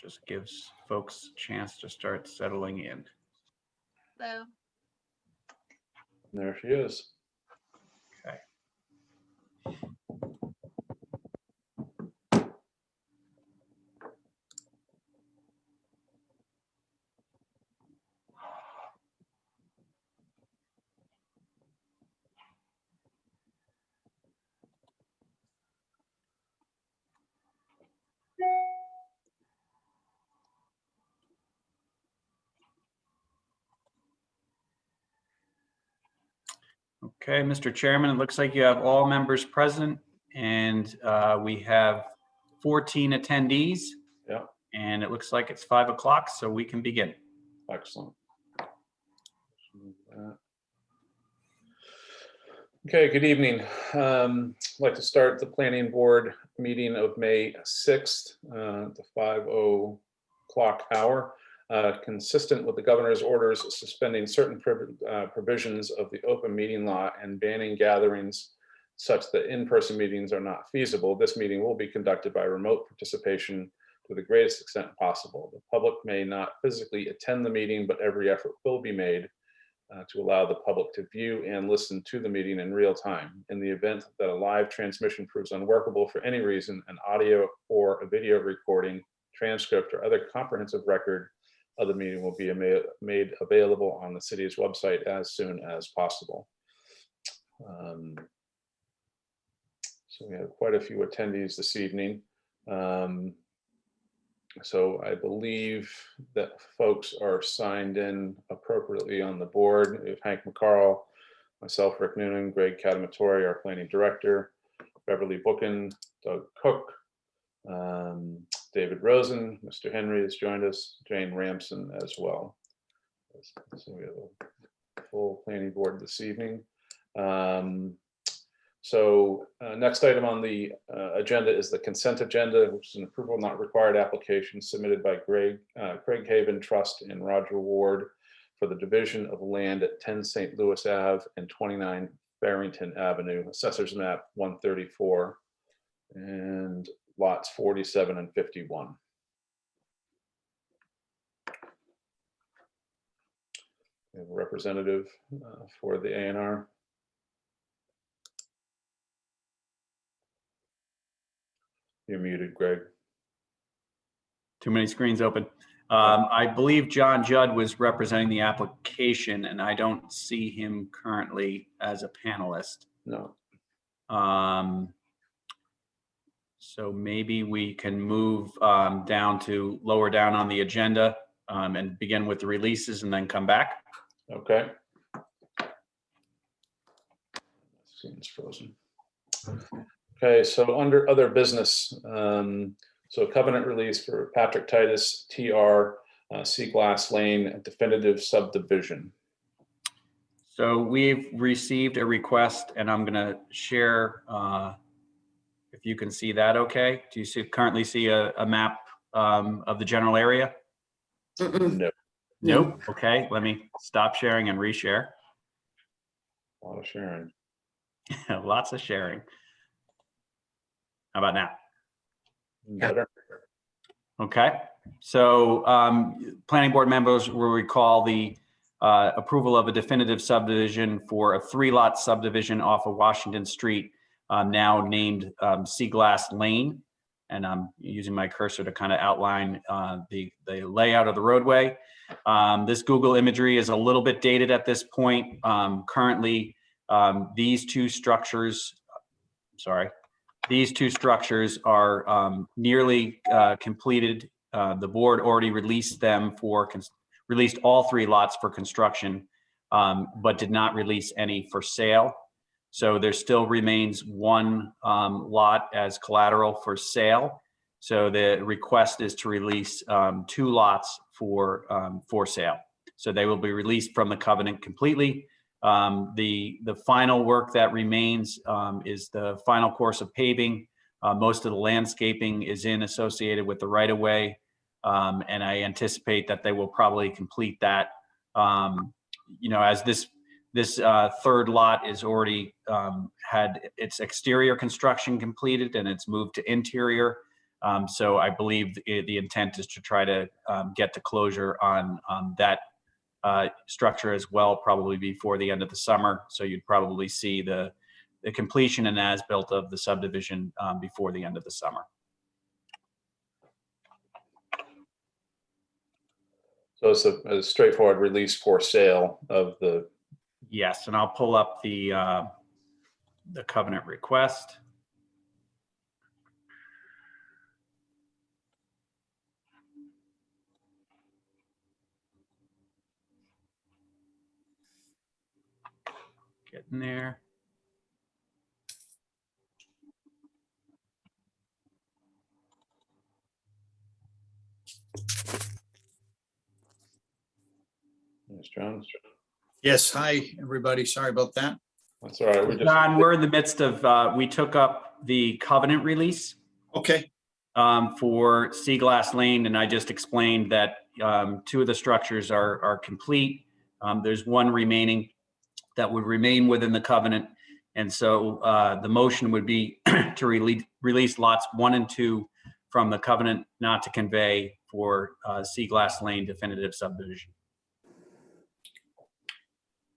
Just gives folks a chance to start settling in. Hello. There she is. Okay. Okay, Mr. Chairman, it looks like you have all members present, and we have 14 attendees. Yeah. And it looks like it's 5 o'clock, so we can begin. Excellent. Okay, good evening. I'd like to start the planning board meeting of May 6th, the 5:00 hour. Consistent with the governor's orders suspending certain provisions of the open meeting law and banning gatherings such that in-person meetings are not feasible, this meeting will be conducted by remote participation to the greatest extent possible. The public may not physically attend the meeting, but every effort will be made to allow the public to view and listen to the meeting in real time. In the event that a live transmission proves unworkable for any reason, an audio or a video recording, transcript, or other comprehensive record of the meeting will be made available on the city's website as soon as possible. So we have quite a few attendees this evening. So I believe that folks are signed in appropriately on the board. We have Hank McCarl, myself, Rick Noonan, Greg Catamatori, our planning director, Beverly Bookin, Doug Cook, David Rosen, Mr. Henry has joined us, Jane Ramson as well. So we have a full planning board this evening. Next item on the agenda is the consent agenda, which is an approval not required application submitted by Craig Haven Trust and Roger Ward for the division of land at 10 St. Louis Ave and 29 Barrington Avenue, Assessor's Map 134, and lots 47 and 51. We have a representative for the A&R. You're muted, Greg. Too many screens open. I believe John Judd was representing the application, and I don't see him currently as a panelist. No. So maybe we can move down to lower down on the agenda and begin with the releases and then come back. Okay. Screen's frozen. Okay, so under other business, so covenant release for Patrick Titus, TR, Seaglass Lane, definitive subdivision. So we've received a request, and I'm going to share, if you can see that okay. Do you currently see a map of the general area? No. Nope. Okay, let me stop sharing and reshare. A lot of sharing. Lots of sharing. How about now? Better. Okay, so planning board members will recall the approval of a definitive subdivision for a 3-lot subdivision off of Washington Street, now named Seaglass Lane. And I'm using my cursor to kind of outline the layout of the roadway. This Google imagery is a little bit dated at this point. Currently, these two structures are nearly completed. The board already released them released all 3 lots for construction, but did not release any for sale. So there still remains 1 lot as collateral for sale. So the request is to release 2 lots for sale. So they will be released from the covenant completely. The final work that remains is the final course of paving. Most of the landscaping is associated with the right-of-way, and I anticipate that they will probably complete that. As this 3rd lot is already had its exterior construction completed and it's moved to interior. So I believe the intent is to try to get to closure on that structure as well, probably before the end of the summer. So you'd probably see the completion and as-built of the subdivision before the end of the summer. So it's a straightforward release for sale of the, Yes, and I'll pull up the covenant request. Getting there. Ms. Jones. Yes, hi, everybody. Sorry about that. That's all right. John, we're in the midst of, we took up the covenant release Okay, for Sea Glass Lane, and I just explained that 2 of the structures are complete. There's one remaining that would remain within the covenant. And so the motion would be to release lots 1 and 2 from the covenant not to convey for Sea Glass Lane definitive subdivision.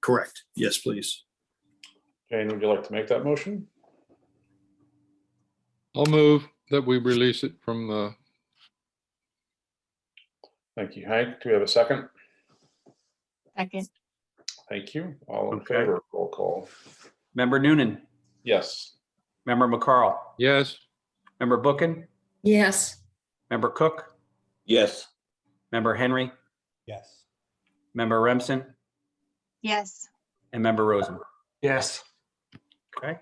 correct. Yes, please. Jane, would you like to make that motion? I'll move that we release it from the, Thank you, Hank. Do we have a second? Second. Thank you. All in Okay. favor, roll call. Member Noonan, Yes. Member McCarl, yes, Member Bookin, Yes. Member Cook, Yes. Member Henry, Yes. Member Remsen, Yes. and Member Rosen. Yes. Okay.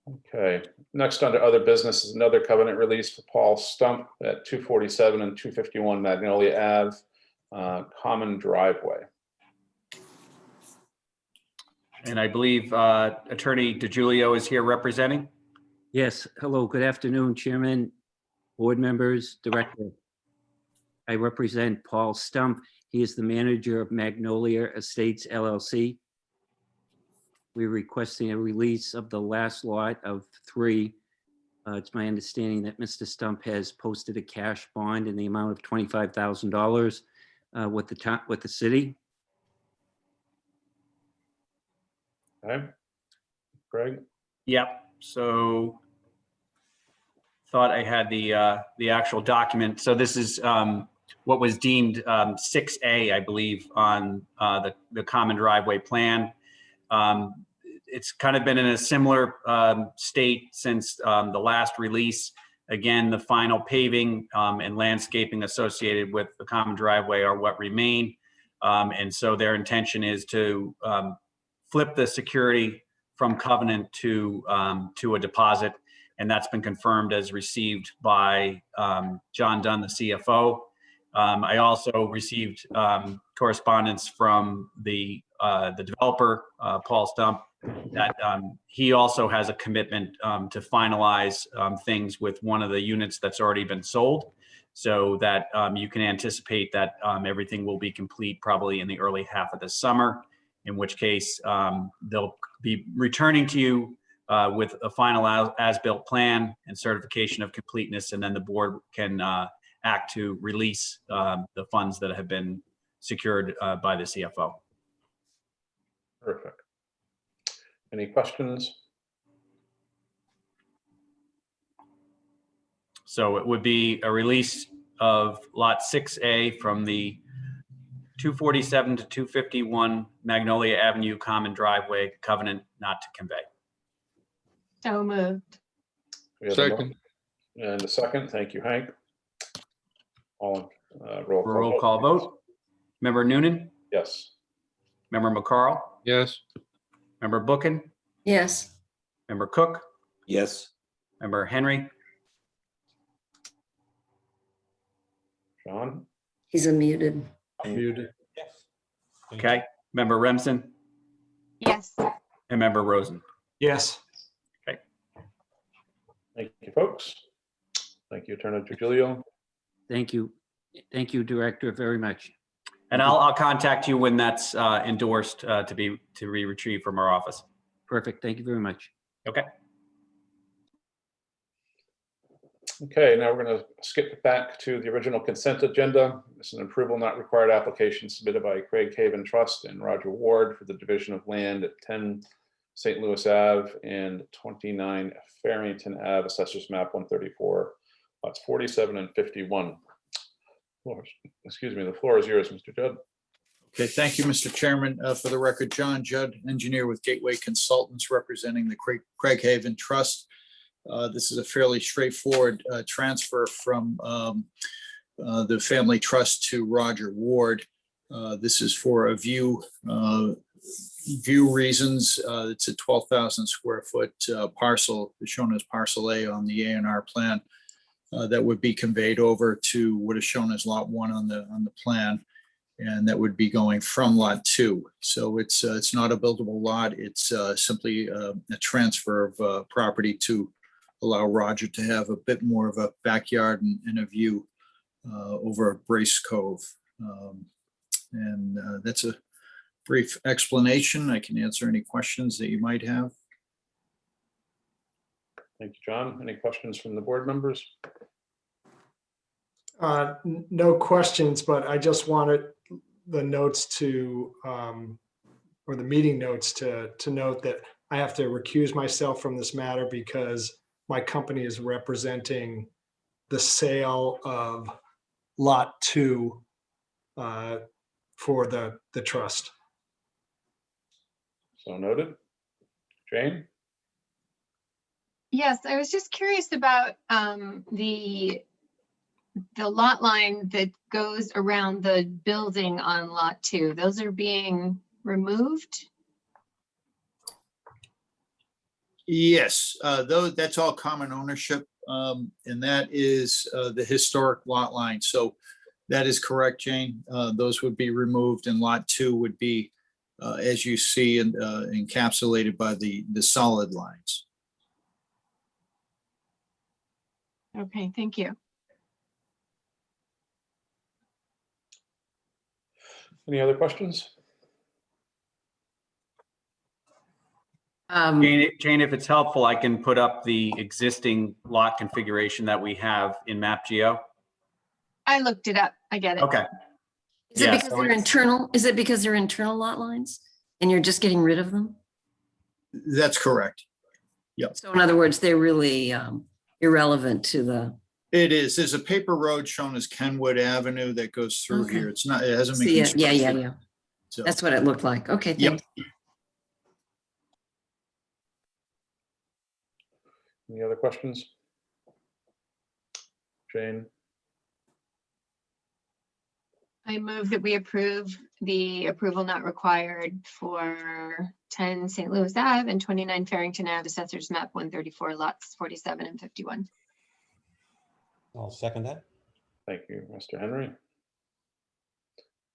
Okay. Next, under other business is another covenant release for Paul Stump at 247 and 251 Magnolia Ave, common driveway. And I believe Attorney DiGiulio is here representing. Yes, hello, good afternoon, Chairman, board members, Director. I represent Paul Stump. He is the manager of Magnolia Estates LLC. We're requesting a release of the last lot of 3. It's my understanding that Mr. Stump has posted a cash bond in the amount of $25,000 with the city. Okay. Greg? Yep. So thought I had the actual document. So this is what was deemed 6A, I believe, on the common driveway plan. It's kind of been in a similar state since the last release. Again, the final paving and landscaping associated with the common driveway are what remain. And so their intention is to flip the security from covenant to a deposit. And that's been confirmed as received by John Dunn, the CFO. I also received correspondence from the developer, Paul Stump, that he also has a commitment to finalize things with one of the units that's already been sold, so that you can anticipate that everything will be complete probably in the early half of the summer, in which case they'll be returning to you with a final as-built plan and certification of completeness, and then the board can act to release the funds that have been secured by the CFO. Perfect. Any questions? So it would be a release of lot 6A from the 247 to 251 Magnolia Avenue Common Driveway covenant not to convey. So moved. We have a second, And a second. Thank you, Hank. All roll call. Roll call vote. Member Noonan, Yes. Member McCarl, yes, Member Bookin, Yes. Member Cook, Yes. Member Henry, John? He's unmuted. Muted. Yes. okay, Member Remsen, Yes. and Member Rosen. Yes. Thank you, folks. Thank you, Attorney DiGiulio. Thank you. Thank you, Director, very much. And I'll contact you when that's endorsed to be retrieved from our office. Perfect. Thank you very much. Okay. Okay, now we're going to skip back to the original consent agenda. This is an approval not required application submitted by Craig Haven Trust and Roger Ward for the division of land at 10 St. Louis Ave and 29 Farrington Ave, Assessors Map 134, lots 47 and 51. Excuse me, the floor is yours, Mr. Judd. Okay, thank you, Mr. Chairman. For the record, John Judd, engineer with Gateway Consultants representing the Craig Haven Trust. This is a fairly straightforward transfer from the family trust to Roger Ward. This is for a view reasons. It's a 12,000 square foot parcel shown as parcel A on the A&R plan that would be conveyed over to what is shown as lot 1 on the plan. And that would be going from lot 2. So it's not a buildable lot. It's simply a transfer of property to allow Roger to have a bit more of a backyard and a view over Brace Cove. And that's a brief explanation. I can answer any questions that you might have. Thank you, John. Any questions from the board members? No questions, but I just wanted the notes to, or the meeting notes to note that I have to recuse myself from this matter because my company is representing the sale of lot 2 for the trust. So noted. Jane? Yes, I was just curious about the lot line that goes around the building on lot 2. Those are being removed? Yes, though that's all common ownership, and that is the historic lot line. So that is correct, Jane. Those would be removed, and lot 2 would be, as you see, encapsulated by the solid lines. Okay, thank you. Any other questions? Jane, if it's helpful, I can put up the existing lot configuration that we have in MapGeo. I looked it up. I get it. Okay. Is it Yeah, because so they're it's- internal? Is it because they're internal lot lines and you're just getting rid of them? That's correct. So in other words, they're really irrelevant to the. It is. There's a paper road shown as Kenwood Avenue that goes through Okay. here. It's not, it hasn't been Yeah, constructed. yeah. So, That's what it looked like. Okay, Yep. thanks. Any other questions? Jane? I move that we approve the approval not required for 10 St. Louis Ave and 29 Farrington Ave, Assessors Map 134, lots 47 and 51. I'll second that. Thank you, Mr. Henry.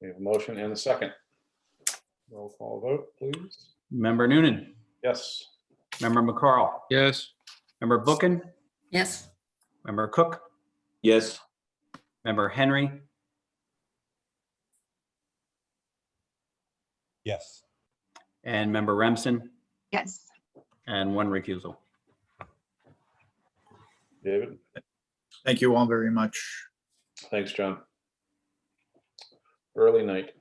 We have a motion and a second. Roll call vote, please. Member Noonan, Yes. Member McCarl, yes, Member Bookin, Yes. Member Cook, Yes. Member Henry, Yes. and Member Remsen, Yes. and one recusal. David? thank you all very much. Thanks, John. Early night.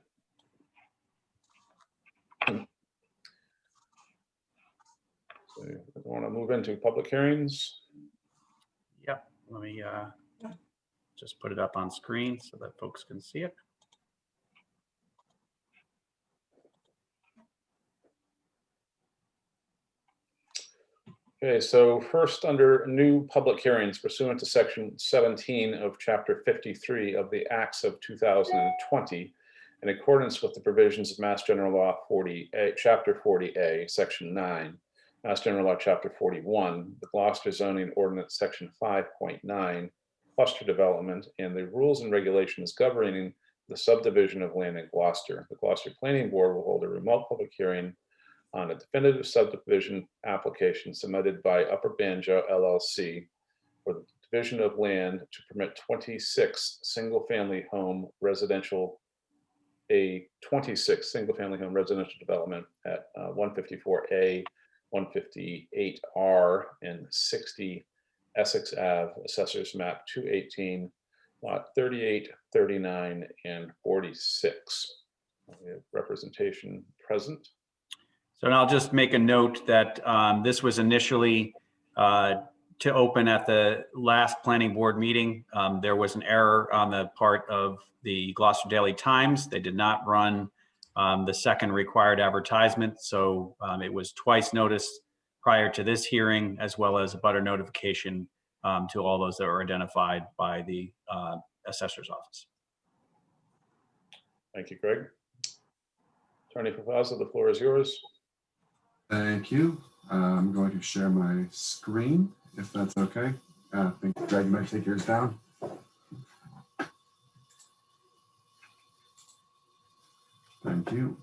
So I want to move into public hearings. Yep, let me just put it up on screen so that folks can see it. Okay, so first, under new public hearings pursuant to section 17 of chapter 53 of the Acts of 2020, in accordance with the provisions of Mass General Law 40A, chapter 40A, section 9, Mass General Law chapter 41, the Gloucester zoning ordinance section 5.9, cluster development, and the rules and regulations governing the subdivision of land in Gloucester. The Gloucester Planning Board will hold a remote public hearing on a definitive subdivision application submitted by Upper Banjo LLC for the division of land to permit 26 single-family home residential development at 154A, 158R, and 60 Essex Ave, Assessors Map 218, Lot 38, 39, and 46. We have representation present. So now I'll just make a note that this was initially to open at the last planning board meeting. There was an error on the part of the Gloucester Daily Times. They did not run the second required advertisement. So it was twice noticed prior to this hearing, as well as a butter notification to all those that were identified by the assessor's office. Thank you, Greg. Attorney Pavazza, the floor is yours. Thank you. I'm going to share my screen, if that's okay. I think Greg might take yours down. Thank you.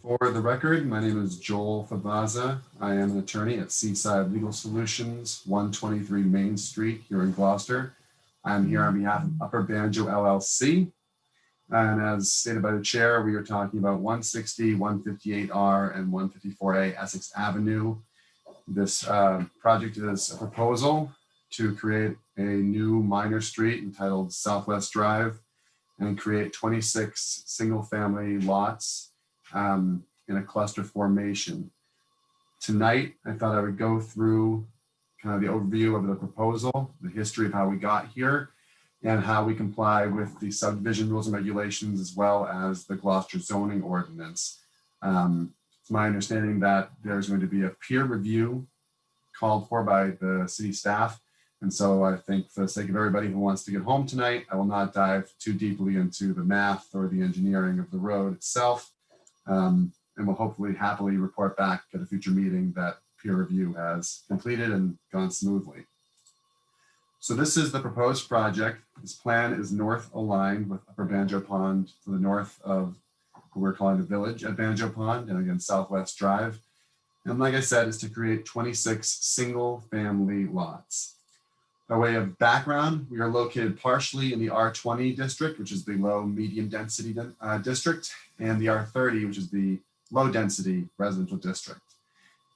For the record, my name is Joel Favaza. I am an attorney at Seaside Legal Solutions, 123 Main Street here in Gloucester. I'm here on behalf of Upper Banjo LLC. And as stated by the chair, we are talking about 160, 158R, and 154A Essex Avenue. This project is a proposal to create a new minor street entitled Southwest Drive and create 26 single-family lots in a cluster formation. Tonight, I thought I would go through kind of the overview of the proposal, the history of how we got here, and how we comply with the subdivision rules and regulations, as well as the Gloucester zoning ordinance. It's my understanding that there's going to be a peer review called for by the city staff. And so I think for the sake of everybody who wants to get home tonight, I will not dive too deeply into the math or the engineering of the road itself. And we'll hopefully happily report back at a future meeting that peer review has completed and gone smoothly. So this is the proposed project. This plan is north aligned with Upper Banjo Pond to the north of what we're calling the village at Banjo Pond, and again, Southwest Drive. And like I said, is to create 26 single family lots. By way of background, we are located partially in the R20 district, which is the low medium density district, and the R30, which is the low density residential district.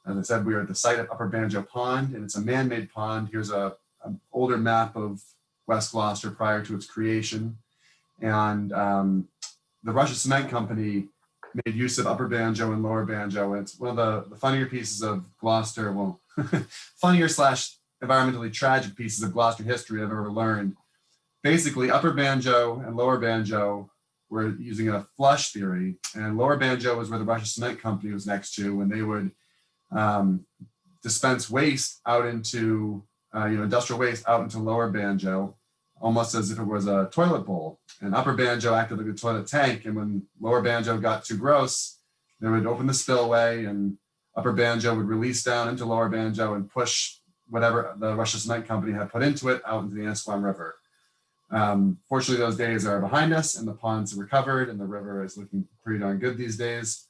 As I said, we are at the site of Upper Banjo Pond, and it's a man-made pond. Here's an older map of West Gloucester prior to its creation. And the Russia Cement Company made use of Upper Banjo and Lower Banjo. It's one of the funnier pieces of Gloucester, well, funnier / environmentally tragic pieces of Gloucester history I've ever learned. Basically, Upper Banjo and Lower Banjo were using a flush theory, and Lower Banjo was where the Russia Cement Company was next to, and they would dispense waste out into, industrial waste out into Lower Banjo, almost as if it was a toilet bowl. And Upper Banjo acted like a toilet tank, and when Lower Banjo got too gross, they would open the spillway, and Upper Banjo would release down into Lower Banjo and push whatever the Russia Cement Company had put into it out into the Annisquam River. Fortunately, those days are behind us, and the ponds have recovered, and the river is looking pretty darn good these days.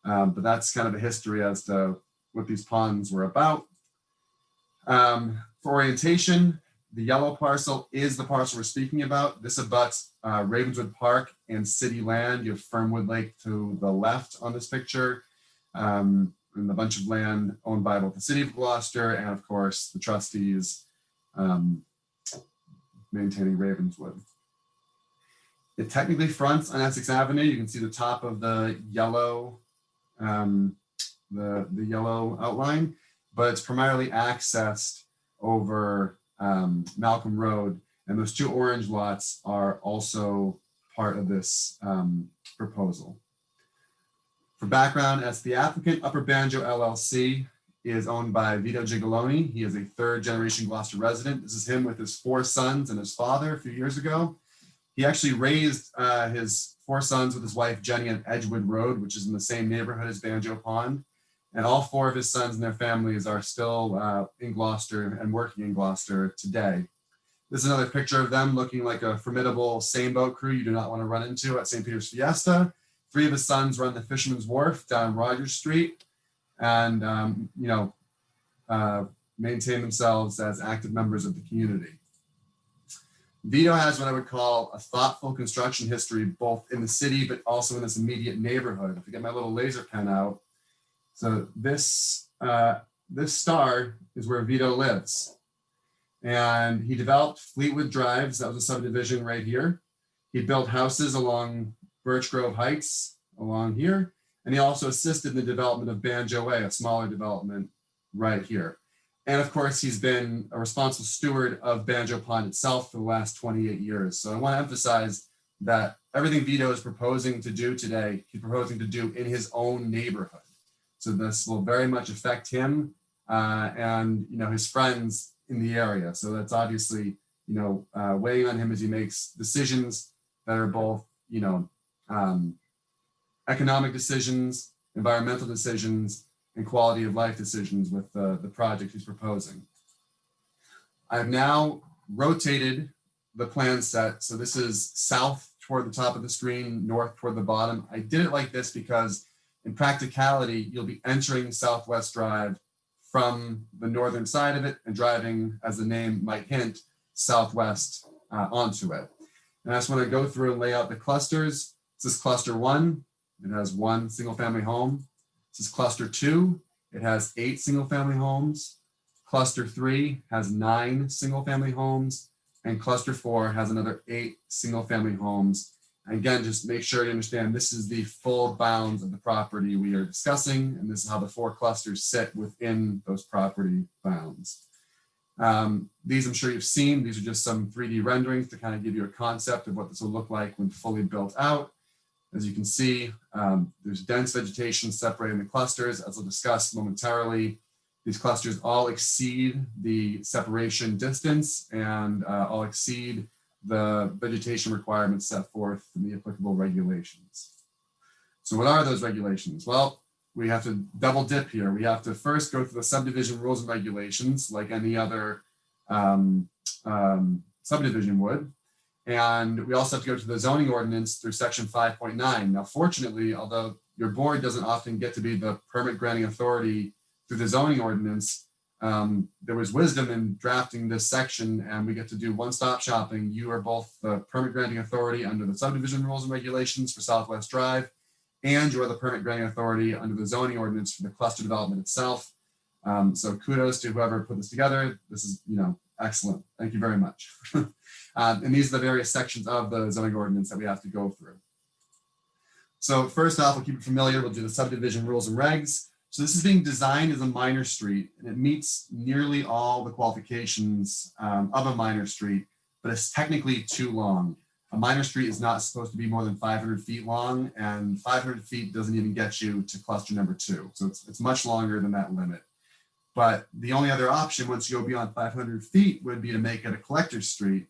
But that's kind of the history as to what these ponds were about. For orientation, the yellow parcel is the parcel we're speaking about. This abuts Ravenswood Park and city land. You have Fernwood Lake to the left on this picture. And a bunch of land owned by both the city of Gloucester and, of course, the trustees maintaining Ravenswood. It technically fronts on Essex Avenue. You can see the top of the yellow, the yellow outline, but it's primarily accessed over Malcolm Road, and those two orange lots are also part of this proposal. For background, as the applicant, Upper Banjo LLC is owned by Vito Gigoloni. He is a third-generation Gloucester resident. This is him with his 4 sons and his father a few years ago. He actually raised his 4 sons with his wife, Jenny, on Edgewood Road, which is in the same neighborhood as Banjo Pond. And all 4 of his sons and their families are still in Gloucester and working in Gloucester today. This is another picture of them looking like a formidable sailboat crew you do not want to run into at St. Peter's Fiesta. 3 of his sons run the Fisherman's Wharf down Rogers Street and, maintain themselves as active members of the community. Vito has what I would call a thoughtful construction history, both in the city, but also in this immediate neighborhood. If I get my little laser pen out. So this star is where Vito lives. And he developed Fleetwood Drives. That was a subdivision right here. He built houses along Birch Grove Heights along here. And he also assisted in the development of Banjo Way, a smaller development right here. And of course, he's been a responsible steward of Banjo Pond itself for the last 28 years. So I want to emphasize that everything Vito is proposing to do today, he's proposing to do in his own neighborhood. So this will very much affect him and his friends in the area. So that's obviously weighing on him as he makes decisions that are both economic decisions, environmental decisions, and quality of life decisions with the project he's proposing. I've now rotated the plan set. So this is south toward the top of the screen, north toward the bottom. I did it like this because in practicality, you'll be entering Southwest Drive from the northern side of it and driving, as the name might hint, southwest onto it. And I just want to go through and lay out the clusters. This is cluster 1. It has 1 single family home. This is cluster 2. It has 8 single family homes. Cluster 3 has 9 single family homes. And cluster 4 has another 8 single family homes. And again, just make sure you understand this is the full bounds of the property we are discussing. And this is how the 4 clusters sit within those property bounds. These I'm sure you've seen. These are just some 3D renderings to kind of give you a concept of what this will look like when fully built out. As you can see, there's dense vegetation separating the clusters. As we'll discuss momentarily, these clusters all exceed the separation distance and all exceed the vegetation requirements set forth in the applicable regulations. So what are those regulations? Well, we have to double dip here. We have to first go through the subdivision rules and regulations like any other subdivision would. And we also have to go to the zoning ordinance through section 5.9. Now, fortunately, although your board doesn't often get to be the permit granting authority through the zoning ordinance, there was wisdom in drafting this section, and we get to do one-stop shopping. You are both the permit granting authority under the subdivision rules and regulations for Southwest Drive, and you are the permit granting authority under the zoning ordinance for the cluster development itself. So kudos to whoever put this together. This is, excellent. Thank you very much. And these are the various sections of the zoning ordinance that we have to go through. So first off, we'll keep it familiar. We'll do the subdivision rules and regs. So this is being designed as a minor street, and it meets nearly all the qualifications of a minor street, but it's technically too long. A minor street is not supposed to be more than 500 feet long, and 500 feet doesn't even get you to cluster number 2. So it's much longer than that limit. But the only other option once you go beyond 500 feet would be to make it a collector street.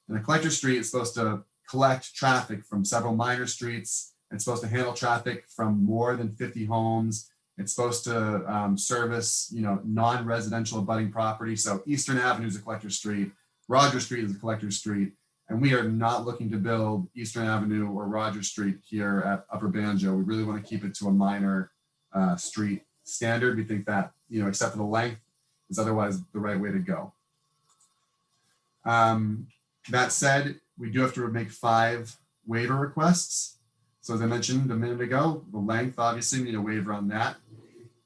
And a collector street is supposed to collect traffic from several minor streets. It's supposed to handle traffic from more than 50 homes. It's supposed to service, non-residential abutting property. So Eastern Avenue is a collector street. Rogers Street is a collector street. And we are not looking to build Eastern Avenue or Rogers Street here at Upper Banjo. We really want to keep it to a minor street standard. We think that, except for the length, is otherwise the right way to go. That said, we do have to make 5 waiver requests. So as I mentioned a minute ago, the length, obviously, we need a waiver on that.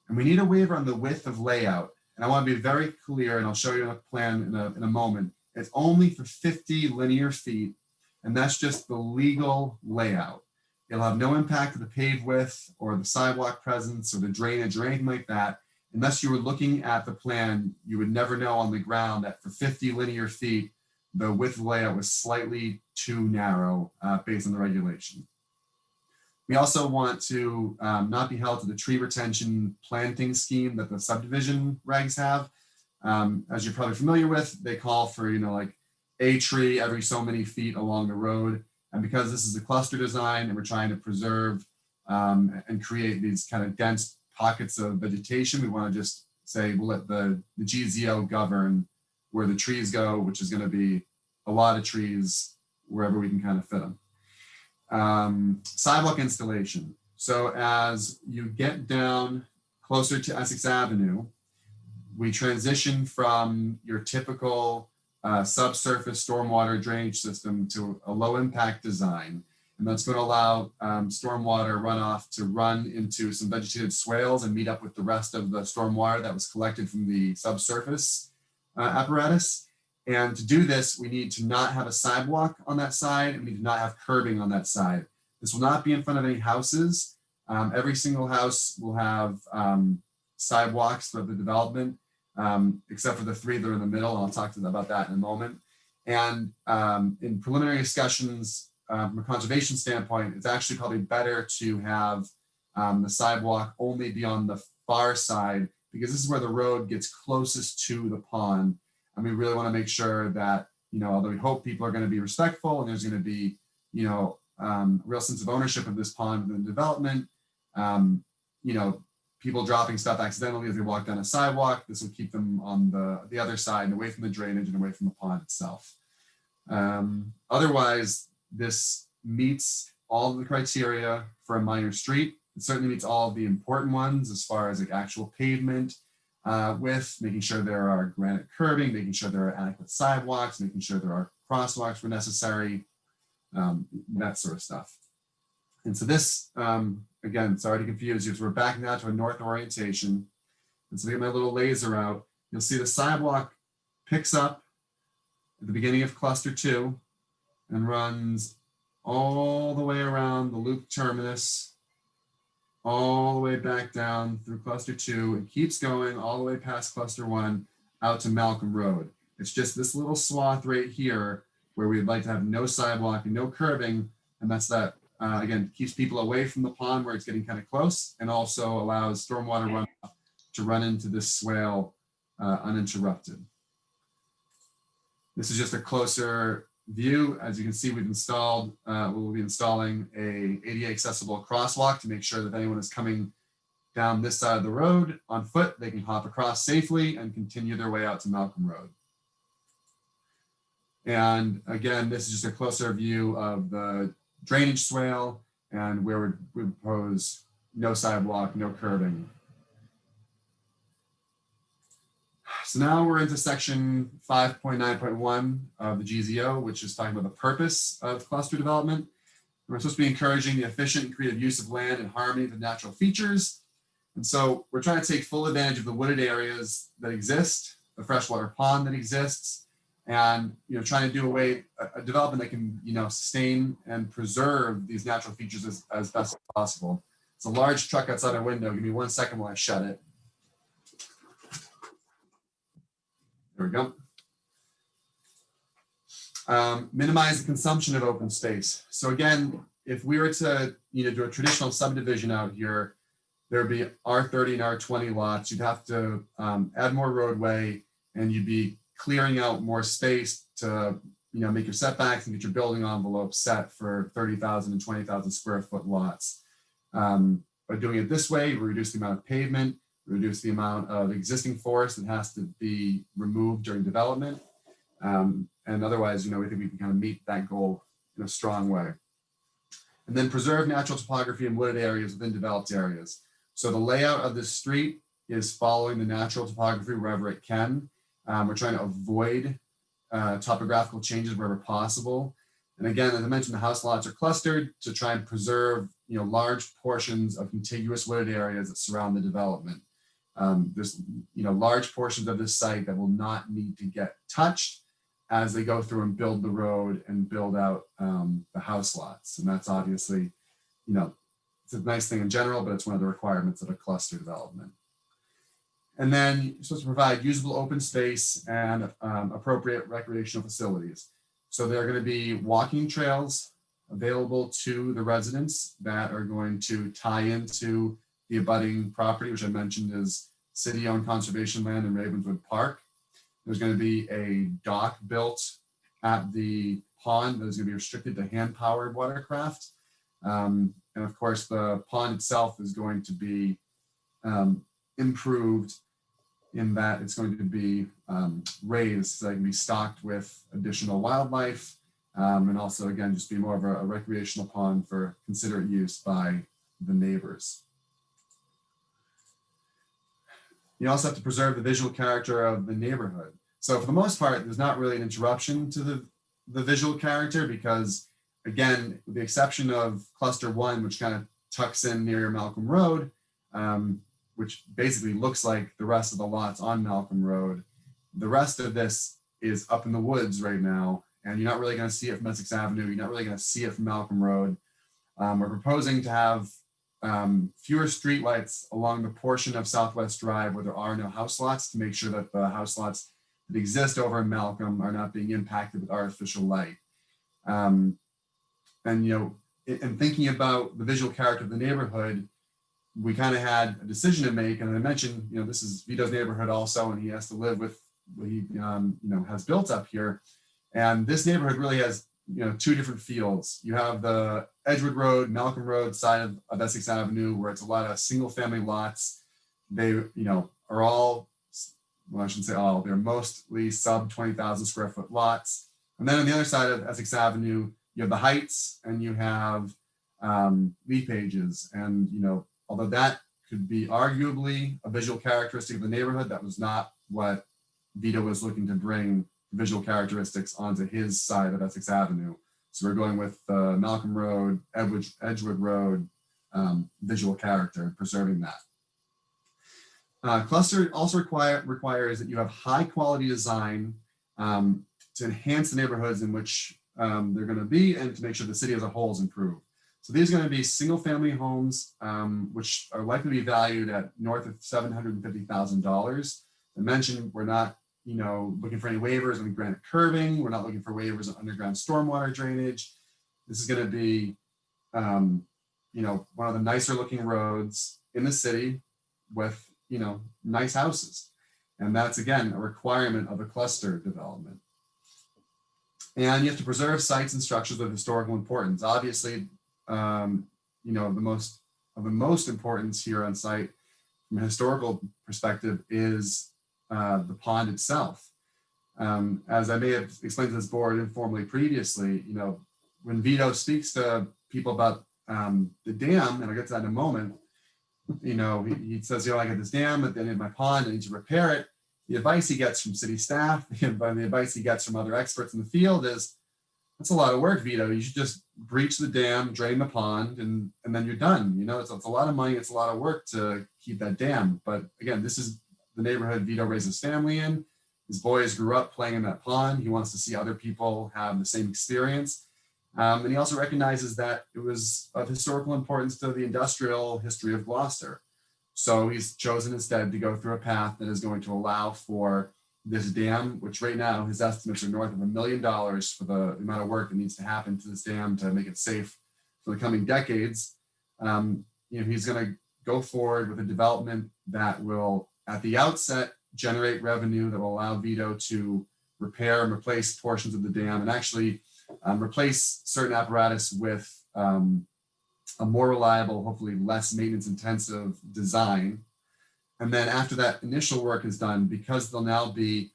And we need a waiver on the width of layout. And I want to be very clear, and I'll show you a plan in a moment. It's only for 50 linear feet, and that's just the legal layout. It'll have no impact to the paved width or the sidewalk presence or the drainage or anything like that. Unless you were looking at the plan, you would never know on the ground that for 50 linear feet, the width of layout was slightly too narrow based on the regulation. We also want to not be held to the tree retention planting scheme that the subdivision regs have. As you're probably familiar with, they call for, like a tree every so many feet along the road. And because this is a cluster design and we're trying to preserve and create these kind of dense pockets of vegetation, we want to just say, we'll let the GZO govern where the trees go, which is going to be a lot of trees wherever we can kind of fit them. Sidewalk installation. So as you get down closer to Essex Avenue, we transition from your typical subsurface stormwater drainage system to a low impact design. And that's going to allow stormwater runoff to run into some vegetated swales and meet up with the rest of the stormwater that was collected from the subsurface apparatus. And to do this, we need to not have a sidewalk on that side, and we do not have curbing on that side. This will not be in front of any houses. Every single house will have sidewalks for the development, except for the 3 that are in the middle. I'll talk to them about that in a moment. And in preliminary discussions, from a conservation standpoint, it's actually probably better to have the sidewalk only be on the far side, because this is where the road gets closest to the pond. And we really want to make sure that, although we hope people are going to be respectful and there's going to be, a real sense of ownership of this pond and development, people dropping stuff accidentally as they walk down a sidewalk, this will keep them on the other side and away from the drainage and away from the pond itself. Otherwise, this meets all of the criteria for a minor street. It certainly meets all of the important ones as far as like actual pavement width, making sure there are granite curbing, making sure there are adequate sidewalks, making sure there are crosswalks where necessary, that sort of stuff. And so this, again, sorry to confuse you, so we're backing now to a north orientation. And so I get my little laser out. You'll see the sidewalk picks up at the beginning of cluster 2 and runs all the way around the loop terminus, all the way back down through cluster 2, and keeps going all the way past cluster 1 out to Malcolm Road. It's just this little swath right here where we'd like to have no sidewalk and no curbing, and that's that. Again, keeps people away from the pond where it's getting kind of close, and also allows stormwater runoff to run into this swale uninterrupted. This is just a closer view. As you can see, we've installed, we'll be installing a ADA accessible crosswalk to make sure that if anyone is coming down this side of the road on foot, they can hop across safely and continue their way out to Malcolm Road. And again, this is just a closer view of the drainage swale and where we propose no sidewalk, no curbing. So now we're into section 5.9.1 of the GZO, which is talking about the purpose of cluster development. We're supposed to be encouraging the efficient and creative use of land in harmony with natural features. And so we're trying to take full advantage of the wooded areas that exist, the freshwater pond that exists, and trying to do a development that can sustain and preserve these natural features as best as possible. It's a large truck outside our window. Give me 1 second while I shut it. There we go. Minimize the consumption of open space. So again, if we were to do a traditional subdivision out here, there would be R30 and R20 lots. You'd have to add more roadway, and you'd be clearing out more space to make your setbacks and get your building envelope set for 30,000 and 20,000 square foot lots. By doing it this way, we reduce the amount of pavement, reduce the amount of existing forest that has to be removed during development. And otherwise, we think we can kind of meet that goal in a strong way. And then preserve natural topography in wooded areas within developed areas. So the layout of this street is following the natural topography wherever it can. We're trying to avoid topographical changes wherever possible. And again, as I mentioned, the house lots are clustered to try and preserve large portions of contiguous wooded areas that surround the development. There's large portions of this site that will not need to get touched as they go through and build the road and build out the house lots. And that's obviously, it's a nice thing in general, but it's one of the requirements of a cluster development. And then you're supposed to provide usable open space and appropriate recreational facilities. So there are going to be walking trails available to the residents that are going to tie into the abutting property, which I mentioned is city-owned conservation land in Ravenswood Park. There's going to be a dock built at the pond that is going to be restricted to hand-powered watercraft. And of course, the pond itself is going to be improved in that it's going to be raised so that it can be stocked with additional wildlife, and also, again, just be more of a recreational pond for considerate use by the neighbors. You also have to preserve the visual character of the neighborhood. So for the most part, there's not really an interruption to the visual character because, again, with the exception of cluster 1, which kind of tucks in near Malcolm Road, which basically looks like the rest of the lots on Malcolm Road, the rest of this is up in the woods right now, and you're not really going to see it from Essex Avenue. You're not really going to see it from Malcolm Road. We're proposing to have fewer streetlights along the portion of Southwest Drive where there are no house lots to make sure that the house lots that exist over in Malcolm are not being impacted with artificial light. And, you know, in thinking about the visual character of the neighborhood, we kind of had a decision to make. And I mentioned, you know, this is Vito's neighborhood also, and he has to live with what he, you know, has built up here. And this neighborhood really has, you know, 2 different fields. You have the Edgewood Road, Malcolm Road side of Essex Avenue, where it's a lot of single family lots. They, you know, are all, well, I shouldn't say all, they're mostly sub 20,000 square foot lots. And then on the other side of Essex Avenue, you have the Heights and you have Leaf Pages. And, you know, although that could be arguably a visual characteristic of the neighborhood, that was not what Vito was looking to bring visual characteristics onto his side of Essex Avenue. So we're going with Malcolm Road, Edgewood Road visual character, preserving that. Cluster also requires that you have high quality design to enhance the neighborhoods in which they're going to be and to make sure the city as a whole is improved. So these are going to be single family homes, which are likely to be valued at north of $750,000. I mentioned we're not, you know, looking for any waivers on granite curving. We're not looking for waivers on underground stormwater drainage. This is going to be, you know, one of the nicer looking roads in the city with, you know, nice houses. And that's, again, a requirement of a cluster development. And you have to preserve sites and structures of historical importance. Obviously, you know, the most importance here on site from a historical perspective is the pond itself. As I may have explained to this board informally previously, you know, when Vito speaks to people about the dam, and I'll get to that in a moment, you know, he says, you know, I got this dam at the end of my pond, I need to repair it. The advice he gets from city staff and the advice he gets from other experts in the field is, that's a lot of work, Vito. You should just breach the dam, drain the pond, and then you're done. You know, it's a lot of money, it's a lot of work to keep that dam. But again, this is the neighborhood Vito raised his family in. His boys grew up playing in that pond. He wants to see other people have the same experience. And he also recognizes that it was of historical importance to the industrial history of Gloucester. So he's chosen instead to go through a path that is going to allow for this dam, which right now his estimates are north of $1 million for the amount of work that needs to happen to this dam to make it safe for the coming decades. You know, he's going to go forward with a development that will, at the outset, generate revenue that will allow Vito to repair and replace portions of the dam and actually replace certain apparatus with a more reliable, hopefully less maintenance intensive design. And then after that initial work is done, because there'll now be,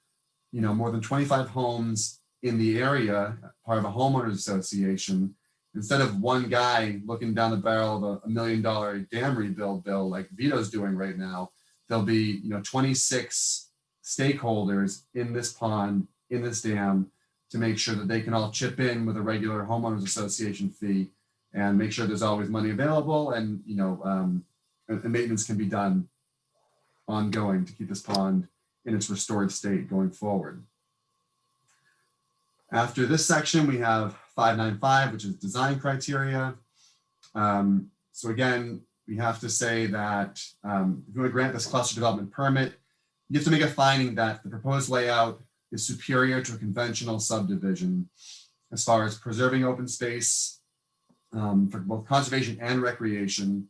you know, more than 25 homes in the area, part of a homeowners association, instead of one guy looking down the barrel of $1 million dam rebuild bill like Vito's doing right now, there'll be, you know, 26 stakeholders in this pond, in this dam, to make sure that they can all chip in with a regular homeowners association fee and make sure there's always money available and, you know, and maintenance can be done ongoing to keep this pond in its restored state going forward. After this section, we have 595, which is design criteria. So again, we have to say that if you want to grant this cluster development permit, you have to make a finding that the proposed layout is superior to a conventional subdivision as far as preserving open space for both conservation and recreation,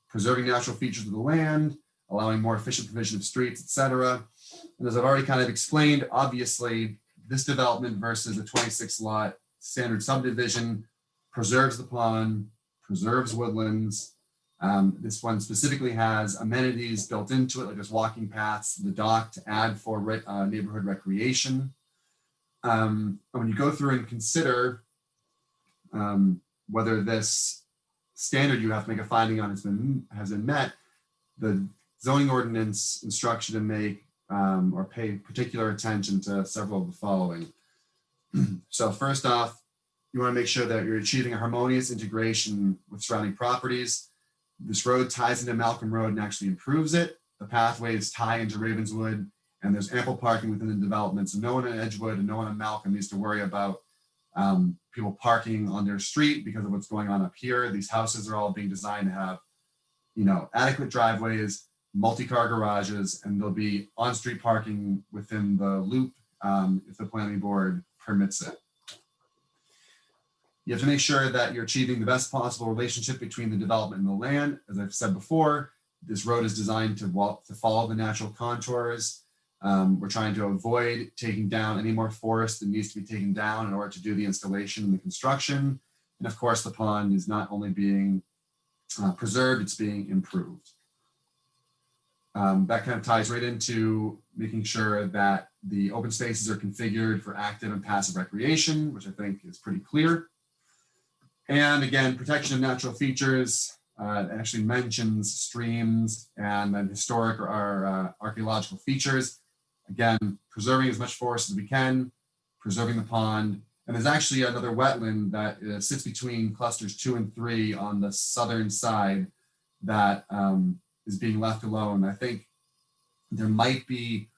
preserving natural features of the land, allowing more efficient provision of streets, etc. And as I've already kind of explained, obviously, this development versus a 26 lot standard subdivision preserves the pond, preserves woodlands. This one specifically has amenities built into it, like there's walking paths, the dock to add for neighborhood recreation. And when you go through and consider whether this standard you have to make a finding on has been met, the zoning ordinance instruction to make or pay particular attention to several of the following. So first off, you want to make sure that you're achieving a harmonious integration with surrounding properties. This road ties into Malcolm Road and actually improves it. The pathways tie into Ravenswood, and there's ample parking within the development. So no one in Edgewood and no one in Malcolm needs to worry about people parking on their street because of what's going on up here. These houses are all being designed to have, adequate driveways, multi-car garages, and there'll be on-street parking within the loop if the planning board permits it. You have to make sure that you're achieving the best possible relationship between the development and the land. As I've said before, this road is designed to follow the natural contours. We're trying to avoid taking down any more forest that needs to be taken down in order to do the installation and the construction. And of course, the pond is not only being preserved, it's being improved. That kind of ties right into making sure that the open spaces are configured for active and passive recreation, which I think is pretty clear. And again, protection of natural features actually mentions streams and then historic or archaeological features. Again, preserving as much forest as we can, preserving the pond. And there's actually another wetland that sits between clusters 2 and 3 on the southern side that is being left alone. I think there might be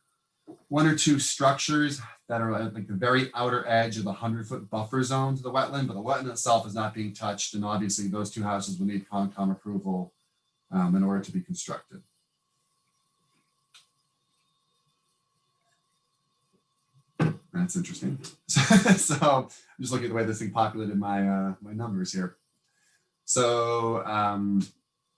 1 or 2 structures that are at like the very outer edge of the 100-foot buffer zone to the wetland, but the wetland itself is not being touched. And obviously those 2 houses will need Concom approval in order to be constructed. That's interesting. So I'm just looking at the way this thing populated my my numbers here. So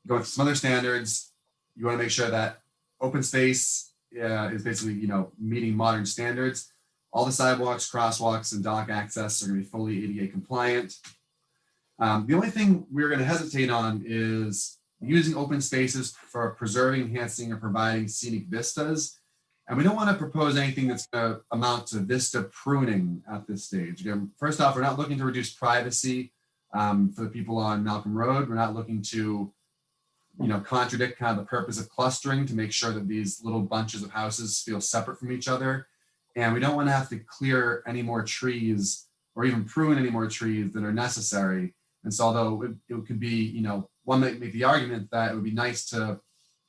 going to some other standards, you want to make sure that open space is basically, meeting modern standards. All the sidewalks, crosswalks, and dock access are going to be fully ADA compliant. The only thing we're going to hesitate on is using open spaces for preserving, enhancing, or providing scenic vistas. And we don't want to propose anything that's going to amount to vista pruning at this stage. Again, first off, we're not looking to reduce privacy for the people on Malcolm Road. We're not looking to, contradict kind of the purpose of clustering to make sure that these little bunches of houses feel separate from each other. And we don't want to have to clear any more trees or even prune any more trees than are necessary. And so although it could be, one might make the argument that it would be nice to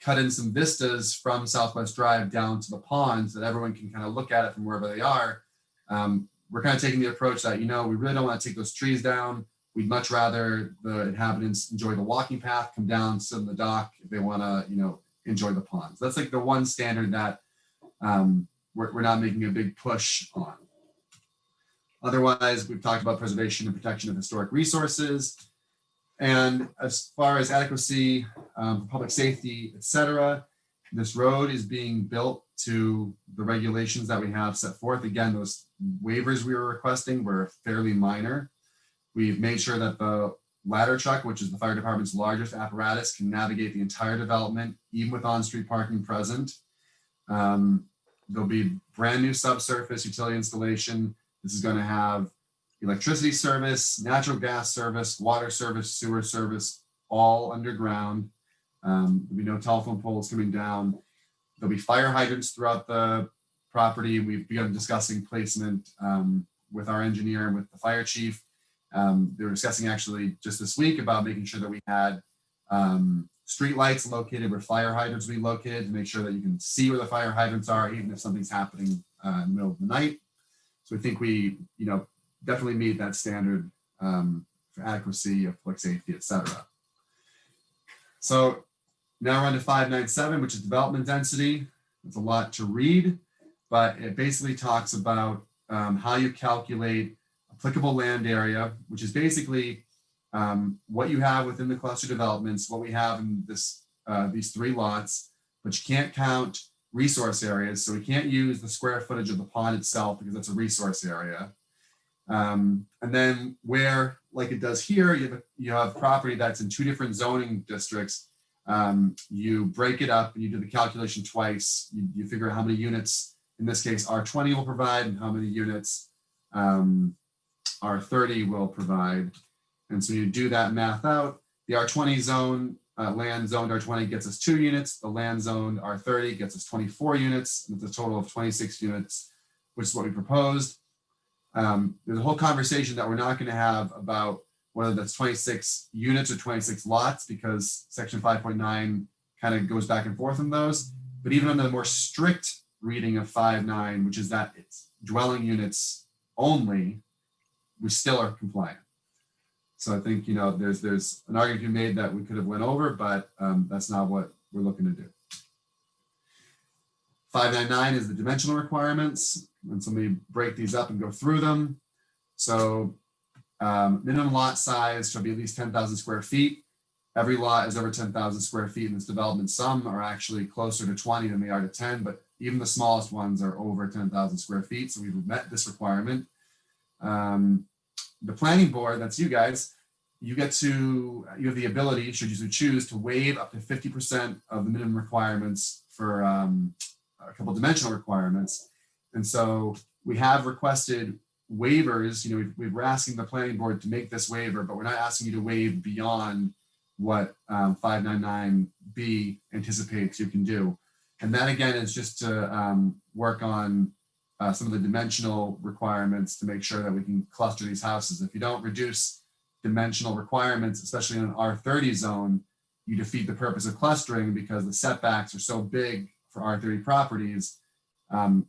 cut in some vistas from Southwest Drive down to the pond so that everyone can kind of look at it from wherever they are. We're kind of taking the approach that, we really don't want to take those trees down. We'd much rather the inhabitants enjoy the walking path, come down, sit on the dock if they want to, enjoy the pond. So that's like the one standard that we're not making a big push on. Otherwise, we've talked about preservation and protection of historic resources. And as far as adequacy, public safety, et cetera, this road is being built to the regulations that we have set forth. Again, those waivers we were requesting were fairly minor. We've made sure that the ladder truck, which is the fire department's largest apparatus, can navigate the entire development, even with on-street parking present. There'll be brand new subsurface utility installation. This is going to have electricity service, natural gas service, water service, sewer service, all underground. There'll be no telephone poles coming down. There'll be fire hydrants throughout the property. We've begun discussing placement with our engineer and with the fire chief. They were discussing actually just this week about making sure that we had street lights located where fire hydrants will be located to make sure that you can see where the fire hydrants are, even if something's happening in the middle of the night. So we think we, definitely meet that standard for adequacy of public safety, et cetera. So now we're on to 597, which is development density. It's a lot to read, but it basically talks about how you calculate applicable land area, which is basically what you have within the cluster developments, what we have in this these 3 lots, but you can't count resource areas. So we can't use the square footage of the pond itself because that's a resource area. And then where, like it does here, you have property that's in 2 different zoning districts. You break it up and you do the calculation twice. You figure out how many units, in this case, R20 will provide and how many units R30 will provide. And so you do that math out. The R20 zone land zoned R20 gets us 2 units. The land zoned R30 gets us 24 units, with a total of 26 units, which is what we proposed. There's a whole conversation that we're not going to have about whether that's 26 units or 26 lots, because section 5.9 kind of goes back and forth on those. But even on the more strict reading of 5.9, which is that it's dwelling units only, we still are compliant. So I think, there's an argument to be made that we could have went over, but that's not what we're looking to do. 5.9.9 is the dimensional requirements. And so let me break these up and go through them. So minimum lot size shall be at least 10,000 square feet. Every lot is over 10,000 square feet in this development. Some are actually closer to 20 than they are to 10, but even the smallest ones are over 10,000 square feet. So we've met this requirement. The planning board, that's you guys, you have the ability, should you so choose, to waive up to 50% of the minimum requirements for a couple dimensional requirements. And so we have requested waivers. We're asking the planning board to make this waiver, but we're not asking you to waive beyond what 5.9.9B anticipates you can do. And that again is just to work on some of the dimensional requirements to make sure that we can cluster these houses. If you don't reduce dimensional requirements, especially in an R30 zone, you defeat the purpose of clustering, because the setbacks are so big for R30 properties. The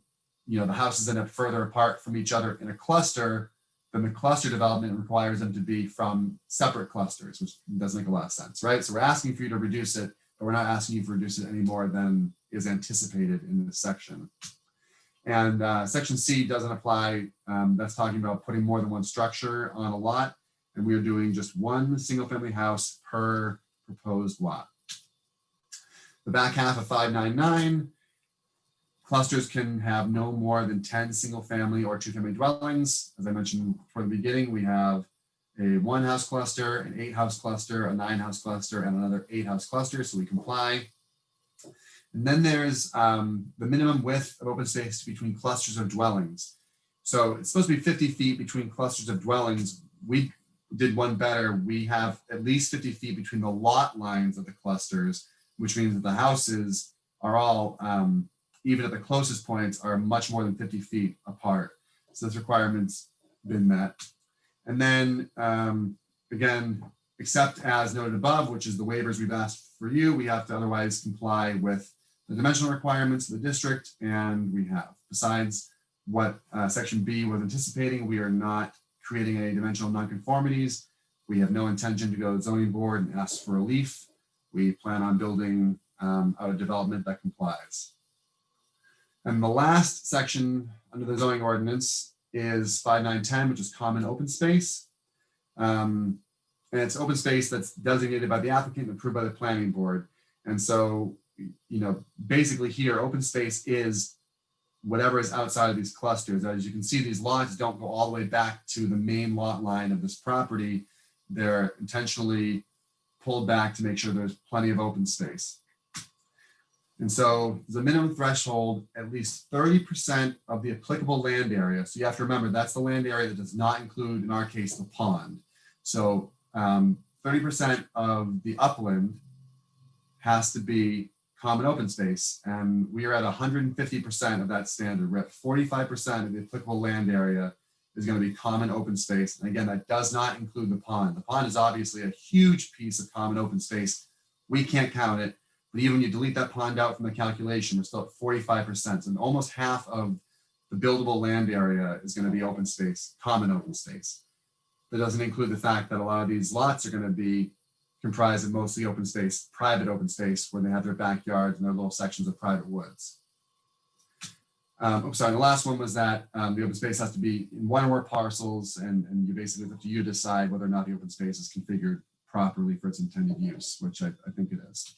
houses end up further apart from each other in a cluster, then the cluster development requires them to be from separate clusters, which doesn't make a lot of sense, right? So we're asking for you to reduce it, but we're not asking you to reduce it any more than is anticipated in this section. And section C doesn't apply. That's talking about putting more than one structure on a lot. And we are doing just one single family house per proposed lot. The back half of 5.9.9, clusters can have no more than 10 single family or 2 family dwellings. As I mentioned from the beginning, we have a 1 house cluster, an 8 house cluster, a 9 house cluster, and another 8 house cluster. So we comply. And then there's the minimum width of open space between clusters of dwellings. So it's supposed to be 50 feet between clusters of dwellings. We did one better. We have at least 50 feet between the lot lines of the clusters, which means that the houses are all, even at the closest points, are much more than 50 feet apart. So this requirement's been met. And then again, except as noted above, which is the waivers we've asked for you, we have to otherwise comply with the dimensional requirements of the district, and we have. Besides what section B was anticipating, we are not creating any dimensional nonconformities. We have no intention to go to the zoning board and ask for relief. We plan on building out a development that complies. And the last section under the zoning ordinance is 5.9.10, which is common open space. And it's open space that's designated by the applicant and approved by the planning board. And so, basically here, open space is whatever is outside of these clusters. As you can see, these lots don't go all the way back to the main lot line of this property. They're intentionally pulled back to make sure there's plenty of open space. And so the minimum threshold, at least 30% of the applicable land area. So you have to remember, that's the land area that does not include, in our case, the pond. So 30% of the upland has to be common open space. And we are at 150% of that standard. We're at 45% of the applicable land area is going to be common open space. And again, that does not include the pond. The pond is obviously a huge piece of common open space. We can't count it. But even when you delete that pond out from the calculation, we're still at 45%. And almost half of the buildable land area is going to be open space, common open space. That doesn't include the fact that a lot of these lots are going to be comprised of mostly open space, private open space, where they have their backyards and their little sections of private woods. The last one was that the open space has to be in one or more parcels, and you basically have to decide whether or not the open space is configured properly for its intended use, which I think it is.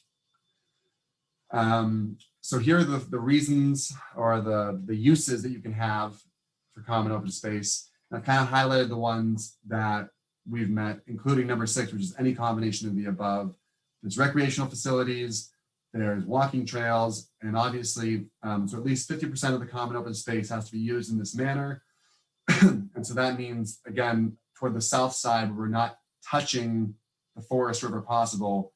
So here are the reasons or the uses that you can have for common open space. And I've kind of highlighted the ones that we've met, including number 6, which is any combination of the above. There's recreational facilities, there's walking trails, and obviously, so at least 50% of the common open space has to be used in this manner. And so that means, again, toward the south side, where we're not touching the forest wherever possible,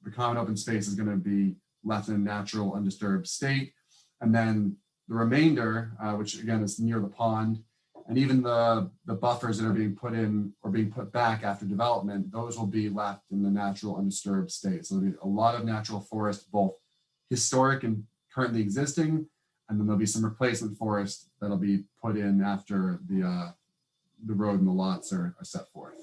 the common open space is going to be left in a natural undisturbed state. And then the remainder, which again is near the pond, and even the buffers that are being put in or being put back after development, those will be left in the natural undisturbed state. So there'll be a lot of natural forest, both historic and currently existing, and then there'll be some replacement forest that'll be put in after the road and the lots are set forth.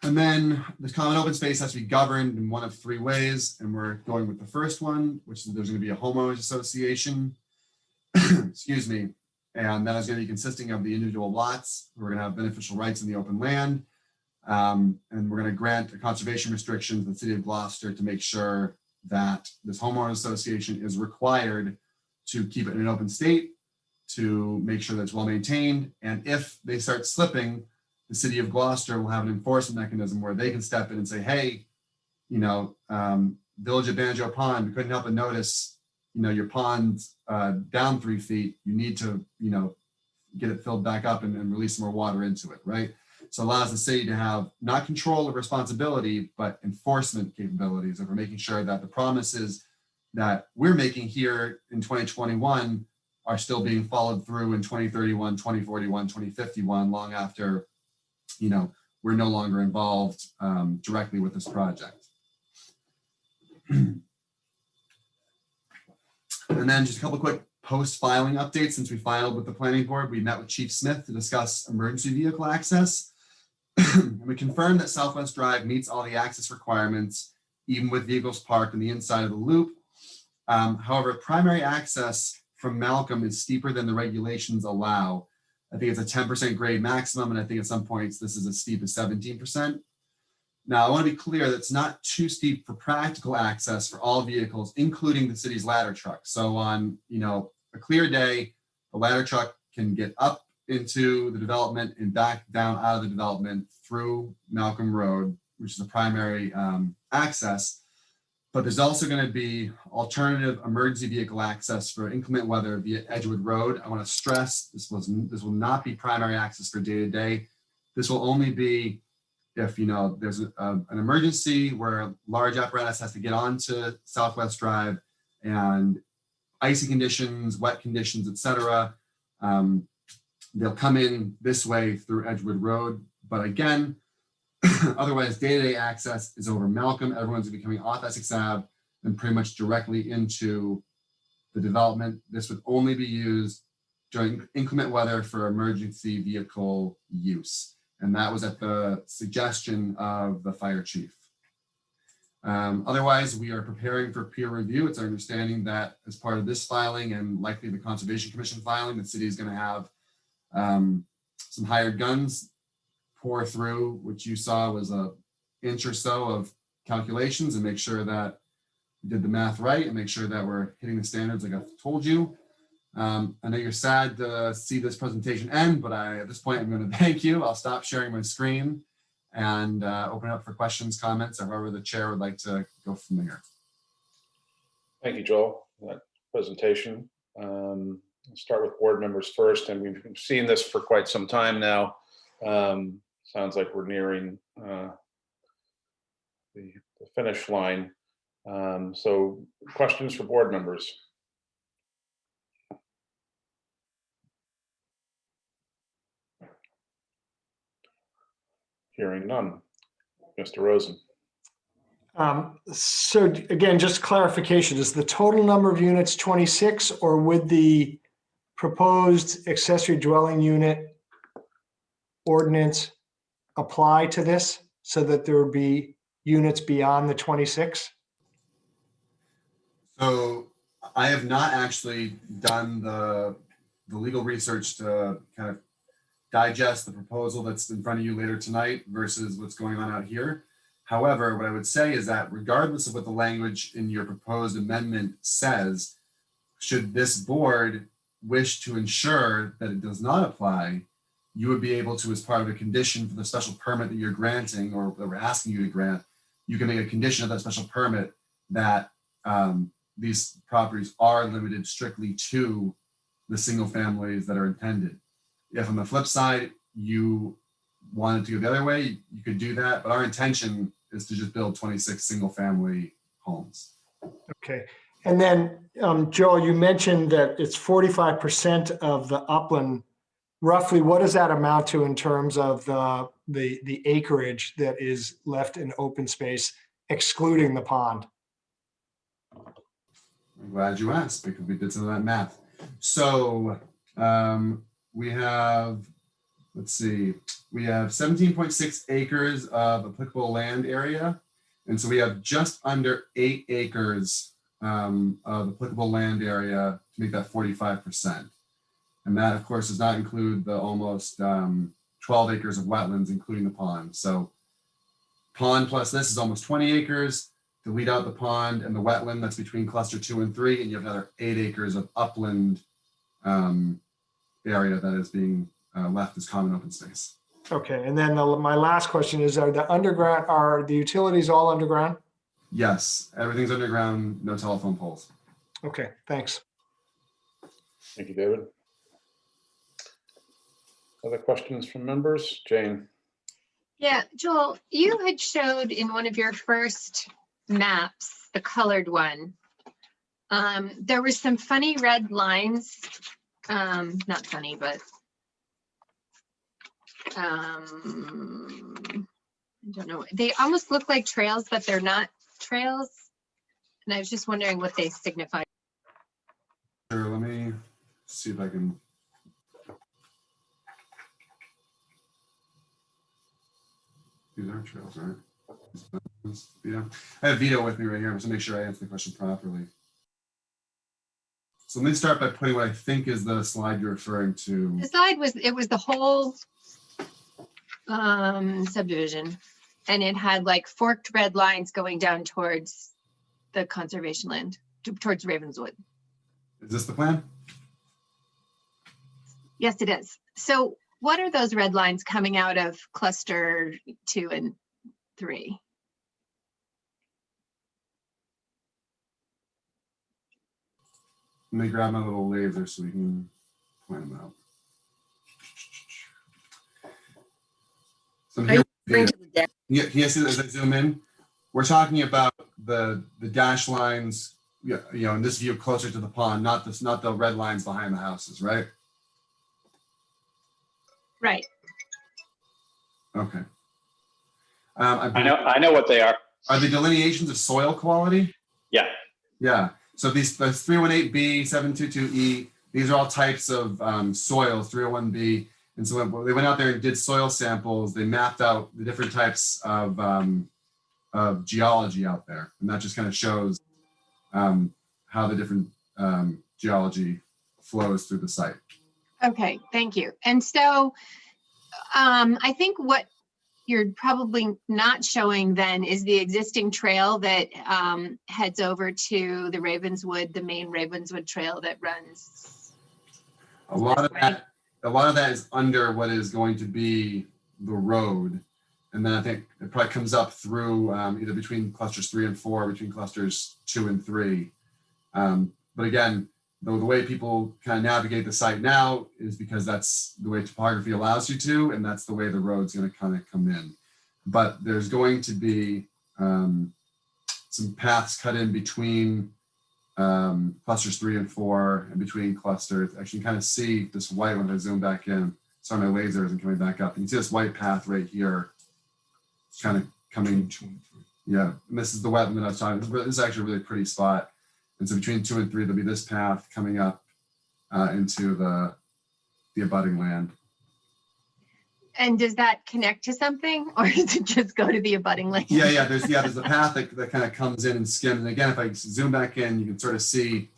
And then the common open space has to be governed in one of three ways, and we're going with the first one, which is there's going to be a homeowners association, excuse me, and that is going to be consisting of the individual lots. We're going to have beneficial rights in the open land, and we're going to grant a conservation restriction to the city of Gloucester to make sure that this homeowners association is required to keep it in an open state, to make sure that it's well maintained, and if they start slipping, the city of Gloucester will have an enforcement mechanism where they can step in and say, hey, you know, Village of Banjo Pond, we couldn't help but notice, you know, your pond's down 3 feet. You need to, you know, get it filled back up and release more water into it, right? So it allows the city to have not control of responsibility, but enforcement capabilities over making sure that the promises that we're making here in 2021 are still being followed through in 2031, 2041, 2051, long after, you know, we're no longer involved directly with this project. And then just a couple quick post-filing updates. Since we filed with the planning board, we met with Chief Smith to discuss emergency vehicle access. And we confirmed that Southwest Drive meets all the access requirements, even with vehicles parked on the inside of the loop. However, primary access from Malcolm is steeper than the regulations allow. I think it's a 10% grade maximum, and I think at some points this is as steep as 17%. Now, I want to be clear that it's not too steep for practical access for all vehicles, including the city's ladder truck. So on, you know, a clear day, the ladder truck can get up into the development and back down out of the development through Malcolm Road, which is the primary access. But there's also going to be alternative emergency vehicle access for inclement weather via Edgewood Road. I want to stress this will not be primary access for day-to-day. This will only be if, you know, there's an emergency where a large apparatus has to get onto Southwest Drive and icy conditions, wet conditions, etc. They'll come in this way through Edgewood Road. But again, otherwise, day-to-day access is over Malcolm. Everyone's gonna be coming off Essex Ave and pretty much directly into the development. This would only be used during inclement weather for emergency vehicle use. And that was at the suggestion of the fire chief. Otherwise, we are preparing for peer review. It's our understanding that as part of this filing and likely the Conservation Commission filing, the city is gonna have some hired guns pour through, which you saw was an inch or so of calculations, and make sure that we did the math right and make sure that we're hitting the standards like I told you. I know you're sad to see this presentation end, but at this point, I'm going to thank you. I'll stop sharing my screen and open up for questions, comments, or however the chair would like to go from there. Thank you, Joel, for that presentation. I'll start with board members first, and we've seen this for quite some time now. Sounds like we're nearing the finish line. So questions for board members? Hearing none. Mr. Rosen. So again, just clarification, is the total number of units 26, or would the proposed accessory dwelling unit ordinance apply to this so that there would be units beyond the 26? So I have not actually done the legal research to kind of digest the proposal that's in front of you later tonight versus what's going on out here. However, what I would say is that regardless of what the language in your proposed amendment says, should this board wish to ensure that it does not apply, you would be able to, as part of a condition for the special permit that you're granting or that we're asking you to grant, you can make a condition of that special permit that these properties are limited strictly to the single families that are intended. If on the flip side, you wanted to go the other way, you could do that. But our intention is to just build 26 single-family homes. Okay. And then, Joel, you mentioned that it's 45% of the upland. Roughly, what does that amount to in terms of the acreage that is left in open space, excluding the pond? I'm glad you asked because we did some of that math. So we have, let's see, we have 17.6 acres of applicable land area. And so we have just under 8 acres of applicable land area to make that 45%. And that, of course, does not include the almost 12 acres of wetlands, including the pond. So pond plus this is almost 20 acres. Delete out the pond and the wetland that's between cluster 2 and 3, and you have another 8 acres of upland area that is being left as common open space. Okay, and then my last question is, are the utilities all underground? Yes, everything's underground, no telephone poles. Okay, thanks. Thank you, David. Other questions from members? Jane? Yeah, Joel, you had showed in one of your first maps, the colored one, there were some funny red lines, not funny, but I don't know. They almost look like trails, but they're not trails. And I was just wondering what they signify. Sure, let me see if I can. These aren't trails, right? Yeah, I have Vito with me right here. I'm just to make sure I answer the question properly. So let me start by putting what I think is the slide you're referring to. The slide was, it was the whole subdivision, and it had like forked red lines going down towards the conservation land, towards Ravenswood. Is this the plan? Yes, it is. So what are those red lines coming out of cluster 2 and 3? Let me grab my little laser so we can point them out. So here, can you see as I zoom in? We're talking about the dash lines, you know, in this view closer to the pond, not the red lines behind the houses, right? Right. Okay. I know what they are. Are the delineations of soil quality? Yeah. Yeah. So the 318B, 722E, these are all types of soil, 301B. And so when they went out there and did soil samples, they mapped out the different types of geology out there. And that just kind of shows how the different geology flows through the site. Okay, thank you. And so I think what you're probably not showing then is the existing trail that heads over to the Ravenswood, the main Ravenswood trail that runs. A lot of that is under what is going to be the road. And then I think it probably comes up through either between clusters 3 and 4, between clusters 2 and 3. But again, the way people kind of navigate the site now is because that's the way topography allows you to, and that's the way the road's going to kind of come in. But there's going to be some paths cut in between clusters 3 and 4 and between clusters. I can kind of see this white when I zoom back in. Sorry, my laser isn't coming back up. You can see this white path right here kind of coming. Yeah, and this is the wetland that I was talking about. This is actually a really pretty spot. And so between 2 and 3, there'll be this path coming up into the abutting land. And does that connect to something, or does it just go to the abutting land? Yeah, there's a path that kind of comes in and skims. And again, if I zoom back in, you can sort of see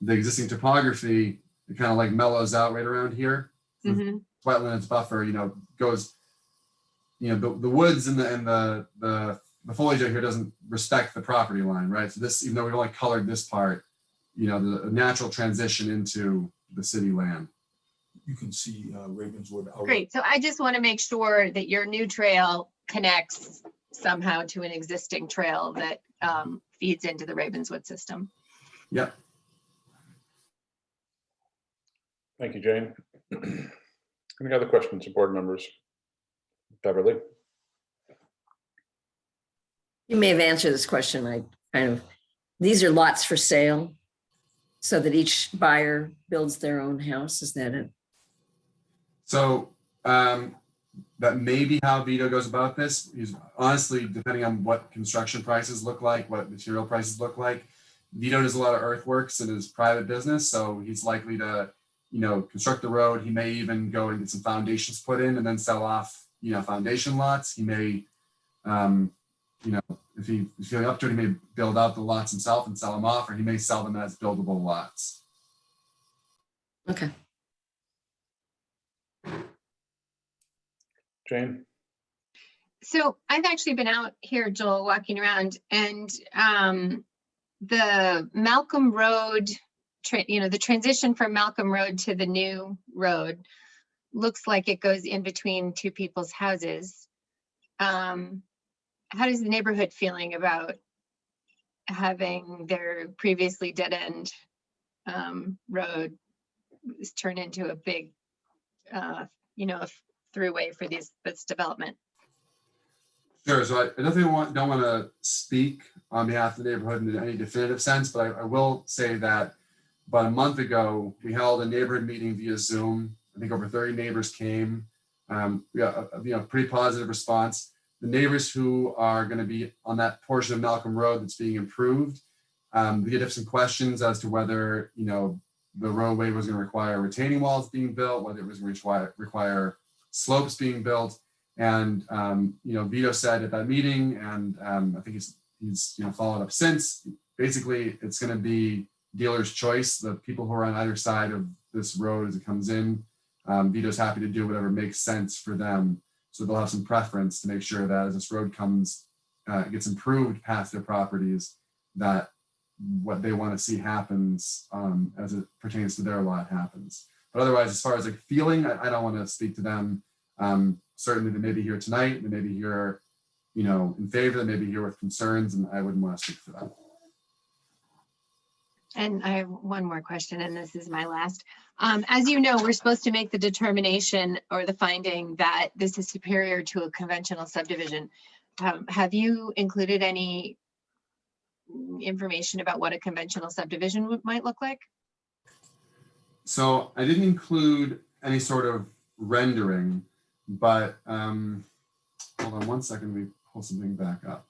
the existing topography. It kind of like mellows out right around here. So wetlands buffer, you know, goes, you know, the woods and the foliage out here doesn't respect the property line, right? So this, even though we've only colored this part, you know, the natural transition into the city land. You can see Ravenswood. Great. So I just want to make sure that your new trail connects somehow to an existing trail that feeds into the Ravenswood system. Yep. Thank you, Jane. Any other questions from board members? Beverly? You may have answered this question. These are lots for sale so that each buyer builds their own house. Is that it? So that may be how Vito goes about this. He's honestly, depending on what construction prices look like, what material prices look like, Vito does a lot of earthworks in his private business. So he's likely to, construct the road. He may even go and get some foundations put in and then sell off, foundation lots. He may, if he's feeling up to it, he may build out the lots himself and sell them off, or he may sell them as buildable lots. Okay. Jane? So I've actually been out here, Joel, walking around, and the Malcolm Road, the transition from Malcolm Road to the new road looks like it goes in between two people's houses. How does the neighborhood feeling about having their previously dead-end road turn into a big, throughway for this development? Sure. So I definitely don't want to speak on behalf of the neighborhood in any definitive sense, but I will say that about a month ago, we held a neighborhood meeting via Zoom. I think over 30 neighbors came. We got a pretty positive response. The neighbors who are going to be on that portion of Malcolm Road that's being improved, we did have some questions as to whether, the roadway was going to require retaining walls being built, whether it was going to require slopes being built. And, Vito said at that meeting, and I think he's followed up since, basically it's going to be dealer's choice. The people who are on either side of this road as it comes in, Vito's happy to do whatever makes sense for them. So they'll have some preference to make sure that as this road gets improved past their properties, that what they want to see happens as it pertains to their lot happens. But otherwise, as far as feeling, I don't want to speak to them. Certainly they may be here tonight, they may be here, in favor, they may be here with concerns, and I wouldn't want to speak for them. And I have one more question, and this is my last. As you know, we're supposed to make the determination or the finding that this is superior to a conventional subdivision. Have you included any information about what a conventional subdivision might look like? So I didn't include any sort of rendering, but hold on one second, let me pull something back up.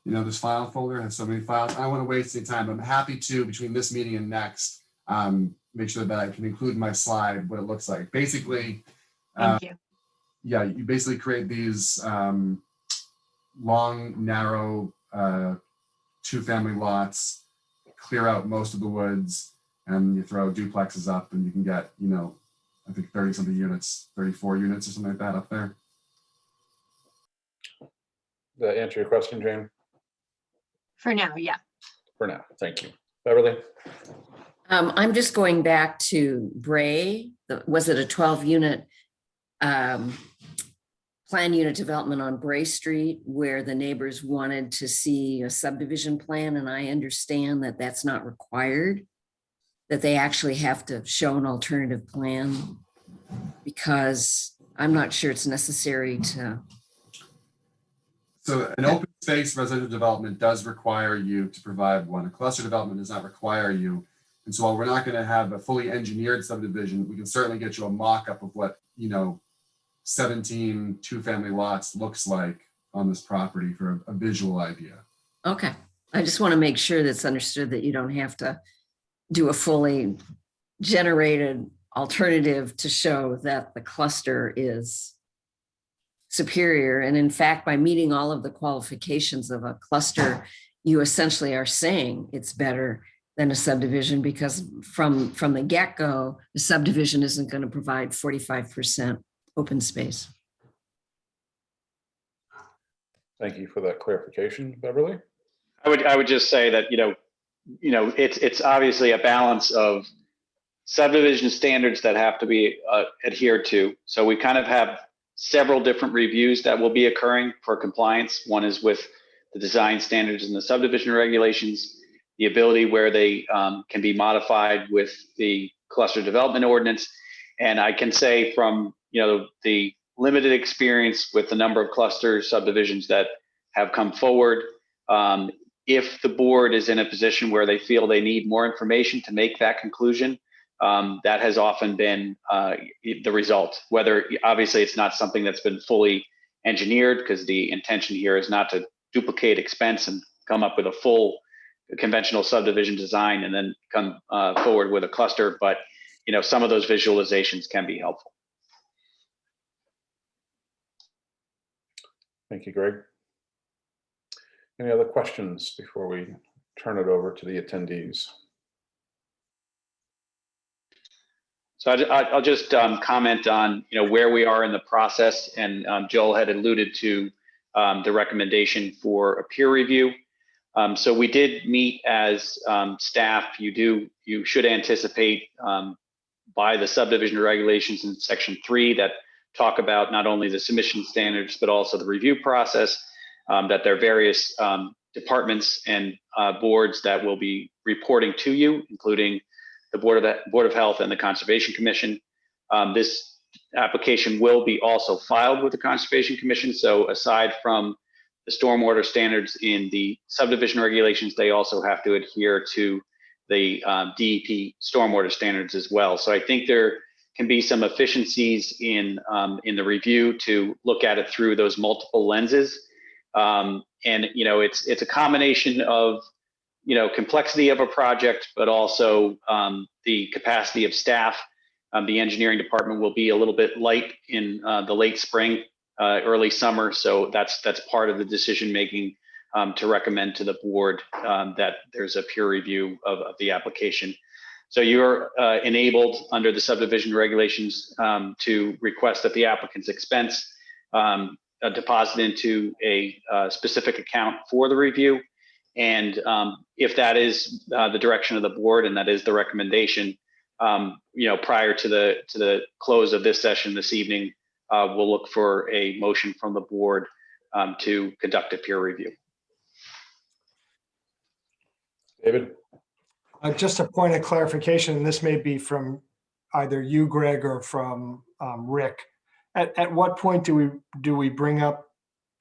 This file folder has so many files. I don't want to waste any time. I'm happy to, between this meeting and next, make sure that I can include in my slide what it looks like. Basically, Thank you. Yeah, you basically create these long, narrow, two-family lots, clear out most of the woods, and you throw duplexes up, and you can get, I think 30-something units, 34 units or something like that up there. Does that answer your question, Jane? For now, yeah. For now, thank you. Beverly? I'm just going back to Bray. Was it a 12-unit plan unit development on Bray Street where the neighbors wanted to see a subdivision plan? And I understand that that's not required, that they actually have to show an alternative plan, because I'm not sure it's necessary to. So an open space residential development does require you to provide one. A cluster development does not require you. And so while we're not going to have a fully engineered subdivision, we can certainly get you a mock-up of what, 17 two-family lots looks like on this property for a visual idea. Okay. I just want to make sure that's understood that you don't have to do a fully generated alternative to show that the cluster is superior. And in fact, by meeting all of the qualifications of a cluster, you essentially are saying it's better than a subdivision, because from the get-go, the subdivision isn't going to provide 45% open space. Thank you for that clarification, Beverly. I would just say that, it's obviously a balance of subdivision standards that have to be adhered to. So we kind of have several different reviews that will be occurring for compliance. One is with the design standards and the subdivision regulations, the ability where they can be modified with the cluster development ordinance. And I can say from, the limited experience with the number of cluster subdivisions that have come forward, if the board is in a position where they feel they need more information to make that conclusion, that has often been the result. Whether, obviously, it's not something that's been fully engineered, because the intention here is not to duplicate expense and come up with a full conventional subdivision design and then come forward with a cluster. But, some of those visualizations can be helpful. Thank you, Greg. Any other questions before we turn it over to the attendees? So I'll just comment on, where we are in the process. And Joel had alluded to the recommendation for a peer review. So we did meet as staff. You should anticipate by the subdivision regulations in section 3 that talk about not only the submission standards, but also the review process, that there are various departments and boards that will be reporting to you, including the Board of Health and the Conservation Commission. This application will be also filed with the Conservation Commission. So aside from the stormwater standards in the subdivision regulations, they also have to adhere to the DEP stormwater standards as well. So I think there can be some efficiencies in the review to look at it through those multiple lenses. And it's a combination of complexity of a project, but also the capacity of staff. The engineering department will be a little bit light in the late spring, early summer. So that's part of the decision making to recommend to the board that there's a peer review of the application. So you're enabled under the subdivision regulations to request that the applicant's expense deposit into a specific account for the review. And if that is the direction of the board and that is the recommendation, prior to the close of this session this evening, we'll look for a motion from the board to conduct a peer review. David? Just a point of clarification, and this may be from either you, Greg, or from Rick. At what point do we bring up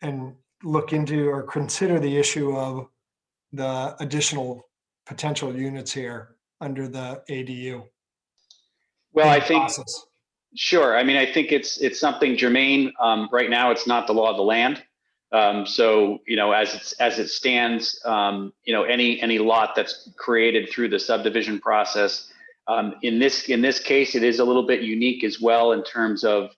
and look into or consider the issue of the additional potential units here under the ADU? Well, I think, sure. I mean, I think it's something germane. Right now, it's not the law of the land. So, as it stands, any lot that's created through the subdivision process, in this case, it is a little bit unique as well in terms of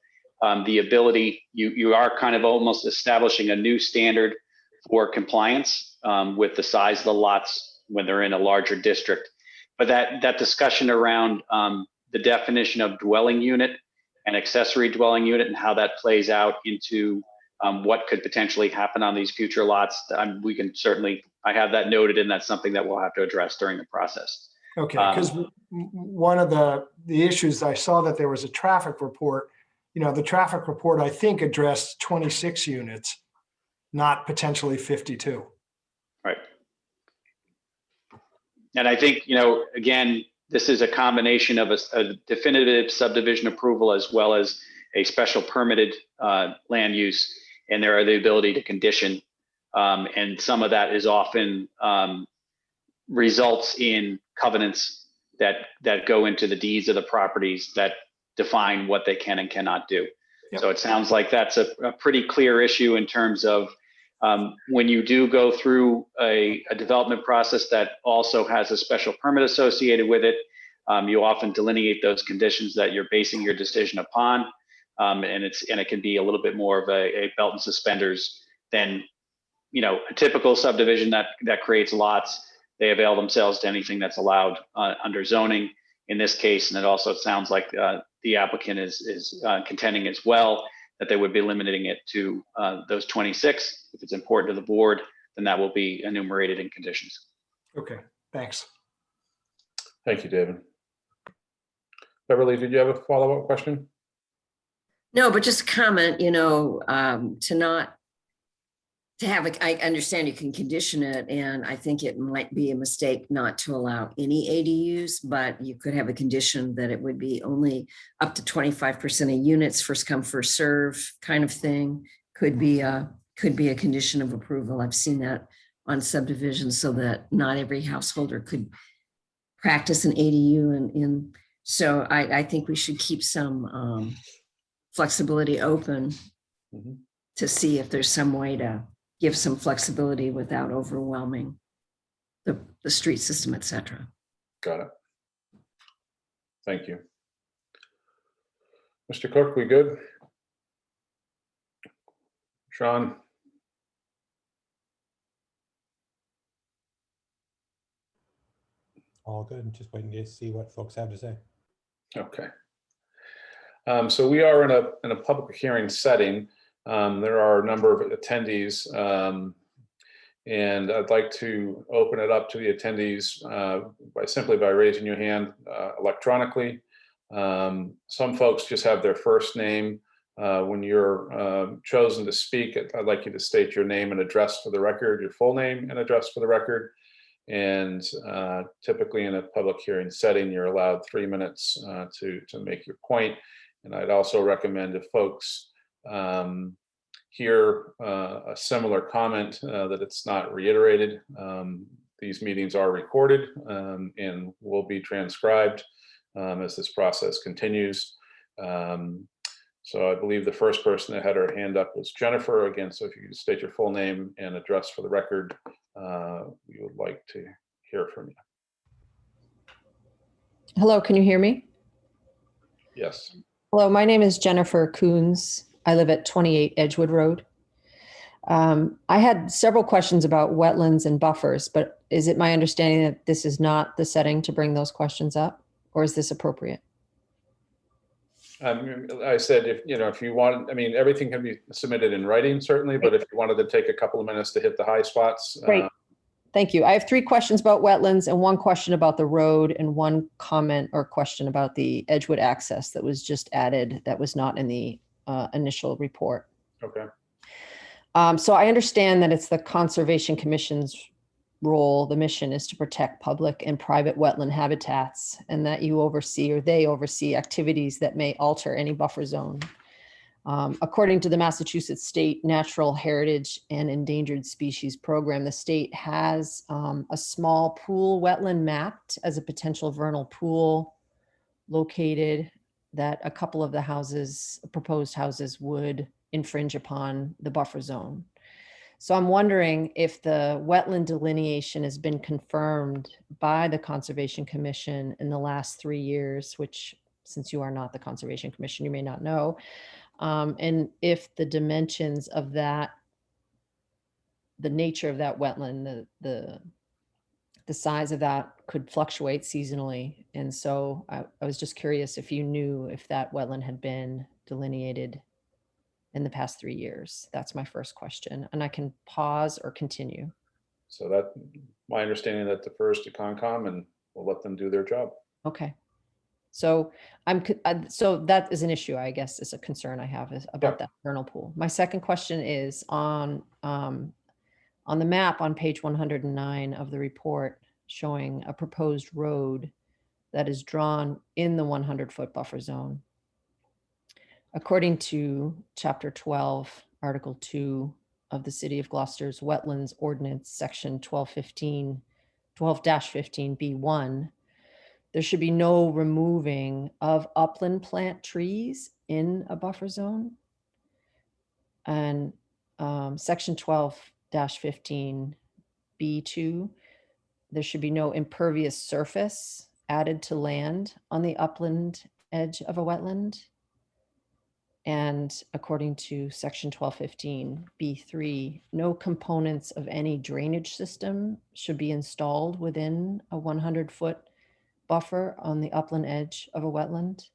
the ability. You are kind of almost establishing a new standard for compliance with the size of the lots when they're in a larger district. But that discussion around the definition of dwelling unit and accessory dwelling unit and how that plays out into what could potentially happen on these future lots, we can certainly, I have that noted, and that's something that we'll have to address during the process. Okay, because one of the issues, I saw that there was a traffic report. The traffic report, I think, addressed 26 units, not potentially 52. Right. And I think, again, this is a combination of a definitive subdivision approval as well as a special permitted land use, and there are the ability to condition. And some of that is often results in covenants that go into the deeds of the properties that define what they can and cannot do. Yep. So it sounds like that's a pretty clear issue in terms of when you do go through a development process that also has a special permit associated with it, you often delineate those conditions that you're basing your decision upon. And it can be a little bit more of a belt and suspenders than, a typical subdivision that creates lots. They avail themselves to anything that's allowed under zoning in this case. And it also sounds like the applicant is contending as well that they would be limiting it to those 26. If it's important to the board, then that will be enumerated in conditions. Okay, thanks. Thank you, David. Beverly, did you have a follow-up question? No, but just a comment, I understand you can condition it, and I think it might be a mistake not to allow any ADUs, but you could have a condition that it would be only up to 25% of units, first come, first serve kind of thing. Could be a condition of approval. I've seen that on subdivisions so that not every householder could practice an ADU. And so I think we should keep some flexibility open to see if there's some way to give some flexibility without overwhelming the street system, et cetera. Got it. Thank you. Mr. Cook, we good? Sean? All good. Just waiting to see what folks have to say. Okay. So we are in a public hearing setting. There are a number of attendees, and I'd like to open it up to the attendees by raising your hand electronically. Some folks just have their first name. When you're chosen to speak, I'd like you to state your name and address for the record, your full name and address for the record. And typically in a public hearing setting, you're allowed 3 minutes to make your point. And I'd also recommend if folks hear a similar comment that it's not reiterated. These meetings are recorded and will be transcribed as this process continues. So I believe the first person that had her hand up was Jennifer. Again, so if you could state your full name and address for the record, we would like to hear from you. Hello, can you hear me? Yes. Hello, my name is Jennifer Coons. I live at 28 Edgewood Road. I had several questions about wetlands and buffers, but is it my understanding that this is not the setting to bring those questions up, or is this appropriate? I said, if you want, everything can be submitted in writing, certainly, but if you wanted to take a couple of minutes to hit the high spots. Great. Thank you. I have 3 questions about wetlands and 1 question about the road and 1 comment or question about the Edgewood access that was just added that was not in the initial report. Okay. So I understand that it's the Conservation Commission's role, the mission is to protect public and private wetland habitats, and that you oversee, or they oversee, activities that may alter any buffer zone. According to the Massachusetts State Natural Heritage and Endangered Species Program, the state has a small pool wetland mapped as a potential vernal pool located that a couple of the houses, proposed houses, would infringe upon the buffer zone. So I'm wondering if the wetland delineation has been confirmed by the Conservation Commission in the last 3 years, which, since you are not the Conservation Commission, you may not know. And if the dimensions of that, the nature of that wetland, the size of that could fluctuate seasonally. And so I was just curious if you knew if that wetland had been delineated in the past 3 years. That's my first question. And I can pause or continue. So that, my understanding that defers to Concom, and we'll let them do their job. Okay. So so that is an issue, I guess, is a concern I have is about that vernal pool. My second question is on the map on page 109 of the report, showing a proposed road that is drawn in the 100-foot buffer zone. According to Chapter 12, Article 2 of the City of Gloucester's Wetlands Ordinance, Section 12-15B1, there should be no removing of upland plant trees in a buffer zone. And Section 12-15B2, there should be no impervious surface added to land on the upland edge of a wetland. And according to section 1215 B3, no components of any drainage system should be installed within a 100-foot buffer on the upland edge of a wetland.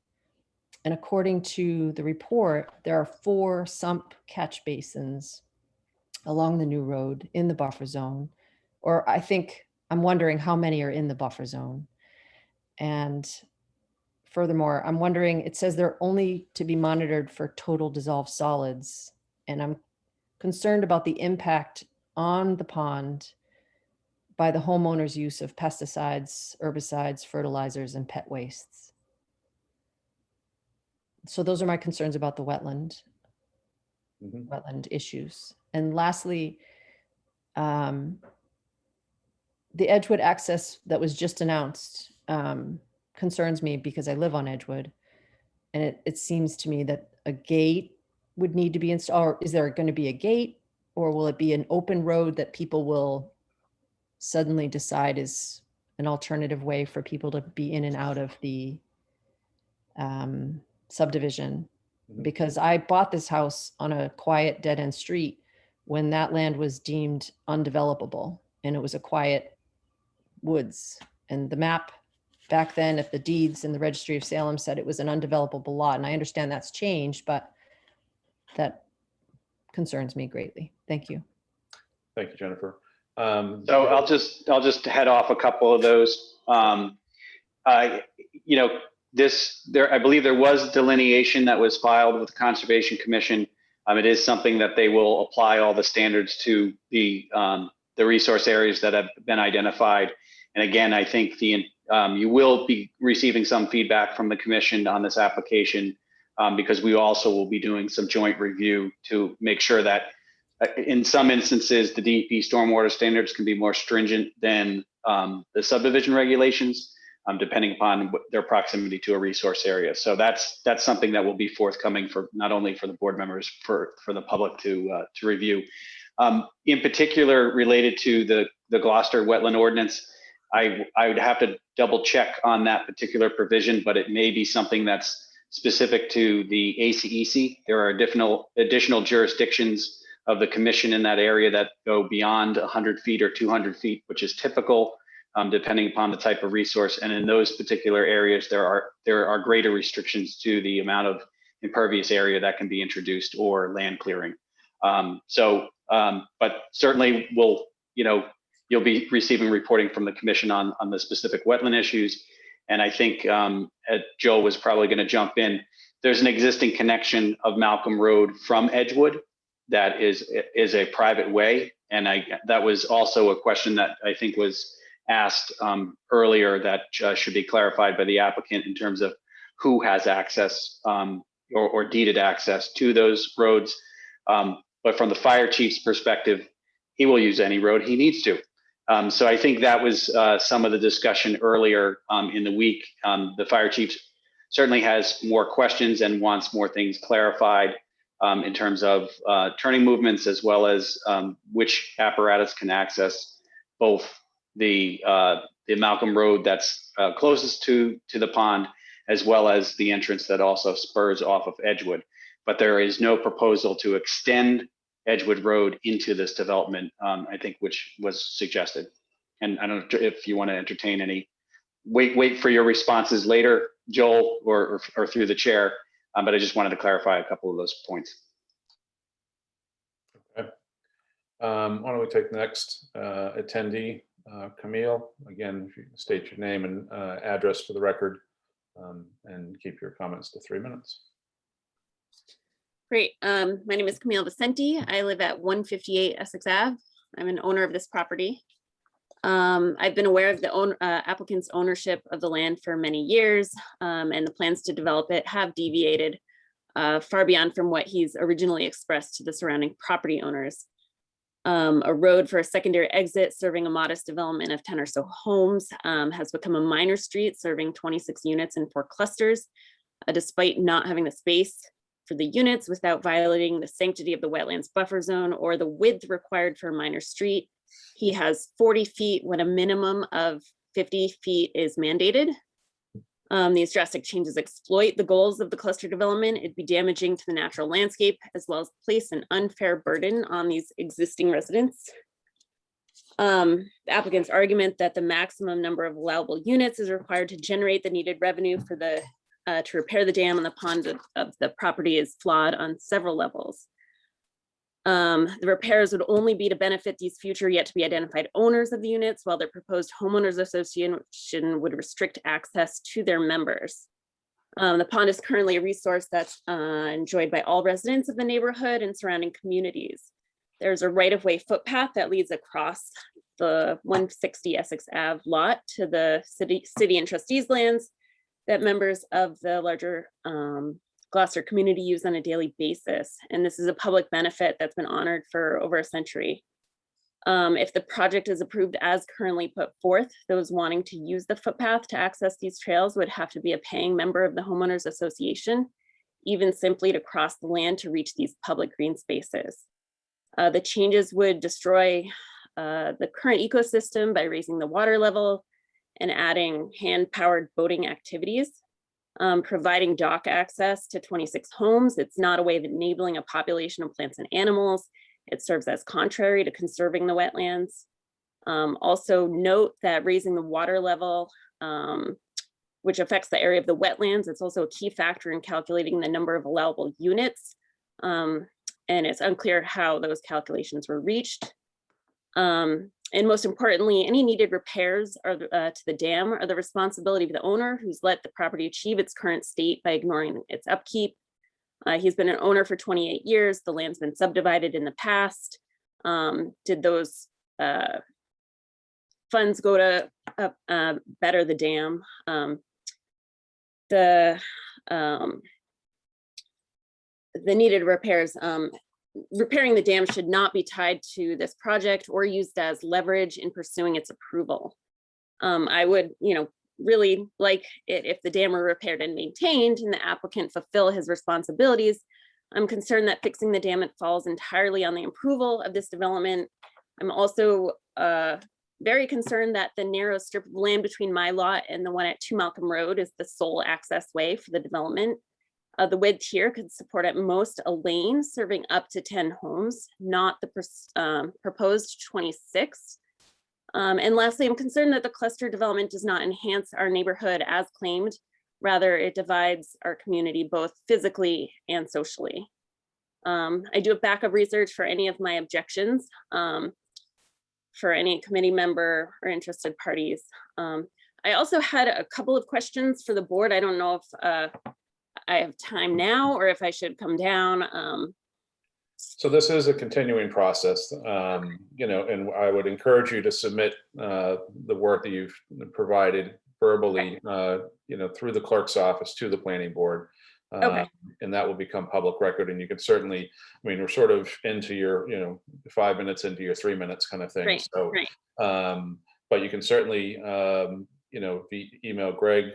And according to the report, there are 4 sump catch basins along the new road in the buffer zone, or I'm wondering how many are in the buffer zone. And furthermore, I'm wondering, it says they're only to be monitored for total dissolved solids. And I'm concerned about the impact on the pond by the homeowner's use of pesticides, herbicides, fertilizers, and pet wastes. So those are my concerns about the wetland issues. And lastly, the Edgewood access that was just announced concerns me because I live on Edgewood. And it seems to me that a gate would need to be installed. Or is there going to be a gate, or will it be an open road that people will suddenly decide is an alternative way for people to be in and out of the subdivision? Because I bought this house on a quiet dead end street when that land was deemed undevelopable, and it was a quiet woods. And the map back then, at the deeds in the Registry of Salem, said it was an undevelopable lot. And I understand that's changed, but that concerns me greatly. Thank you. Thank you, Jennifer. So I'll just head off a couple of those. I believe there was delineation that was filed with the Conservation Commission. It is something that they will apply all the standards to the resource areas that have been identified. And again, I think you will be receiving some feedback from the commission on this application, because we also will be doing some joint review to make sure that in some instances, the DEP stormwater standards can be more stringent than the subdivision regulations, depending upon their proximity to a resource area. So that's something that will be forthcoming for not only for the board members, for the public to review. In particular, related to the Gloucester wetland ordinance, I would have to double check on that particular provision, but it may be something that's specific to the ACEC. There are additional jurisdictions of the commission in that area that go beyond 100 feet or 200 feet, which is typical, depending upon the type of resource. And in those particular areas, there are greater restrictions to the amount of impervious area that can be introduced or land clearing. But certainly you'll be receiving reporting from the commission on the specific wetland issues. And I think Joe was probably going to jump in. There's an existing connection of Malcolm Road from Edgewood that is a private way. And that was also a question that I think was asked earlier that should be clarified by the applicant in terms of who has access or deeded access to those roads. But from the fire chief's perspective, he will use any road he needs to. So I think that was some of the discussion earlier in the week. The fire chief certainly has more questions and wants more things clarified in terms of turning movements, as well as which apparatus can access both the Malcolm Road that's closest to the pond, as well as the entrance that also spurs off of Edgewood. But there is no proposal to extend Edgewood Road into this development, I think, which was suggested. And I don't know if you want to entertain any, wait for your responses later, Joel, or through the chair, but I just wanted to clarify a couple of those points. Okay. Why don't we take the next attendee, Camille. Again, if you can state your name and address for the record, and keep your comments to 3 minutes. Great. My name is Camille Vicenti. I live at 158 Essex Ave. I'm an owner of this property. I've been aware of the applicant's ownership of the land for many years, and the plans to develop it have deviated far beyond from what he's originally expressed to the surrounding property owners. A road for a secondary exit serving a modest development of 10 or so homes has become a minor street serving 26 units in 4 clusters, despite not having the space for the units without violating the sanctity of the wetlands buffer zone or the width required for a minor street. He has 40 feet when a minimum of 50 feet is mandated. These drastic changes exploit the goals of the cluster development. It'd be damaging to the natural landscape, as well as place an unfair burden on these existing residents. The applicant's argument that the maximum number of allowable units is required to generate the needed revenue for the to repair the dam on the pond of the property is flawed on several levels. The repairs would only be to benefit these future yet to be identified owners of the units, while their proposed homeowners association would restrict access to their members. The pond is currently a resource that's enjoyed by all residents of the neighborhood and surrounding communities. There's a right-of-way footpath that leads across the 160 Essex Ave lot to the city and trustees lands that members of the larger Gloucester community use on a daily basis. And this is a public benefit that's been honored for over a century. If the project is approved as currently put forth, those wanting to use the footpath to access these trails would have to be a paying member of the homeowners association, even simply to cross the land to reach these public green spaces. The changes would destroy the current ecosystem by raising the water level and adding hand-powered boating activities. Providing dock access to 26 homes. It's not a way of enabling a population of plants and animals. It serves as contrary to conserving the wetlands. Also note that raising the water level, which affects the area of the wetlands, it's also a key factor in calculating the number of allowable units. And it's unclear how those calculations were reached. And most importantly, any needed repairs to the dam are the responsibility of the owner who's let the property achieve its current state by ignoring its upkeep. He's been an owner for 28 years. The land's been subdivided in the past. Did those funds go to better the dam? The needed repairs, repairing the dam should not be tied to this project or used as leverage in pursuing its approval. I would, really like it if the dam were repaired and maintained and the applicant fulfill his responsibilities. I'm concerned that fixing the dam, it falls entirely on the approval of this development. I'm also very concerned that the narrow strip of land between my lot and the one at 2 Malcolm Road is the sole access way for the development. The width here could support at most a lane serving up to 10 homes, not the proposed 26. And lastly, I'm concerned that the cluster development does not enhance our neighborhood as claimed. Rather, it divides our community both physically and socially. I do have backup research for any of my objections for any committee member or interested parties. I also had a couple of questions for the board. I don't know if I have time now or if I should come down. So this is a continuing process, and I would encourage you to submit the work that you've provided verbally, through the clerk's office to the planning board. And that will become public record. And you can certainly, we're sort of into your, 5 minutes into your 3 minutes kind of thing. Right, so, right. But you can certainly, email Greg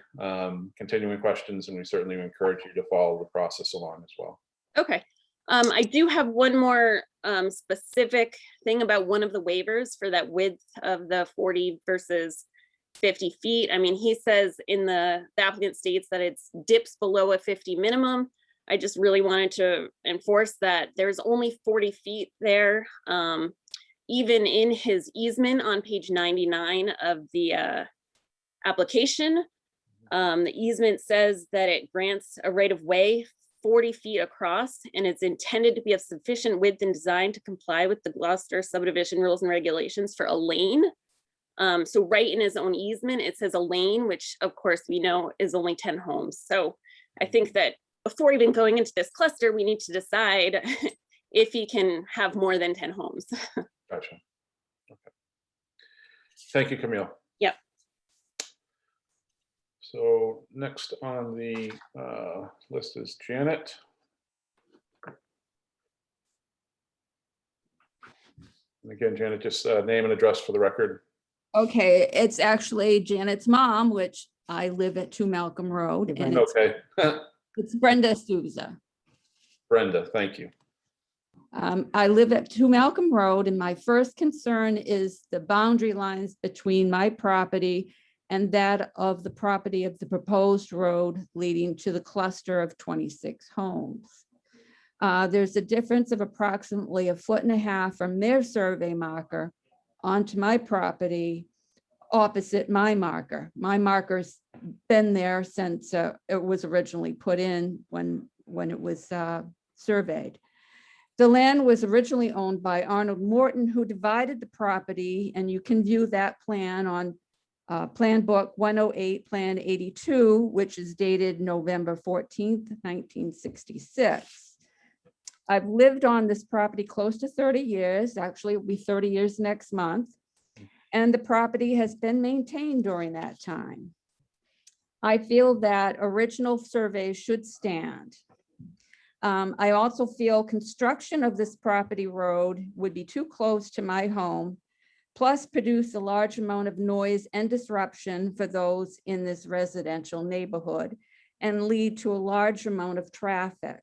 continuing questions, and we certainly encourage you to follow the process along as well. Okay. I do have one more specific thing about one of the waivers for that width of the 40 versus 50 feet. I mean, he says in the applicant states that it's dips below a 50 minimum. I just really wanted to enforce that there's only 40 feet there. Even in his easement on page 99 of the application, the easement says that it grants a right of way 40 feet across, and it's intended to be of sufficient width and design to comply with the Gloucester subdivision rules and regulations for a lane. So right in his own easement, it says a lane, which of course we know is only 10 homes. So I think that before even going into this cluster, we need to decide if he can have more than 10 homes. Gotcha. Okay. Thank you, Camille. Yep. So next on the list is Janet. And again, Janet, just name and address for the record. Okay, it's actually Janet's mom, which I live at 2 Malcolm Road. And Okay. it's Brenda Souza. Brenda, thank you. I live at 2 Malcolm Road, and my first concern is the boundary lines between my property and that of the property of the proposed road leading to the cluster of 26 homes. There's a difference of approximately 1.5 feet from their survey marker onto my property opposite my marker. My marker's been there since it was originally put in when it was surveyed. The land was originally owned by Arnold Morton, who divided the property, and you can view that plan on Plan Book 108, Plan 82, which is dated November 14th, 1966. I've lived on this property close to 30 years. Actually, it'll be 30 years next month. And the property has been maintained during that time. I feel that original surveys should stand. I also feel construction of this property road would be too close to my home, plus produce a large amount of noise and disruption for those in this residential neighborhood and lead to a large amount of traffic.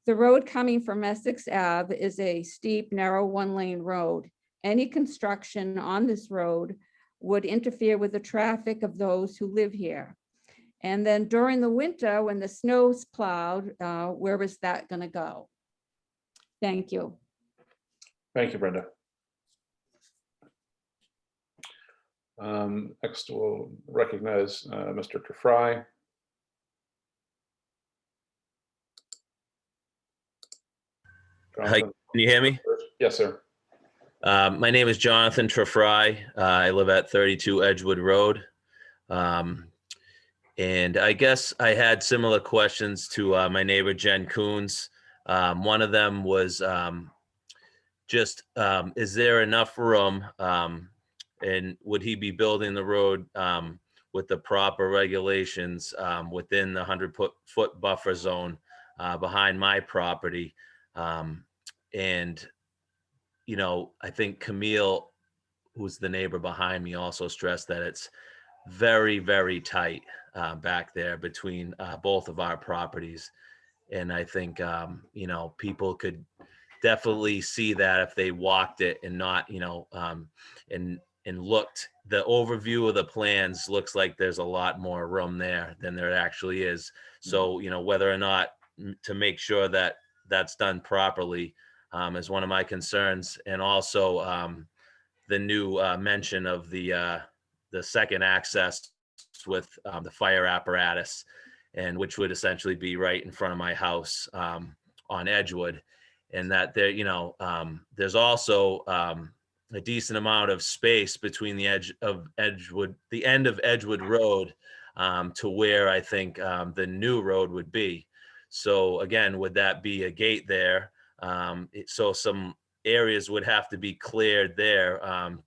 The road coming from Essex Ave is a steep, narrow one-lane road. Any construction on this road would interfere with the traffic of those who live here. And then during the winter, when the snow's plowed, where is that going to go? Thank you. Thank you, Brenda. Next, we'll recognize Mr. Fry. Hi, can you hear me? Yes, sir. My name is Jonathan Trefry. I live at 32 Edgewood Road. And I guess I had similar questions to my neighbor, Jen Coons. One of them was is there enough room and would he be building the road with the proper regulations within the 100-foot buffer zone behind my property? And, you know, I think Camille, who's the neighbor behind me, also stressed that it's very, very tight back there between both of our properties. And I think, you know, people could definitely see that if they walked it and not, you know, and looked. The overview of the plans looks like there's a lot more room there than there actually is. So, you know, whether or not to make sure that that's done properly is one of my concerns. And also the new mention of the second access with the fire apparatus, and which would essentially be right in front of my house on Edgewood. And that there, you know, there's also a decent amount of space between the end of Edgewood Road to where I think the new road would be. So again, would that be a gate there? So some areas would have to be cleared there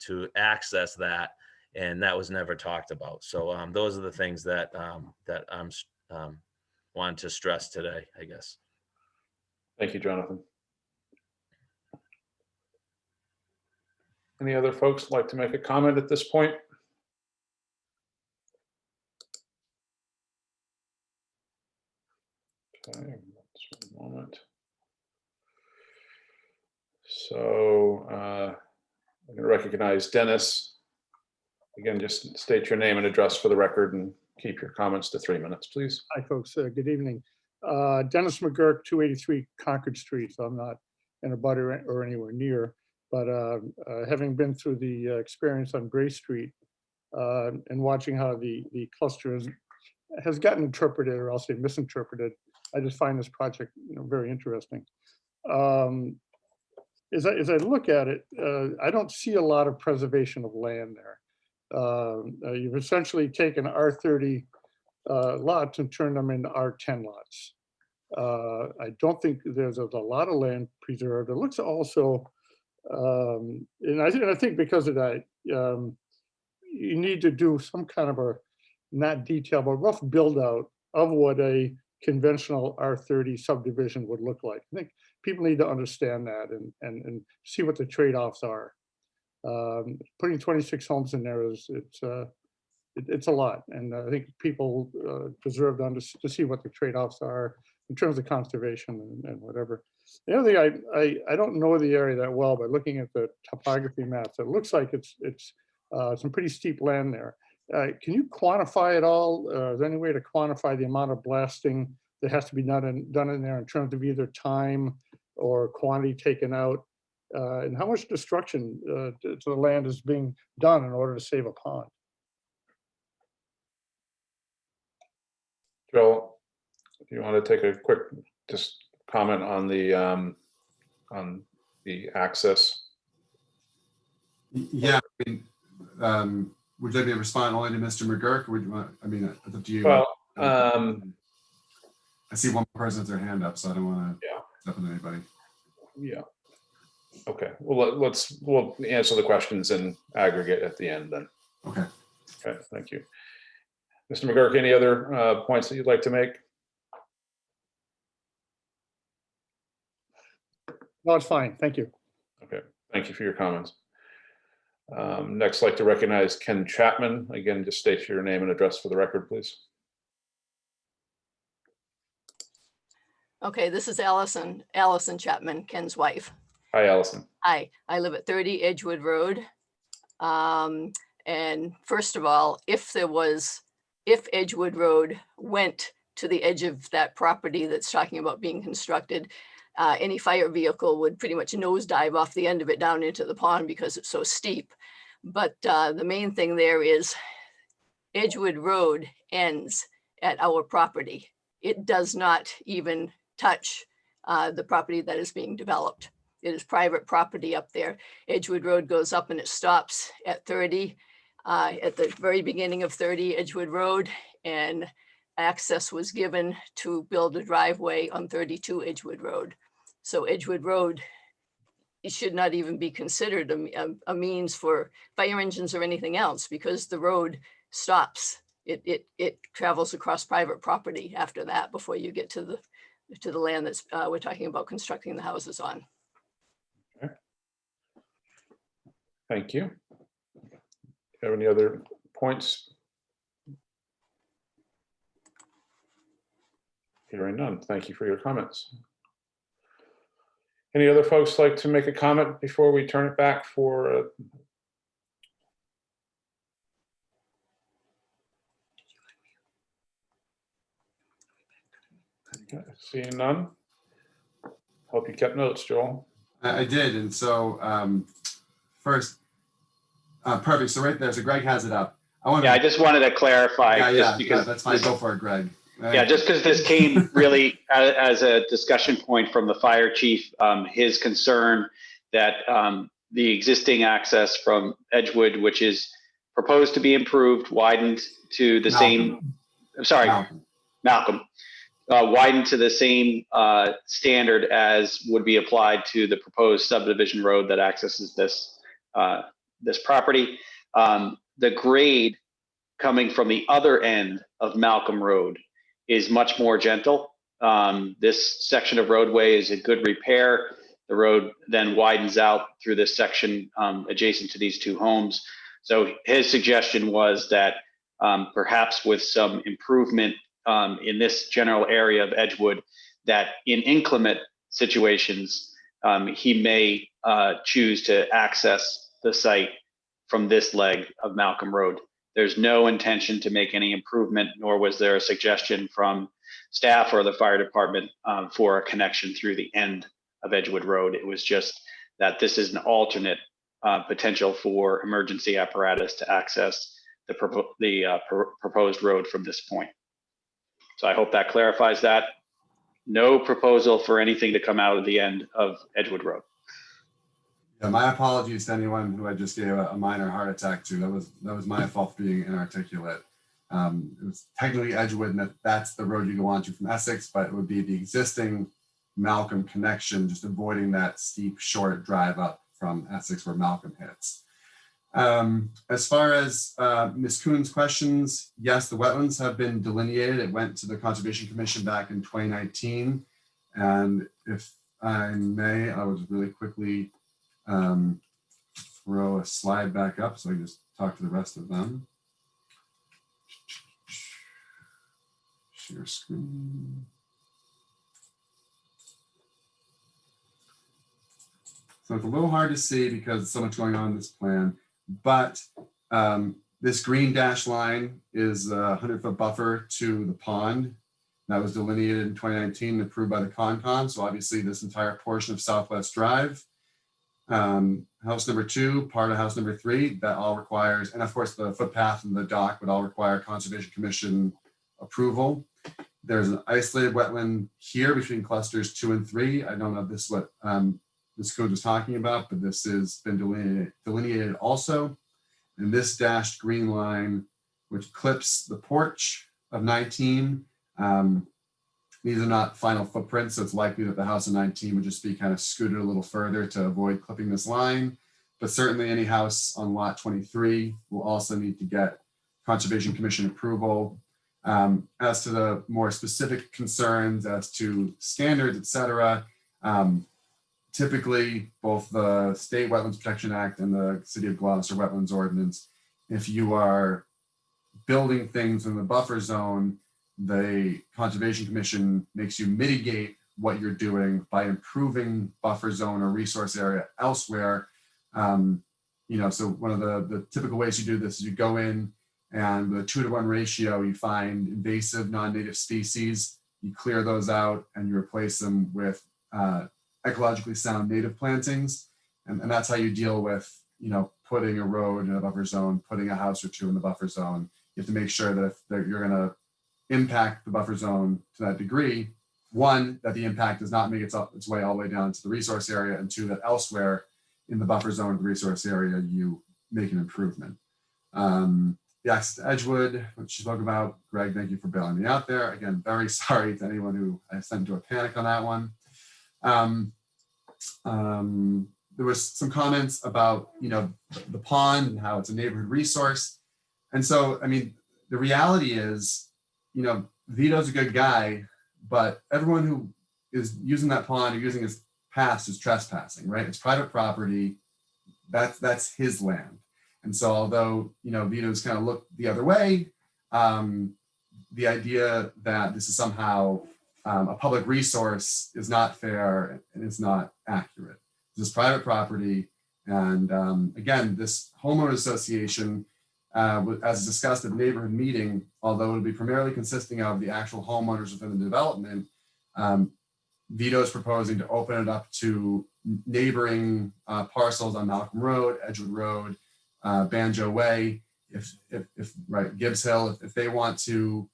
to access that, and that was never talked about. So those are the things that that I'm wanting to stress today, I guess. Thank you, Jonathan. Any other folks like to make a comment at this point? Okay, just one moment. So I'm going to recognize Dennis. Again, just state your name and address for the record and keep your comments to 3 minutes, please. Hi, folks. Good evening. Dennis McGurk, 283 Concord Street. So I'm not in a butter or anywhere near, but having been through the experience on Gray Street and watching how the cluster has gotten interpreted, or I'll say misinterpreted, I just find this project, you know, very interesting. As I look at it, I don't see a lot of preservation of land there. You've essentially taken R30 lots and turned them into R10 lots. I don't think there's a lot of land preserved. It looks also, and I think because of that, you need to do some kind of a, not detail, but rough build out of what a conventional R30 subdivision would look like. I think people need to understand that and see what the trade-offs are. Putting 26 homes in there it's a lot, and I think people deserve to see what the trade-offs are in terms of conservation and whatever. The other thing, I don't know the area that well, but looking at the topography maps, it looks like it's some pretty steep land there. Can you quantify it all? Is there any way to quantify the amount of blasting that has to be done in there in terms of either time or quantity taken out? And how much destruction to the land is being done in order to save a pond? Joel, if you want to take a quick just comment on the access. Yeah, I mean, would you be respond only to Mr. McGurk? Or would you want, I mean, it's up to you. Well, I see one person with their hand up, so I don't want to yeah. step on anybody. Yeah. Okay. Well, we'll answer the questions in aggregate at the end then. Okay. Okay. Thank you. Mr. McGurk, any other points that you'd like to make? No, it's fine. Thank you. Okay. Thank you for your comments. Next, I'd like to recognize Ken Chapman. Again, just state your name and address for the record, please. Okay, this is Allison Chapman, Ken's wife. Hi, Allison. Hi, I live at 30 Edgewood Road. And first of all, if Edgewood Road went to the edge of that property that's talking about being constructed, any fire vehicle would pretty much nosedive off the end of it down into the pond because it's so steep. But the main thing there is Edgewood Road ends at our property. It does not even touch the property that is being developed. It is private property up there. Edgewood Road goes up and it stops at 30, at the very beginning of 30 Edgewood Road, and access was given to build a driveway on 32 Edgewood Road. So Edgewood Road, it should not even be considered a means for fire engines or anything else, because the road stops. It travels across private property after that before you get to the land that's we're talking about constructing the houses on. Okay. Thank you. Do you have any other points? Hearing none. Thank you for your comments. Any other folks like to make a comment before we turn it back for seeing none? Hope you kept notes, Joel. I did, and so first, perfect. So right there, so Greg has it up. I just wanted to clarify. Just because that's fine. Go for it, Greg. Yeah, just because this came really as a discussion point from the fire chief, his concern that the existing access from Edgewood, which is proposed to be improved, widened to the same, I'm sorry, Malcolm, widened to the same standard as would be applied to the proposed subdivision road that accesses this property. The grade coming from the other end of Malcolm Road is much more gentle. This section of roadway is in good repair. The road then widens out through this section adjacent to these two homes. So his suggestion was that perhaps with some improvement in this general area of Edgewood, that in inclement situations, he may choose to access the site from this leg of Malcolm Road. There's no intention to make any improvement, nor was there a suggestion from staff or the fire department for a connection through the end of Edgewood Road. It was just that this is an alternate potential for emergency apparatus to access the proposed road from this point. So I hope that clarifies that. No proposal for anything to come out of the end of Edgewood Road. Yeah, my apologies to anyone who I just gave a minor heart attack to. That was my fault for being inarticulate. It was technically Edgewood, and that's the road you go onto from Essex, but it would be the existing Malcolm connection, just avoiding that steep, short drive up from Essex where Malcolm hits. As far as Ms. Kuhn's questions, yes, the wetlands have been delineated. It went to the Conservation Commission back in 2019. And if I may, I will just really quickly throw a slide back up so I can just talk to the rest of them. Share screen. So it's a little hard to see because so much going on in this plan, but This green dash line is a 100-foot buffer to the pond that was delineated in 2019 and approved by the Concom. So obviously this entire portion of Southwest Drive. House number 2, part of house number 3, that all requires, and of course the footpath and the dock would all require Conservation Commission approval. There's an isolated wetland here between clusters 2 and 3. I don't know if this is what this code was talking about, but this has been delineated also. And this dashed green line, which clips the porch of 19. These are not final footprints, so it's likely that the house of 19 would just be kind of scooted a little further to avoid clipping this line. But certainly any house on lot 23 will also need to get Conservation Commission approval. As to the more specific concerns as to standards, et cetera, typically both the State Wetlands Protection Act and the City of Gloucester Wetlands Ordinance, if you are building things in the buffer zone, the Conservation Commission makes you mitigate what you're doing by improving buffer zone or resource area elsewhere. So one of the typical ways you do this is you go in and with a 2-to-1 ratio, you find invasive non-native species, you clear those out and you replace them with ecologically sound native plantings. And that's how you deal with, putting a road in a buffer zone, putting a house or 2 in the buffer zone. You have to make sure that if you're gonna impact the buffer zone to that degree, 1, that the impact does not make its way all the way down to the resource area, and 2, that elsewhere in the buffer zone of the resource area, you make an improvement. The access to Edgewood, which you spoke about, Greg, thank you for bailing me out there. Again, very sorry to anyone who I sent into a panic on that one. There was some comments about, the pond and how it's a neighborhood resource. And so, the reality is, Vito's a good guy, but everyone who is using that pond or using his paths is trespassing, right? It's private property. That's his land. And so although, Vito's kind of looked the other way, the idea that this is somehow a public resource is not fair and it's not accurate. This is private property. And again, this homeowner association, as discussed at the neighborhood meeting, although it will be primarily consisting of the actual homeowners within the development, Vito is proposing to open it up to neighboring parcels on Malcolm Road, Edgewood Road, Banjo Way, Gibbs Hill, if they want to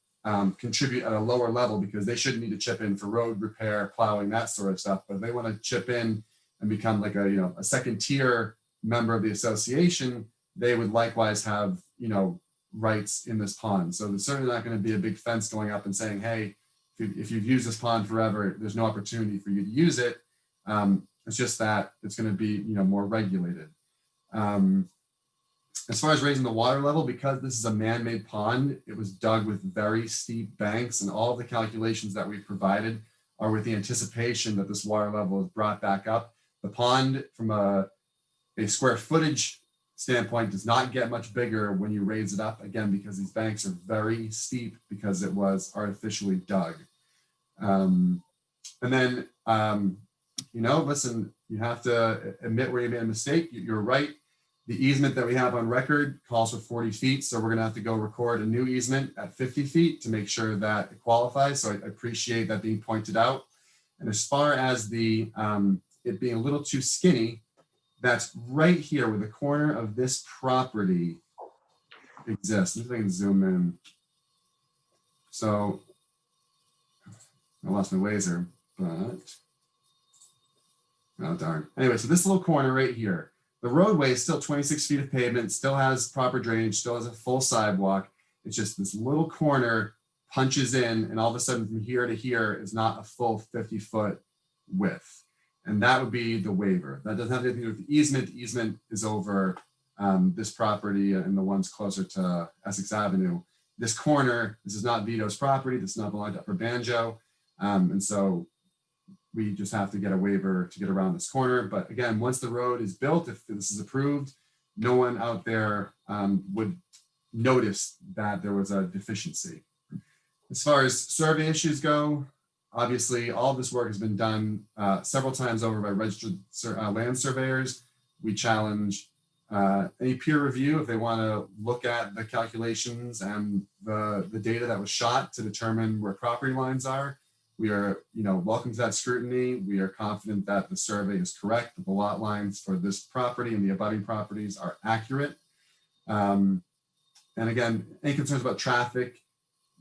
contribute at a lower level, because they shouldn't need to chip in for road repair, plowing, that sort of stuff. But if they want to chip in and become like a second tier member of the association, they would likewise have, rights in this pond. So there's certainly not going to be a big fence going up and saying, hey, if you've used this pond forever, there's no opportunity for you to use it. It's just that it's going to be, more regulated. As far as raising the water level, because this is a man-made pond, it was dug with very steep banks, and all of the calculations that we've provided are with the anticipation that this water level is brought back up. The pond, from a square footage standpoint, does not get much bigger when you raise it up, again, because these banks are very steep because it was artificially dug. And then, listen, you have to admit where you made a mistake. You're right. The easement that we have on record calls for 40 feet. So we're going to have to go record a new easement at 50 feet to make sure that it qualifies. So I appreciate that being pointed out. And as far as the it being a little too skinny, that's right here where the corner of this property exists. Let's see if I can zoom in. So I lost my laser, but oh darn. Anyway, so this little corner right here, the roadway is still 26 feet of pavement, still has proper drainage, still has a full sidewalk. It's just this little corner punches in, and all of a sudden from here to here is not a full 50-foot width. And that would be the waiver. That doesn't have anything to do with the easement. The easement is over this property and the ones closer to Essex Avenue. This corner, this is not Vito's property. This does not belong to Upper Banjo. And so we just have to get a waiver to get around this corner. But again, once the road is built, if this is approved, no one out there would notice that there was a deficiency. As far as survey issues go, obviously all of this work has been done several times over by registered land surveyors. We challenge any peer review, if they want to look at the calculations and the data that was shot to determine where property lines are, we are, welcome to that scrutiny. We are confident that the survey is correct, that the lot lines for this property and the abutting properties are accurate. And again, any concerns about traffic,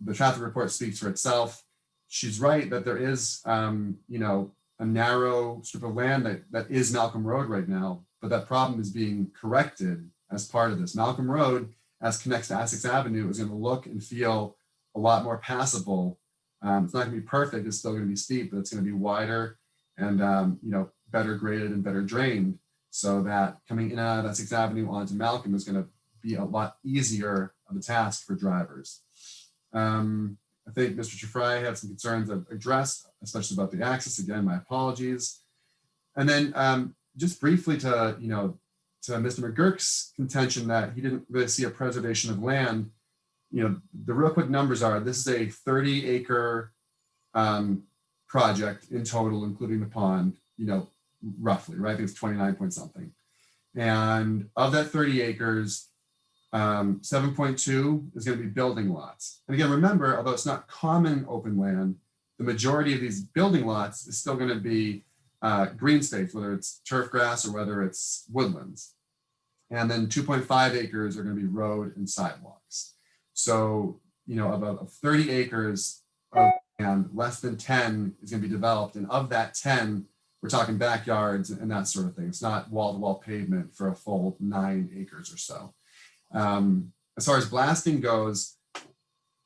the traffic report speaks for itself. She's right that there is, a narrow strip of land that is Malcolm Road right now, but that problem is being corrected as part of this. Malcolm Road, as connects to Essex Avenue, is going to look and feel a lot more passable. It's not going to be perfect. It's still going to be steep, but it's going to be wider and, better graded and better drained, so that coming in and out of Essex Avenue onto Malcolm is going to be a lot easier of a task for drivers. I think Mr. Giuffre had some concerns I've addressed, especially about the access. Again, my apologies. And then just briefly to Mr. McGurk's contention that he didn't really see a preservation of land. The real quick numbers are, this is a 30-acre project in total, including the pond, roughly, right? I think it's 29 point something. And of that 30 acres, 7.2 is going to be building lots. And again, remember, although it's not common open land, the majority of these building lots is still going to be green space, whether it's turf grass or whether it's woodlands. And then 2.5 acres are going to be road and sidewalks. So, of 30 acres of land, less than 10 is going to be developed. And of that 10, we're talking backyards and that sort of thing. It's not wall-to-wall pavement for a full 9 acres or so. As far as blasting goes,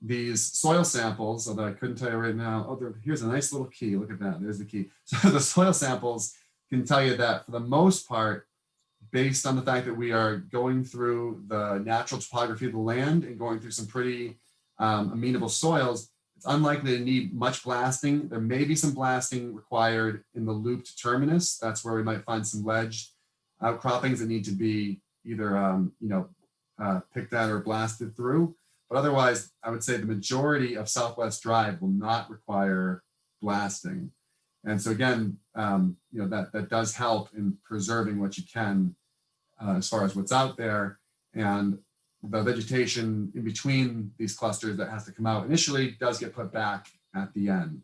these soil samples, although I couldn't tell you right now, here's a nice little key. Look at that. There's the key. So the soil samples can tell you that for the most part, based on the fact that we are going through the natural topography of the land and going through some pretty amenable soils, it's unlikely to need much blasting. There may be some blasting required in the looped terminus. That's where we might find some ledge outcroppings that need to be either picked out or blasted through. But otherwise, I would say the majority of Southwest Drive will not require blasting. And so again, that does help in preserving what you can as far as what's out there, and the vegetation in between these clusters that has to come out initially does get put back at the end.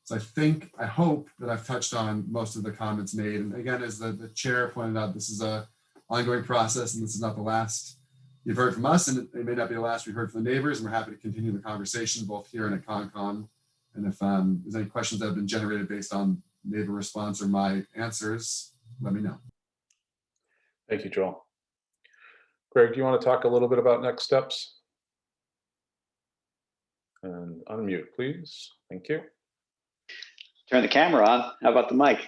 So I hope that I've touched on most of the comments made. And again, as the chair pointed out, this is a ongoing process, and this is not the last you've heard from us, and it may not be the last we've heard from the neighbors, and we're happy to continue the conversation both here and at ConCon. And if there's any questions that have been generated based on neighbor response or my answers, let me know. Thank you, Joel. Greg, do you want to talk a little bit about next steps? And unmute, please. Thank you. Turn the camera on. How about the mic?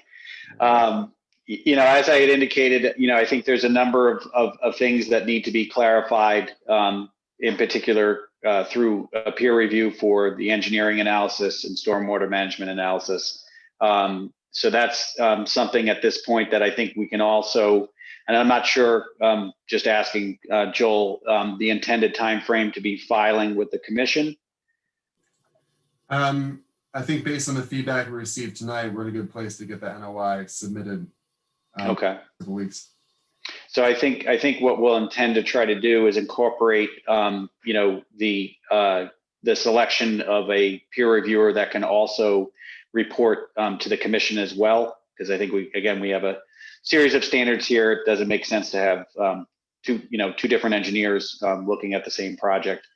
As I had indicated, I think there's a number of things that need to be clarified, in particular through a peer review for the engineering analysis and stormwater management analysis. So that's something at this point that I think we can also, and I'm not sure, just asking Joel, the intended time frame to be filing with the commission. I think based on the feedback we received tonight, we're in a good place to get the NOI submitted. Okay. A couple weeks. So I think what we'll intend to try to do is incorporate, the selection of a peer reviewer that can also report to the commission as well, because I think we have a series of standards here. It doesn't make sense to have two different engineers looking at the same project.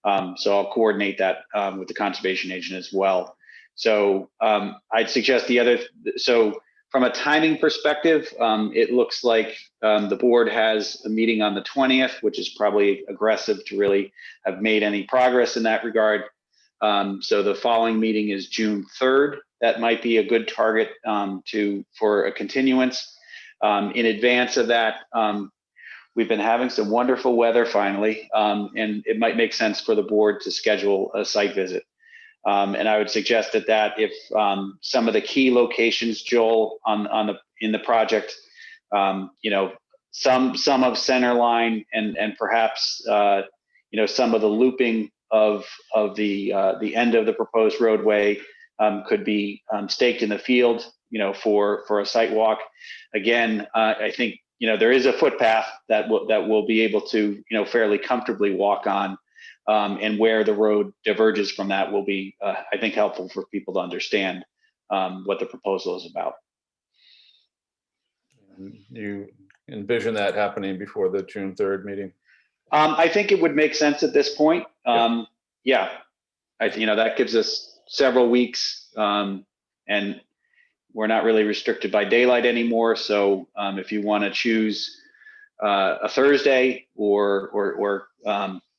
So I'll coordinate that with the conservation agent as well. So I'd suggest from a timing perspective, it looks like the board has a meeting on the 20th, which is probably aggressive to really have made any progress in that regard. So the following meeting is June 3rd. That might be a good target for a continuance. In advance of that, we've been having some wonderful weather finally, and it might make sense for the board to schedule a site visit. And I would suggest that if some of the key locations, Joel, in the project, some of Centerline and perhaps some of the looping of the end of the proposed roadway could be staked in the field, for a site walk. Again, I think there is a footpath that will be able to, fairly comfortably walk on. And where the road diverges from that will be, I think, helpful for people to understand what the proposal is about. You envision that happening before the June 3rd meeting? I think it would make sense at this point. Yeah, that gives us several weeks, and we're not really restricted by daylight anymore. So if you want to choose a Thursday or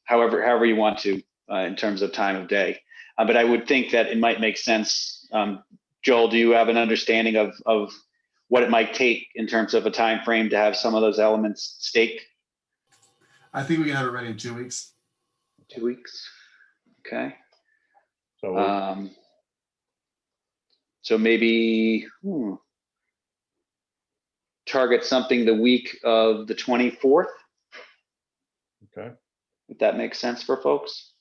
however you want to in terms of time of day, but I would think that it might make sense. Joel, do you have an understanding of what it might take in terms of a time frame to have some of those elements staked? I think we can have it ready in 2 weeks. 2 weeks. Okay. So, so maybe target something the week of the 24th. okay. If that makes sense for folks.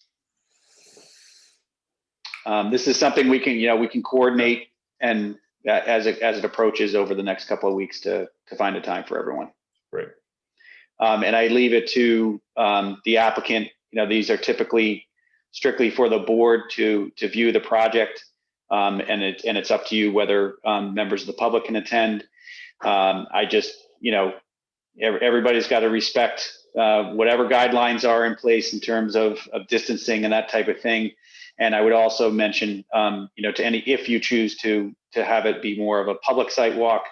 This is something we can coordinate and as it approaches over the next couple of weeks to find a time for everyone. Great. And I leave it to the applicant. These are typically strictly for the board to view the project, and it's up to you whether members of the public can attend. I just, everybody's got to respect whatever guidelines are in place in terms of distancing and that type of thing. And I would also mention, if you choose to have it be more of a public site walk,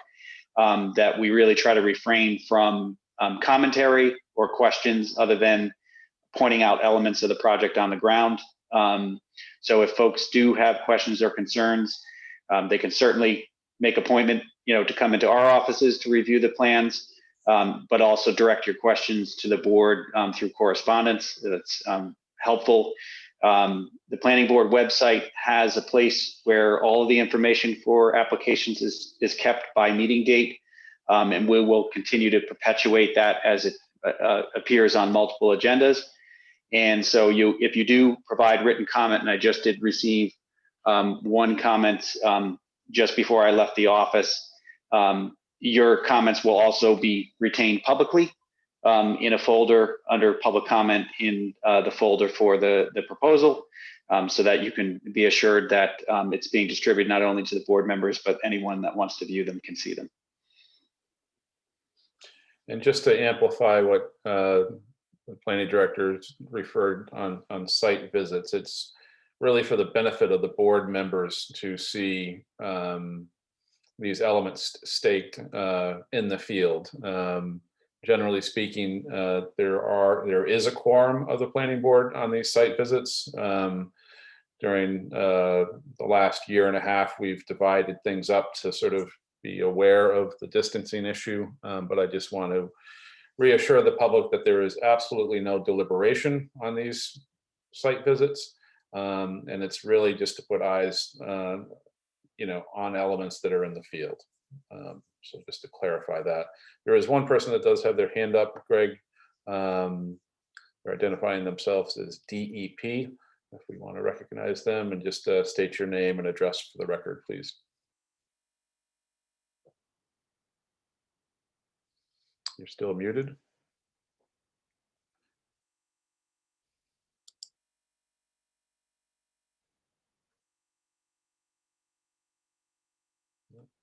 that we really try to refrain from commentary or questions other than pointing out elements of the project on the ground. So if folks do have questions or concerns, they can certainly make appointment, to come into our offices to review the plans, but also direct your questions to the board through correspondence. That's helpful. The planning board website has a place where all of the information for applications is kept by meeting date. And we will continue to perpetuate that as it appears on multiple agendas. And so if you do provide written comment, and I just did receive one comment just before I left the office, your comments will also be retained publicly in a folder under public comment in the folder for the proposal, so that you can be assured that it's being distributed not only to the board members, but anyone that wants to view them can see them. And just to amplify what the planning director referred on site visits, it's really for the benefit of the board members to see these elements staked in the field. Generally speaking, there is a quorum of the planning board on these site visits. During the last year and a half, we've divided things up to sort of be aware of the distancing issue, but I just want to reassure the public that there is absolutely no deliberation on these site visits, and it's really just to put eyes, on elements that are in the field. So just to clarify that, there is one person that does have their hand up, Greg. They're identifying themselves as DEP. If we want to recognize them, and just state your name and address for the record, please. You're still muted.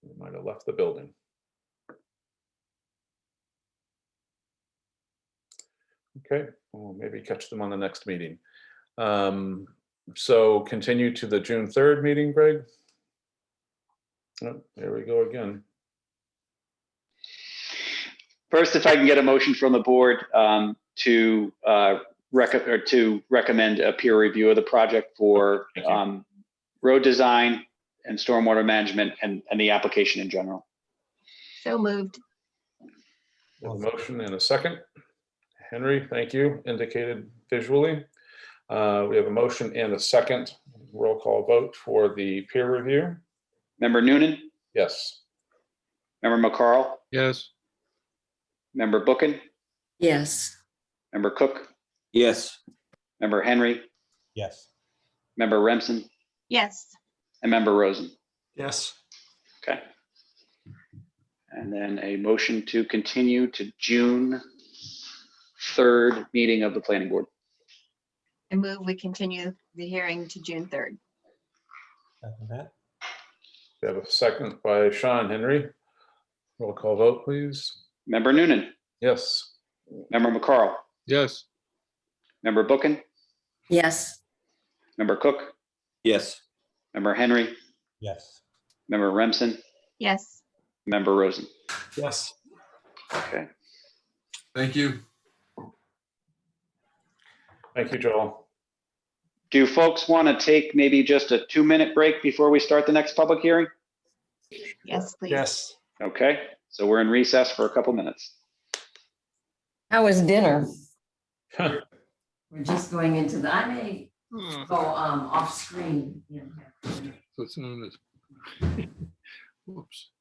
You might have left the building. Okay, we'll maybe catch them on the next meeting. So continue to the June 3rd meeting, Greg. Oh, there we go again. First, if I can get a motion from the board to recommend a peer review of the project for road design and stormwater management and the application in general. So moved. We have a motion and a second. Henry, thank you, indicated visually. We have a motion and a second. Roll call vote for the peer review. Member Noonan? Yes. Member McCarl? Yes. Member Bookin? Yes. Member Cook? Yes. Member Henry? Yes. Member Remsen? Yes. And Member Rosen? Yes. Okay. And then a motion to continue to June 3rd meeting of the planning board. I move we continue the hearing to June 3rd. Second that. We have a second by Sean Henry. Roll call vote, please. Member Noonan, Yes. member McCarl, Yes. member Bookin, Yes. member Cook, Yes. member Henry, Yes. member Remsen, Yes. member Rosen. Yes. Okay. Thank you. Thank you, Joel. Do folks want to take maybe just a 2-minute break before we start the next public hearing? Yes, please. Yes. Okay, so we're in recess for a couple minutes. How was dinner? We're just going into the, I may go off screen. So it's known as. Whoops.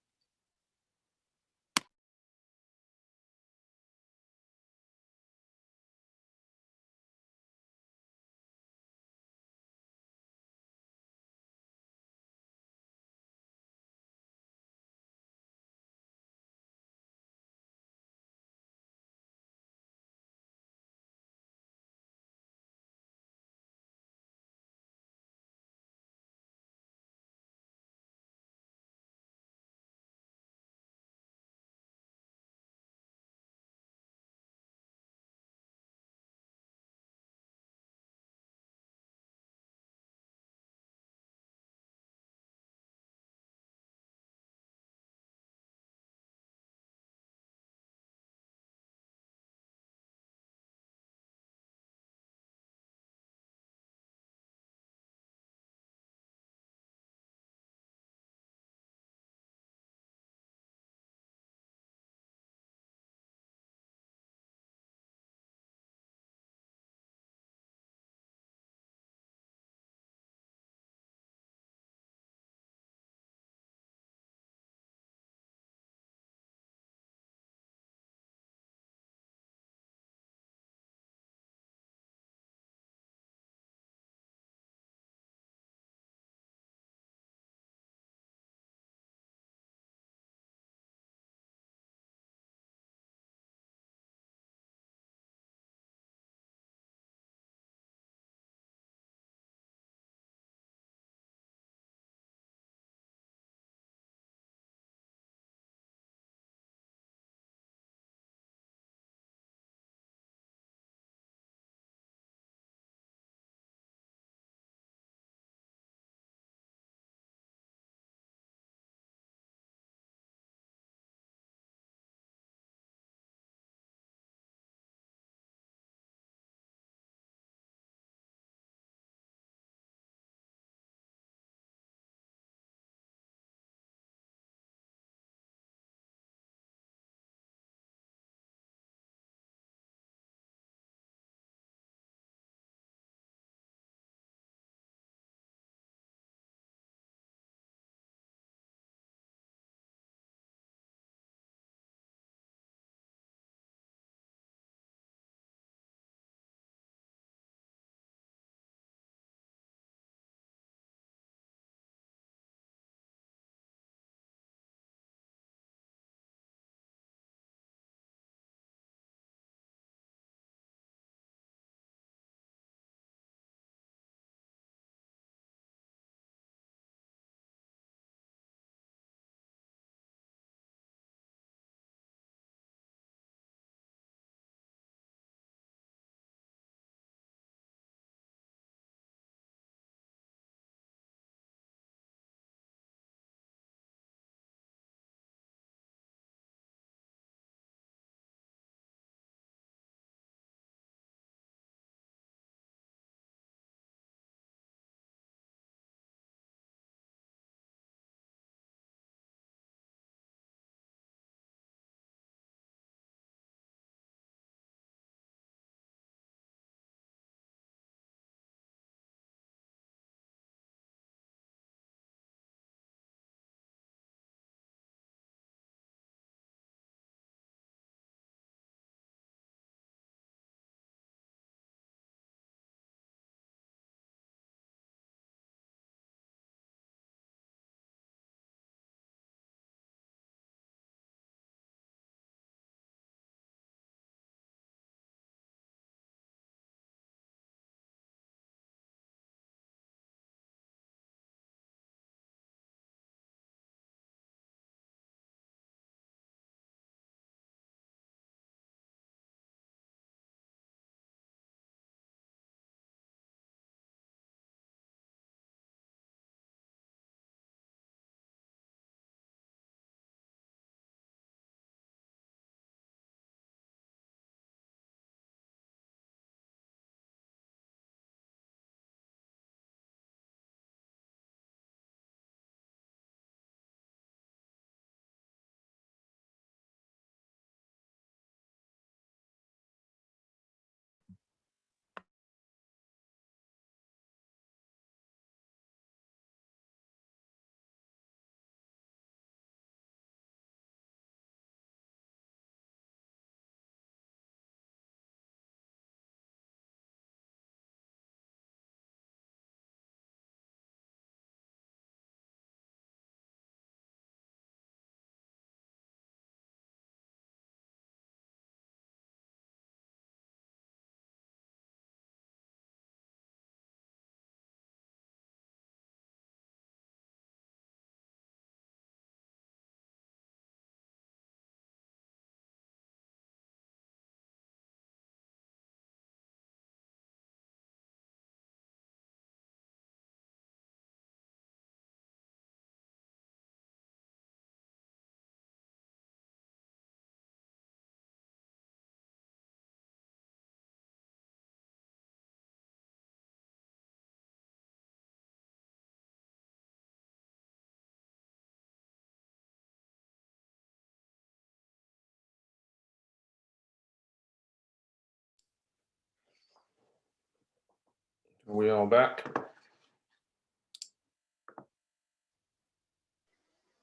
Are we all back?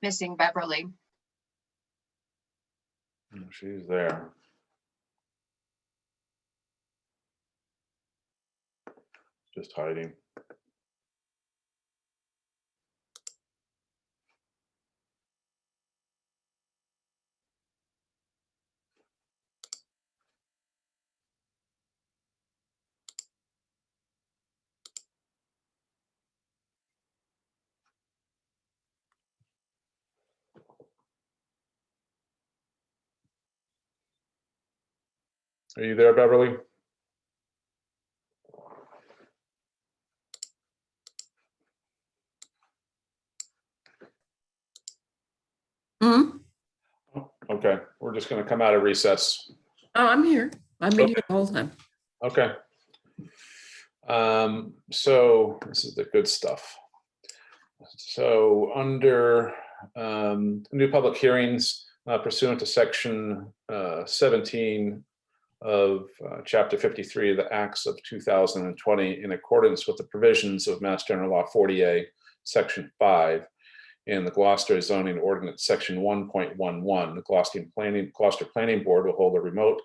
Missing Beverly. Oh, she's there. Just hiding. Are you there, Beverly? Hmm? Okay, we're just gonna come out of recess. Oh, I'm here. I've been here the whole time. Okay. So this is the good stuff. So under new public hearings pursuant to section 17 of chapter 53 of the Acts of 2020, in accordance with the provisions of Mass General Law 40A, section 5, and the Gloucester zoning ordinance, section 1.11, the Gloucester Planning Board will hold a remote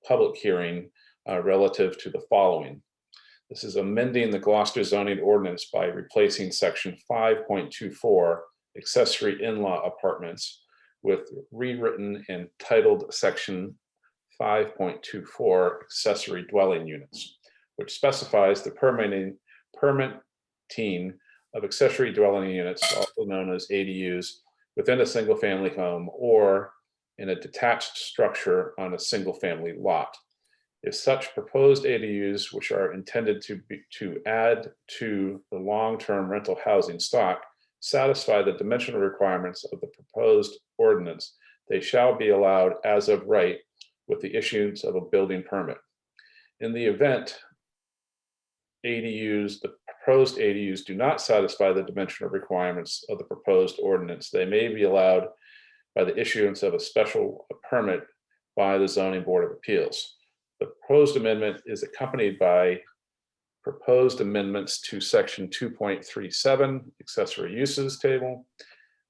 public hearing relative to the following. This is amending the Gloucester zoning ordinance by replacing section 5.24, accessory in-law apartments, with rewritten and titled section 5.24, accessory dwelling units, which specifies the permitting of accessory dwelling units, also known as ADUs, within a single-family home or in a detached structure on a single-family lot. If such proposed ADUs, which are intended to add to the long-term rental housing stock, satisfy the dimensional requirements of the proposed ordinance, they shall be allowed as of right with the issuance of a building permit. In the event the proposed ADUs do not satisfy the dimensional requirements of the proposed ordinance, they may be allowed by the issuance of a special permit by the Zoning Board of Appeals. The proposed amendment is accompanied by proposed amendments to section 2.37, accessory uses table,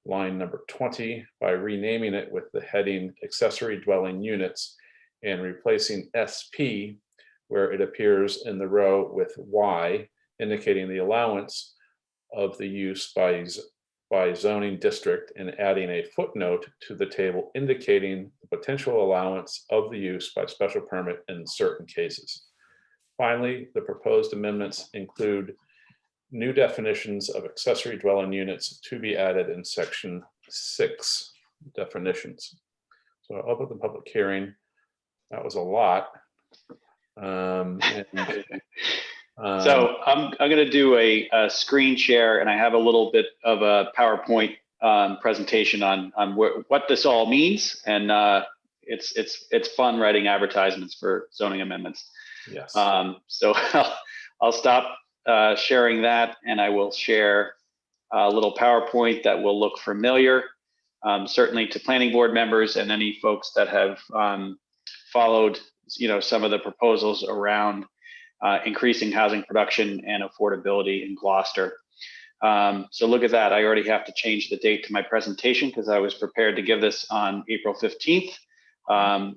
line number 20, by renaming it with the heading accessory dwelling units and replacing SP where it appears in the row with Y, indicating the allowance of the use by zoning district, and adding a footnote to the table indicating the potential allowance of the use by special permit in certain cases. Finally, the proposed amendments include new definitions of accessory dwelling units to be added in section 6 definitions. So I'll open the public hearing. That was a lot. So I'm going to do a screen share, and I have a little bit of a PowerPoint presentation on what this all means, and it's fun writing advertisements for zoning amendments. Yes. So I'll stop sharing that, and I will share a little PowerPoint that will look familiar, certainly to planning board members and any folks that have followed, some of the proposals around increasing housing production and affordability in Gloucester. So look at that. I already have to change the date to my presentation because I was prepared to give this on April 15th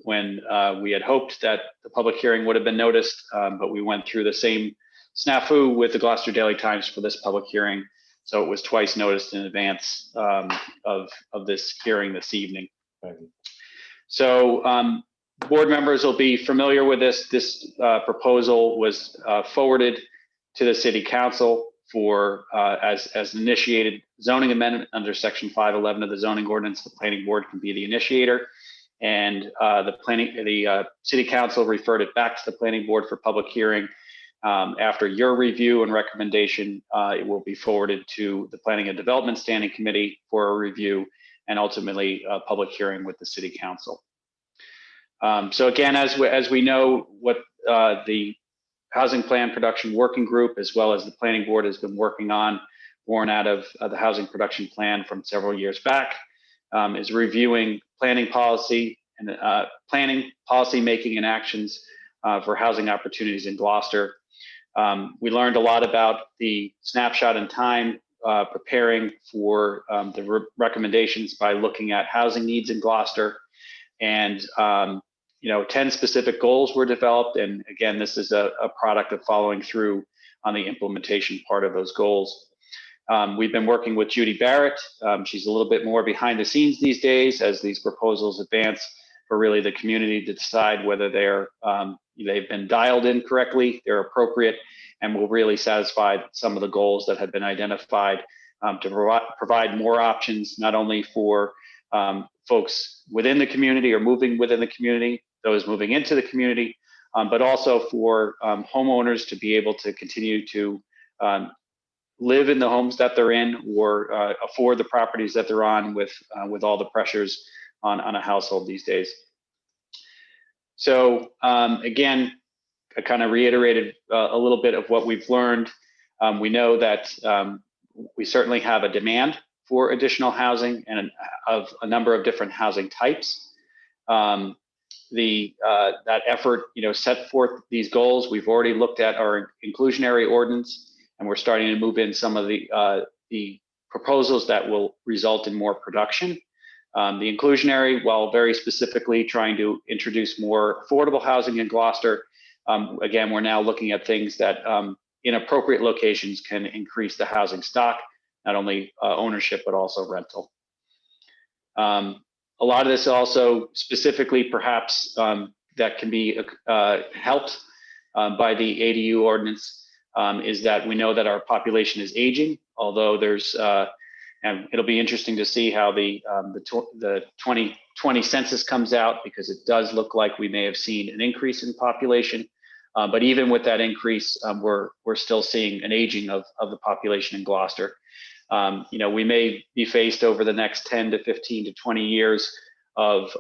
when we had hoped that the public hearing would have been noticed, but we went through the same snafu with the Gloucester Daily Times for this public hearing. So it was twice noticed in advance of this hearing this evening. So board members will be familiar with this. This proposal was forwarded to the City Council for as an initiated zoning amendment under Section 511 of the zoning ordinance. The planning board can be the initiator, and the City Council referred it back to the planning board for public hearing. After your review and recommendation, it will be forwarded to the Planning and Development Standing Committee for a review, and ultimately a public hearing with the City Council. So again, as we know, what the Housing Plan Production Working Group, as well as the Planning Board, has been working on, born out of the Housing Production Plan from several years back, is reviewing planning policy and planning, policy making, and actions for housing opportunities in Gloucester. We learned a lot about the snapshot in time, preparing for the recommendations by looking at housing needs in Gloucester. And 10 specific goals were developed. And again, this is a product of following through on the implementation part of those goals. We've been working with Judy Barrett. She's a little bit more behind the scenes these days as these proposals advance for really the community to decide whether they've been dialed in correctly, they're appropriate, and will really satisfy some of the goals that have been identified to provide more options, not only for folks within the community or moving within the community, those moving into the community, but also for homeowners to be able to continue to live in the homes that they're in or afford the properties that they're on with all the pressures on a household these days. So again, I kind of reiterated a little bit of what we've learned. We know that we certainly have a demand for additional housing and of a number of different housing types. That effort, set forth these goals. We've already looked at our inclusionary ordinance, and we're starting to move in some of the proposals that will result in more production. The inclusionary, while very specifically trying to introduce more affordable housing in Gloucester, again, we're now looking at things that in appropriate locations can increase the housing stock, not only ownership, but also rental. A lot of this also specifically perhaps that can be helped by the ADU ordinance is that we know that our population is aging, although there's, and it'll be interesting to see how the 2020 census comes out, because it does look like we may have seen an increase in population. But even with that increase, we're still seeing an aging of the population in Gloucester. We may be faced over the next 10 to 15 to 20 years of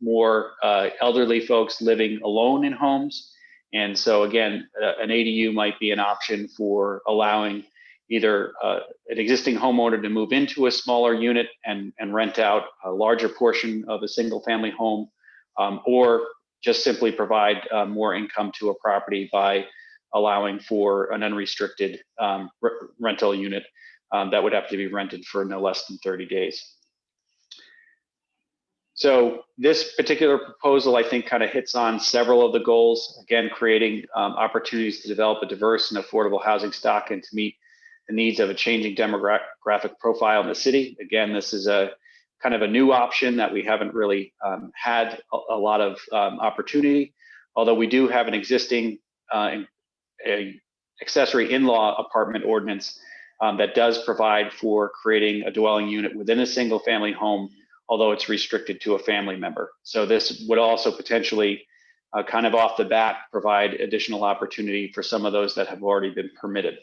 more elderly folks living alone in homes. And so again, an ADU might be an option for allowing either an existing homeowner to move into a smaller unit and rent out a larger portion of a single family home, or just simply provide more income to a property by allowing for an unrestricted rental unit that would have to be rented for no less than 30 days. So this particular proposal, I think, kind of hits on several of the goals, again, creating opportunities to develop a diverse and affordable housing stock and to meet the needs of a changing demographic profile in the city. Again, this is a kind of a new option that we haven't really had a lot of opportunity, although we do have an existing accessory in-law apartment ordinance that does provide for creating a dwelling unit within a single family home, although it's restricted to a family member. So this would also potentially kind of off the bat provide additional opportunity for some of those that have already been permitted.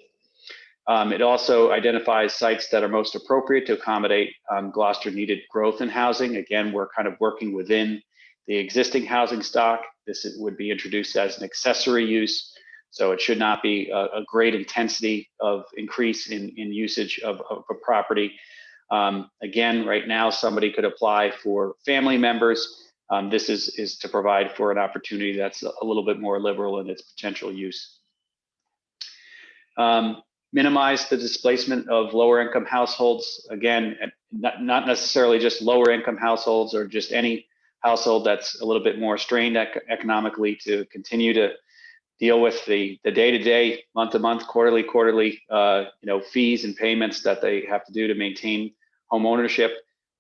It also identifies sites that are most appropriate to accommodate Gloucester needed growth in housing. Again, we're kind of working within the existing housing stock. This would be introduced as an accessory use. So it should not be a great intensity of increase in usage of a property. Again, right now, somebody could apply for family members. This is to provide for an opportunity that's a little bit more liberal in its potential use. Minimize the displacement of lower income households. Again, not necessarily just lower income households or just any household that's a little bit more strained economically to continue to deal with the day-to-day, month-to-month, quarterly, fees and payments that they have to do to maintain home ownership.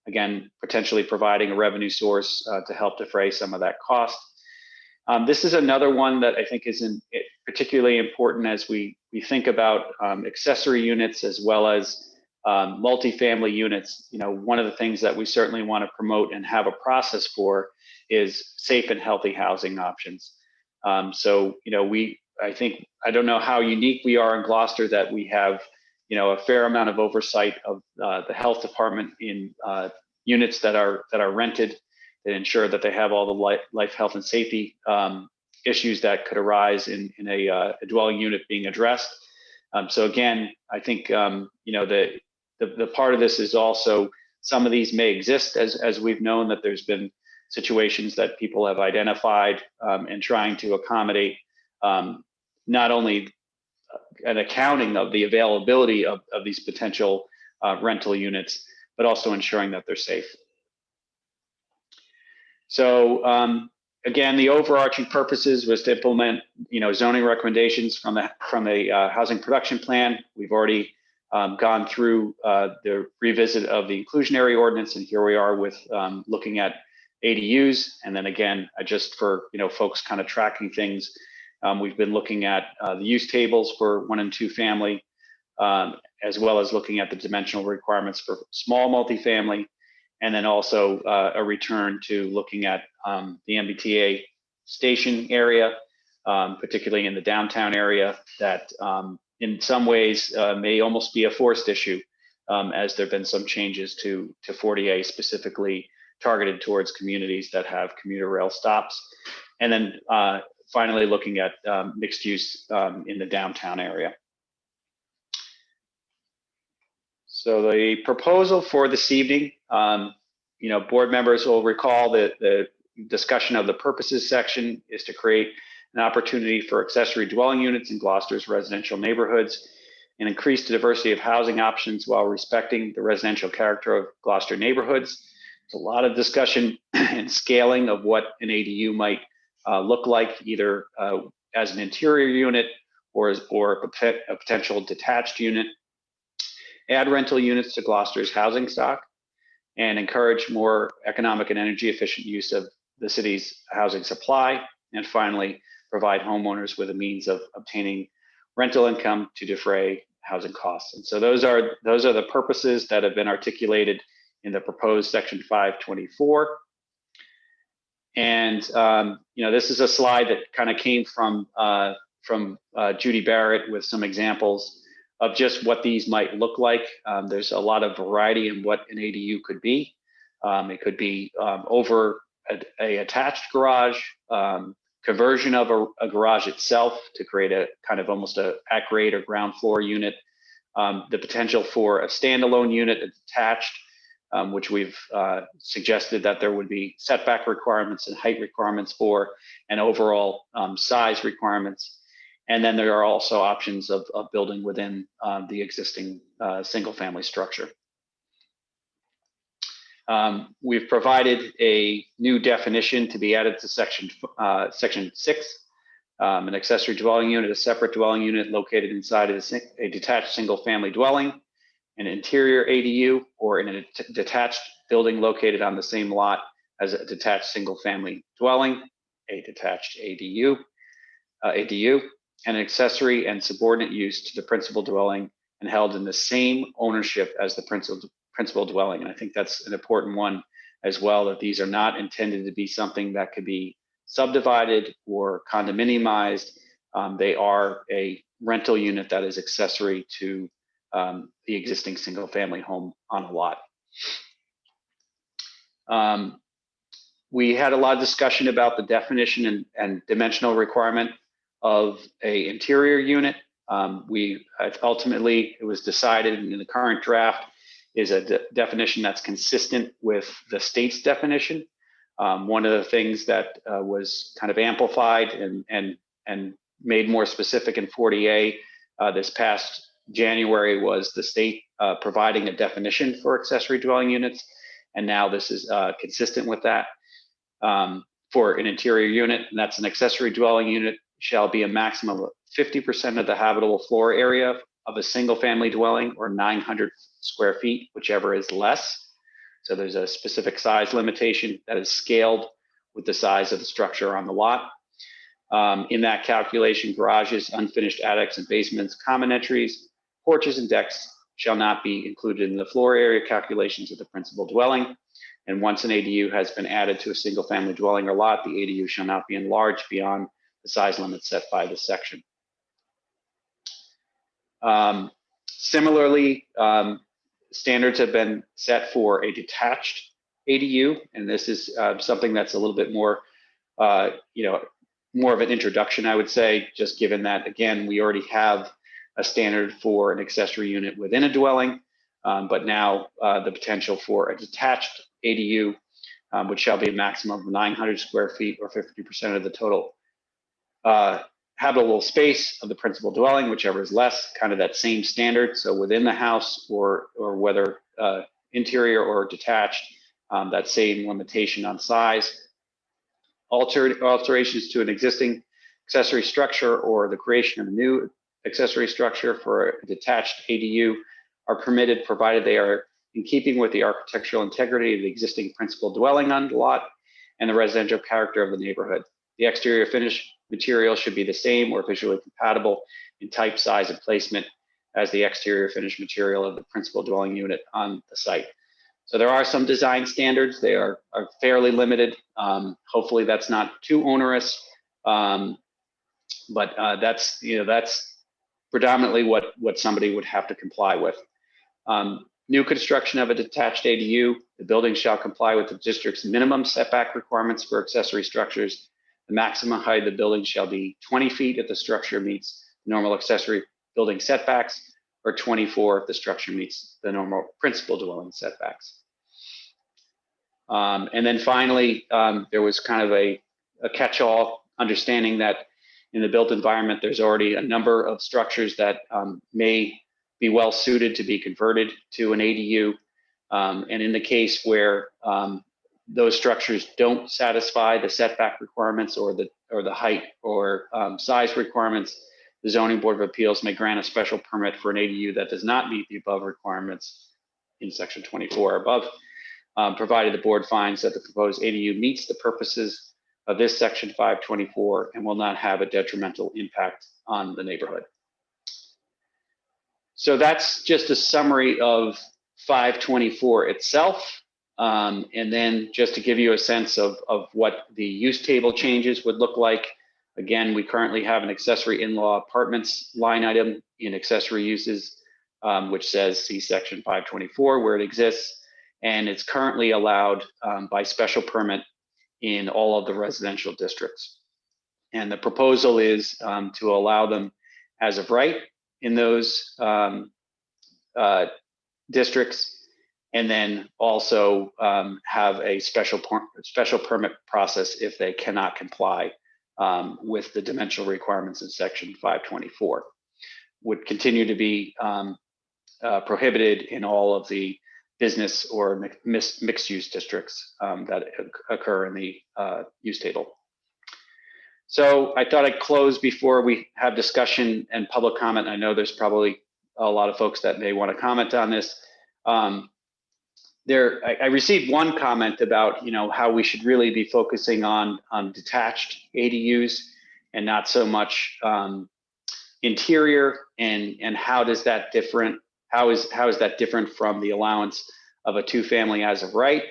Again, potentially providing a revenue source to help defray some of that cost. This is another one that I think is particularly important as we think about accessory units as well as multifamily units. One of the things that we certainly want to promote and have a process for is safe and healthy housing options. I don't know how unique we are in Gloucester that we have, a fair amount of oversight of the health department in units that are rented that ensure that they have all the life, health, and safety issues that could arise in a dwelling unit being addressed. So again, I think the part of this is also some of these may exist as we've known that there's been situations that people have identified and trying to accommodate not only an accounting of the availability of these potential rental units, but also ensuring that they're safe. So again, the overarching purposes was to implement, zoning recommendations from the housing production plan. We've already gone through the revisit of the inclusionary ordinance, and here we are with looking at ADUs. And then again, just for folks kind of tracking things, we've been looking at the use tables for 1 and 2 family, as well as looking at the dimensional requirements for small multifamily, and then also a return to looking at the MBTA station area, particularly in the downtown area, that in some ways may almost be a forced issue, as there have been some changes to 40A specifically targeted towards communities that have commuter rail stops. And then finally looking at mixed use in the downtown area. So the proposal for this evening, board members will recall that the discussion of the purposes section is to create an opportunity for accessory dwelling units in Gloucester's residential neighborhoods and increase the diversity of housing options while respecting the residential character of Gloucester neighborhoods. There's a lot of discussion and scaling of what an ADU might look like, either as an interior unit or a potential detached unit. Add rental units to Gloucester's housing stock, and encourage more economic and energy efficient use of the city's housing supply. And finally, provide homeowners with a means of obtaining rental income to defray housing costs. And so those are the purposes that have been articulated in the proposed section 524. And this is a slide that kind of came from Judy Barrett with some examples of just what these might look like. There's a lot of variety in what an ADU could be. It could be over a attached garage, conversion of a garage itself to create a kind of almost a at grade or ground floor unit, the potential for a standalone unit, a detached, which we've suggested that there would be setback requirements and height requirements for, and overall size requirements. And then there are also options of building within the existing single family structure. We've provided a new definition to be added to section 6. An accessory dwelling unit, a separate dwelling unit located inside of a detached single family dwelling, an interior ADU, or in a detached building located on the same lot as a detached single family dwelling, a detached ADU, and an accessory and subordinate use to the principal dwelling and held in the same ownership as the principal dwelling. And I think that's an important one as well, that these are not intended to be something that could be subdivided or condominiumized. They are a rental unit that is accessory to the existing single family home on a lot. We had a lot of discussion about the definition and dimensional requirement of a interior unit. Ultimately, it was decided in the current draft is a definition that's consistent with the state's definition. One of the things that was kind of amplified and made more specific in 40A this past January was the state providing a definition for accessory dwelling units. And now this is consistent with that for an interior unit, and that's an accessory dwelling unit shall be a maximum of 50% of the habitable floor area of a single family dwelling, or 900 square feet, whichever is less. So there's a specific size limitation that is scaled with the size of the structure on the lot. In that calculation, garages, unfinished attics and basements, common entries, porches and decks shall not be included in the floor area calculations of the principal dwelling. And once an ADU has been added to a single family dwelling or lot, the ADU shall not be enlarged beyond the size limit set by this section. Similarly, standards have been set for a detached ADU, and this is something that's a little bit more, more of an introduction, I would say, just given that, again, we already have a standard for an accessory unit within a dwelling, but now the potential for a detached ADU, which shall be a maximum of 900 square feet or 50% of the total habitable space of the principal dwelling, whichever is less, kind of that same standard. So within the house or whether interior or detached, that same limitation on size. Alterations to an existing accessory structure or the creation of a new accessory structure for a detached ADU are permitted, provided they are in keeping with the architectural integrity of the existing principal dwelling on the lot and the residential character of the neighborhood. The exterior finish material should be the same or visually compatible in type, size, and placement as the exterior finish material of the principal dwelling unit on the site. So there are some design standards. They are fairly limited. Hopefully that's not too onerous, but that's predominantly what somebody would have to comply with. New construction of a detached ADU, the building shall comply with the district's minimum setback requirements for accessory structures. The maximum height of the building shall be 20 feet if the structure meets normal accessory building setbacks, or 24 if the structure meets the normal principal dwelling setbacks. And then finally, there was kind of a catch-all understanding that in the built environment, there's already a number of structures that may be well suited to be converted to an ADU. And in the case where those structures don't satisfy the setback requirements or the height or size requirements, the Zoning Board of Appeals may grant a special permit for an ADU that does not meet the above requirements in section 24 above, provided the board finds that the proposed ADU meets the purposes of this section 524 and will not have a detrimental impact on the neighborhood. So that's just a summary of 524 itself. And then just to give you a sense of what the use table changes would look like. Again, we currently have an accessory in-law apartments line item in accessory uses, which says see section 524 where it exists. And it's currently allowed by special permit in all of the residential districts. And the proposal is to allow them as of right in those districts, and then also have a special permit process if they cannot comply with the dimensional requirements in section 524. Would continue to be prohibited in all of the business or mixed use districts that occur in the use table. So I thought I'd close before we have discussion and public comment. I know there's probably a lot of folks that may want to comment on this. I received one comment about how we should really be focusing on detached ADUs and not so much interior, and how is that different from the allowance of a two-family as of right?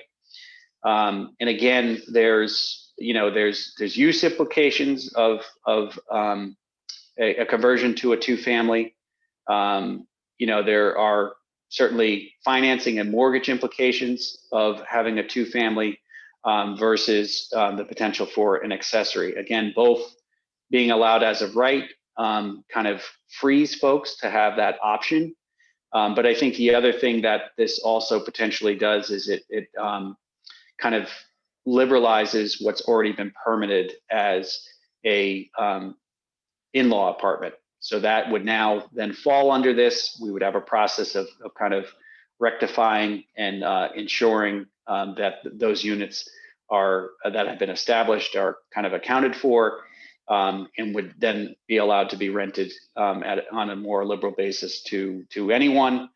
And again, there's use implications of a conversion to a two-family. There are certainly financing and mortgage implications of having a two-family versus the potential for an accessory. Again, both being allowed as of right kind of frees folks to have that option. But I think the other thing that this also potentially does is it kind of liberalizes what's already been permitted as a in-law apartment. So that would now then fall under this. We would have a process of kind of rectifying and ensuring that those units that have been established are kind of accounted for, and would then be allowed to be rented on a more liberal basis to anyone,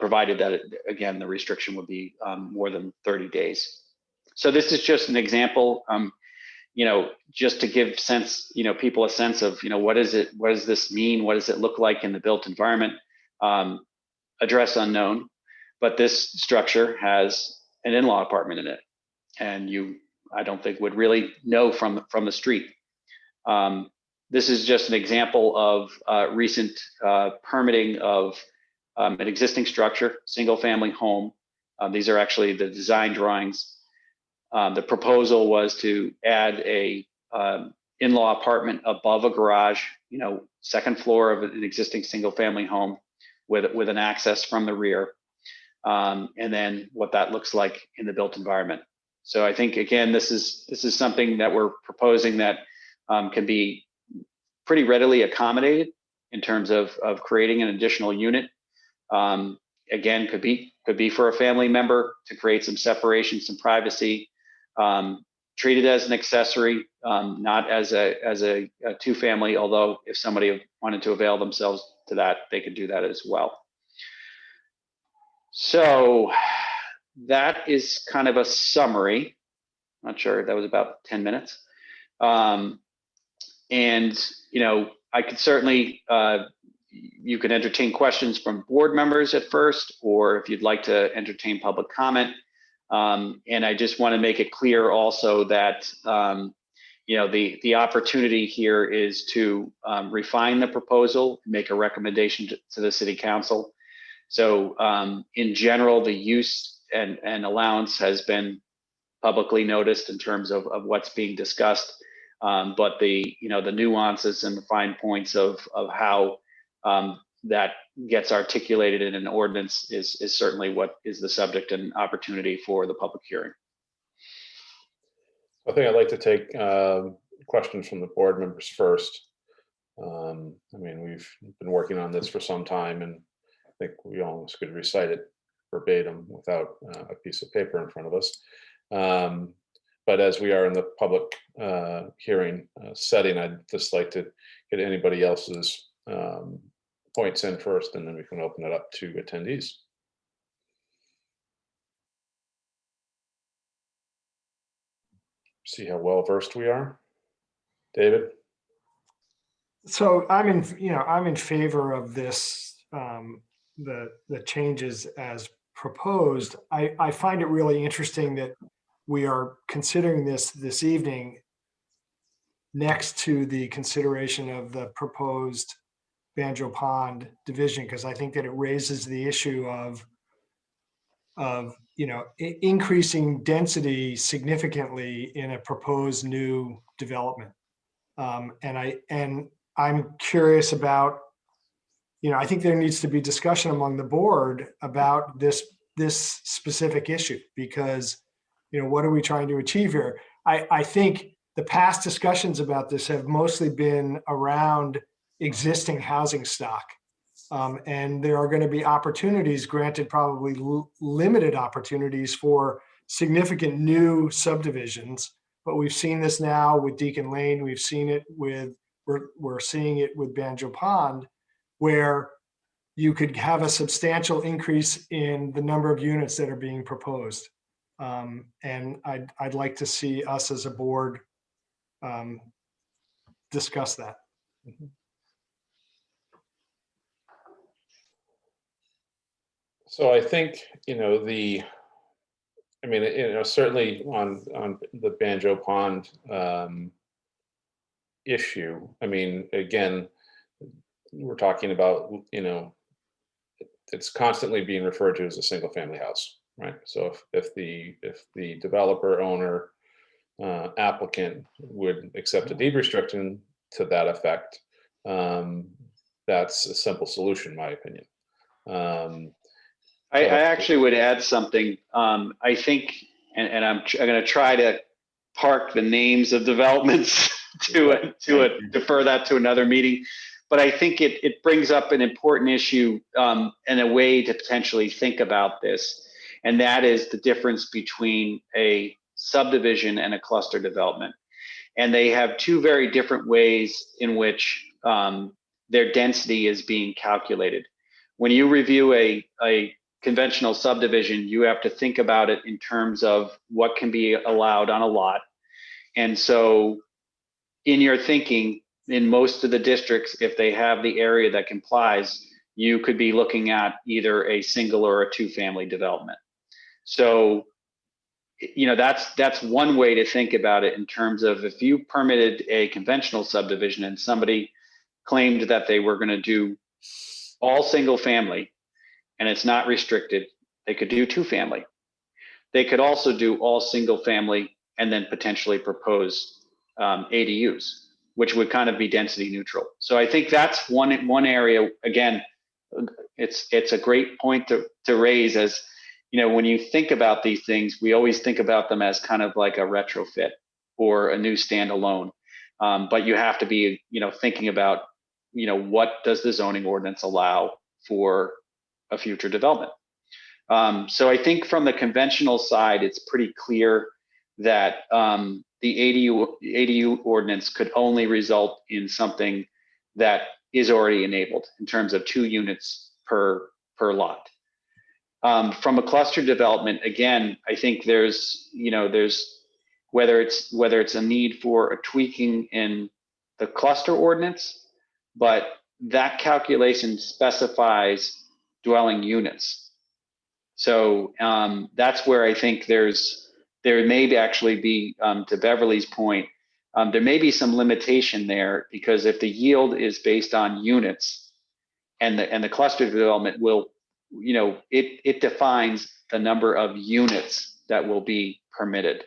provided that, again, the restriction would be more than 30 days. So this is just an example, just to give people a sense of, what does this mean? What does it look like in the built environment? Address unknown, but this structure has an in-law apartment in it, and I don't think would really know from the street. This is just an example of recent permitting of an existing structure, single-family home. These are actually the design drawings. The proposal was to add a in-law apartment above a garage, second floor of an existing single-family home with an access from the rear, and then what that looks like in the built environment. So I think, again, this is something that we're proposing that can be pretty readily accommodated in terms of creating an additional unit. Again, could be for a family member to create some separation, some privacy. Treat it as an accessory, not as a two-family, although if somebody wanted to avail themselves to that, they could do that as well. So that is kind of a summary. Not sure, that was about 10 minutes. And, you know, I could certainly, you can entertain questions from board members at first, or if you'd like to entertain public comment. And I just want to make it clear also that, you know, the opportunity here is to refine the proposal, make a recommendation to the city council. So in general, the use and allowance has been publicly noticed in terms of what's being discussed. But the, you know, the nuances and the fine points of how that gets articulated in an ordinance is certainly what is the subject and opportunity for the public hearing. I think I'd like to take questions from the board members first. I mean, we've been working on this for some time, and I think we almost could recite it verbatim without a piece of paper in front of us. But as we are in the public hearing setting, I'd just like to get anybody else's points in first, and then we can open it up to attendees. See how well versed we are. David? So I'm in favor of this, the changes as proposed. I find it really interesting that we are considering this evening next to the consideration of the proposed Banjo Pond division, because I think that it raises the issue of you know, increasing density significantly in a proposed new development. And I'm curious about, you know, I think there needs to be discussion among the board about this specific issue, because, you know, what are we trying to achieve here? I think the past discussions about this have mostly been around existing housing stock. And there are going to be opportunities, granted probably limited opportunities, for significant new subdivisions. But we've seen this now with Deacon Lane. We've seen it with, we're seeing it with Banjo Pond, where you could have a substantial increase in the number of units that are being proposed. And I'd like to see us as a board discuss that. Mm-hmm. So I think, you know, I mean, you know, certainly on the Banjo Pond issue, I mean, again, we're talking about, you know, it's constantly being referred to as a single family house, right? So if the developer, owner, applicant would accept a deed restriction to that effect, that's a simple solution, in my opinion. I actually would add something. I think, and I'm going to try to park the names of developments to defer that to another meeting. But I think it brings up an important issue and a way to potentially think about this. And that is the difference between a subdivision and a cluster development. And they have two very different ways in which their density is being calculated. When you review a conventional subdivision, you have to think about it in terms of what can be allowed on a lot. And so in your thinking, in most of the districts, if they have the area that complies, you could be looking at either a single or a two-family development. So, you know, that's one way to think about it, in terms of if you permitted a conventional subdivision and somebody claimed that they were going to do all single family, and it's not restricted, they could do two family. They could also do all single family and then potentially propose ADUs, which would kind of be density neutral. So I think that's one area. Again, it's a great point to raise, as, you know, when you think about these things, we always think about them as kind of like a retrofit or a new standalone. But you have to be, thinking about, what does the zoning ordinance allow for a future development? So I think from the conventional side, it's pretty clear that the ADU ordinance could only result in something that is already enabled in terms of 2 units per lot. From a cluster development, again, I think there's whether it's a need for a tweaking in the cluster ordinance, but that calculation specifies dwelling units. So that's where I think there may actually be, to Beverly's point, there may be some limitation there, because if the yield is based on units, and the cluster development will, it defines the number of units that will be permitted.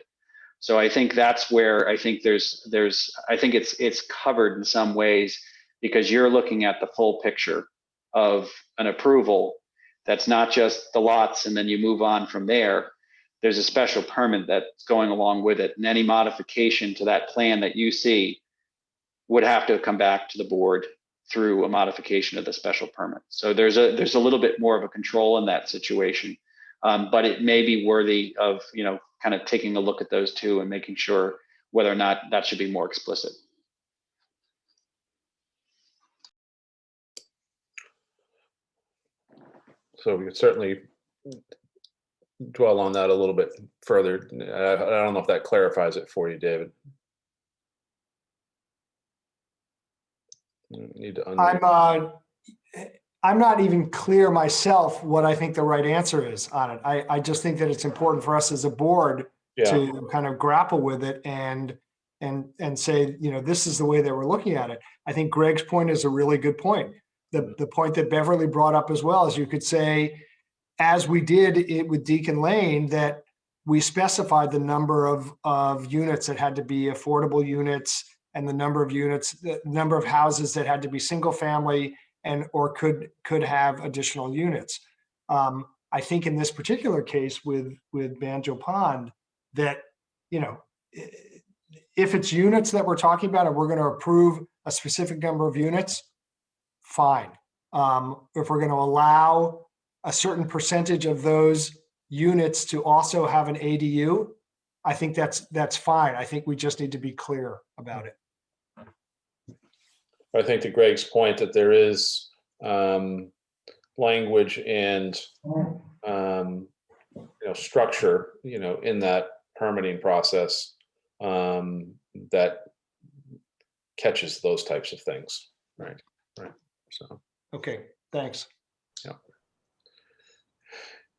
So I think that's where I think I think it's covered in some ways, because you're looking at the full picture of an approval. That's not just the lots and then you move on from there. There's a special permit that's going along with it, and any modification to that plan that you see would have to come back to the board through a modification of the special permit. So there's a little bit more of a control in that situation, but it may be worthy of kind of taking a look at those two and making sure whether or not that should be more explicit. So we could certainly dwell on that a little bit further. I don't know if that clarifies it for you, David. You need to unmute. I'm not even clear myself what I think the right answer is on it. I just think that it's important for us as a board to kind of grapple with it and say, this is the way that we're looking at it. I think Greg's point is a really good point. The point that Beverly brought up as well is, you could say, as we did it with Deacon Lane, that we specified the number of units that had to be affordable units, and the number of units, the number of houses that had to be single family or could have additional units. I think in this particular case with Banjo Pond, that, if it's units that we're talking about and we're going to approve a specific number of units, fine. If we're going to allow a certain percentage of those units to also have an ADU, I think that's fine. I think we just need to be clear about it. I think to Greg's point that there is language and structure, in that permitting process that catches those types of things. Right. So. Okay, thanks. Yeah.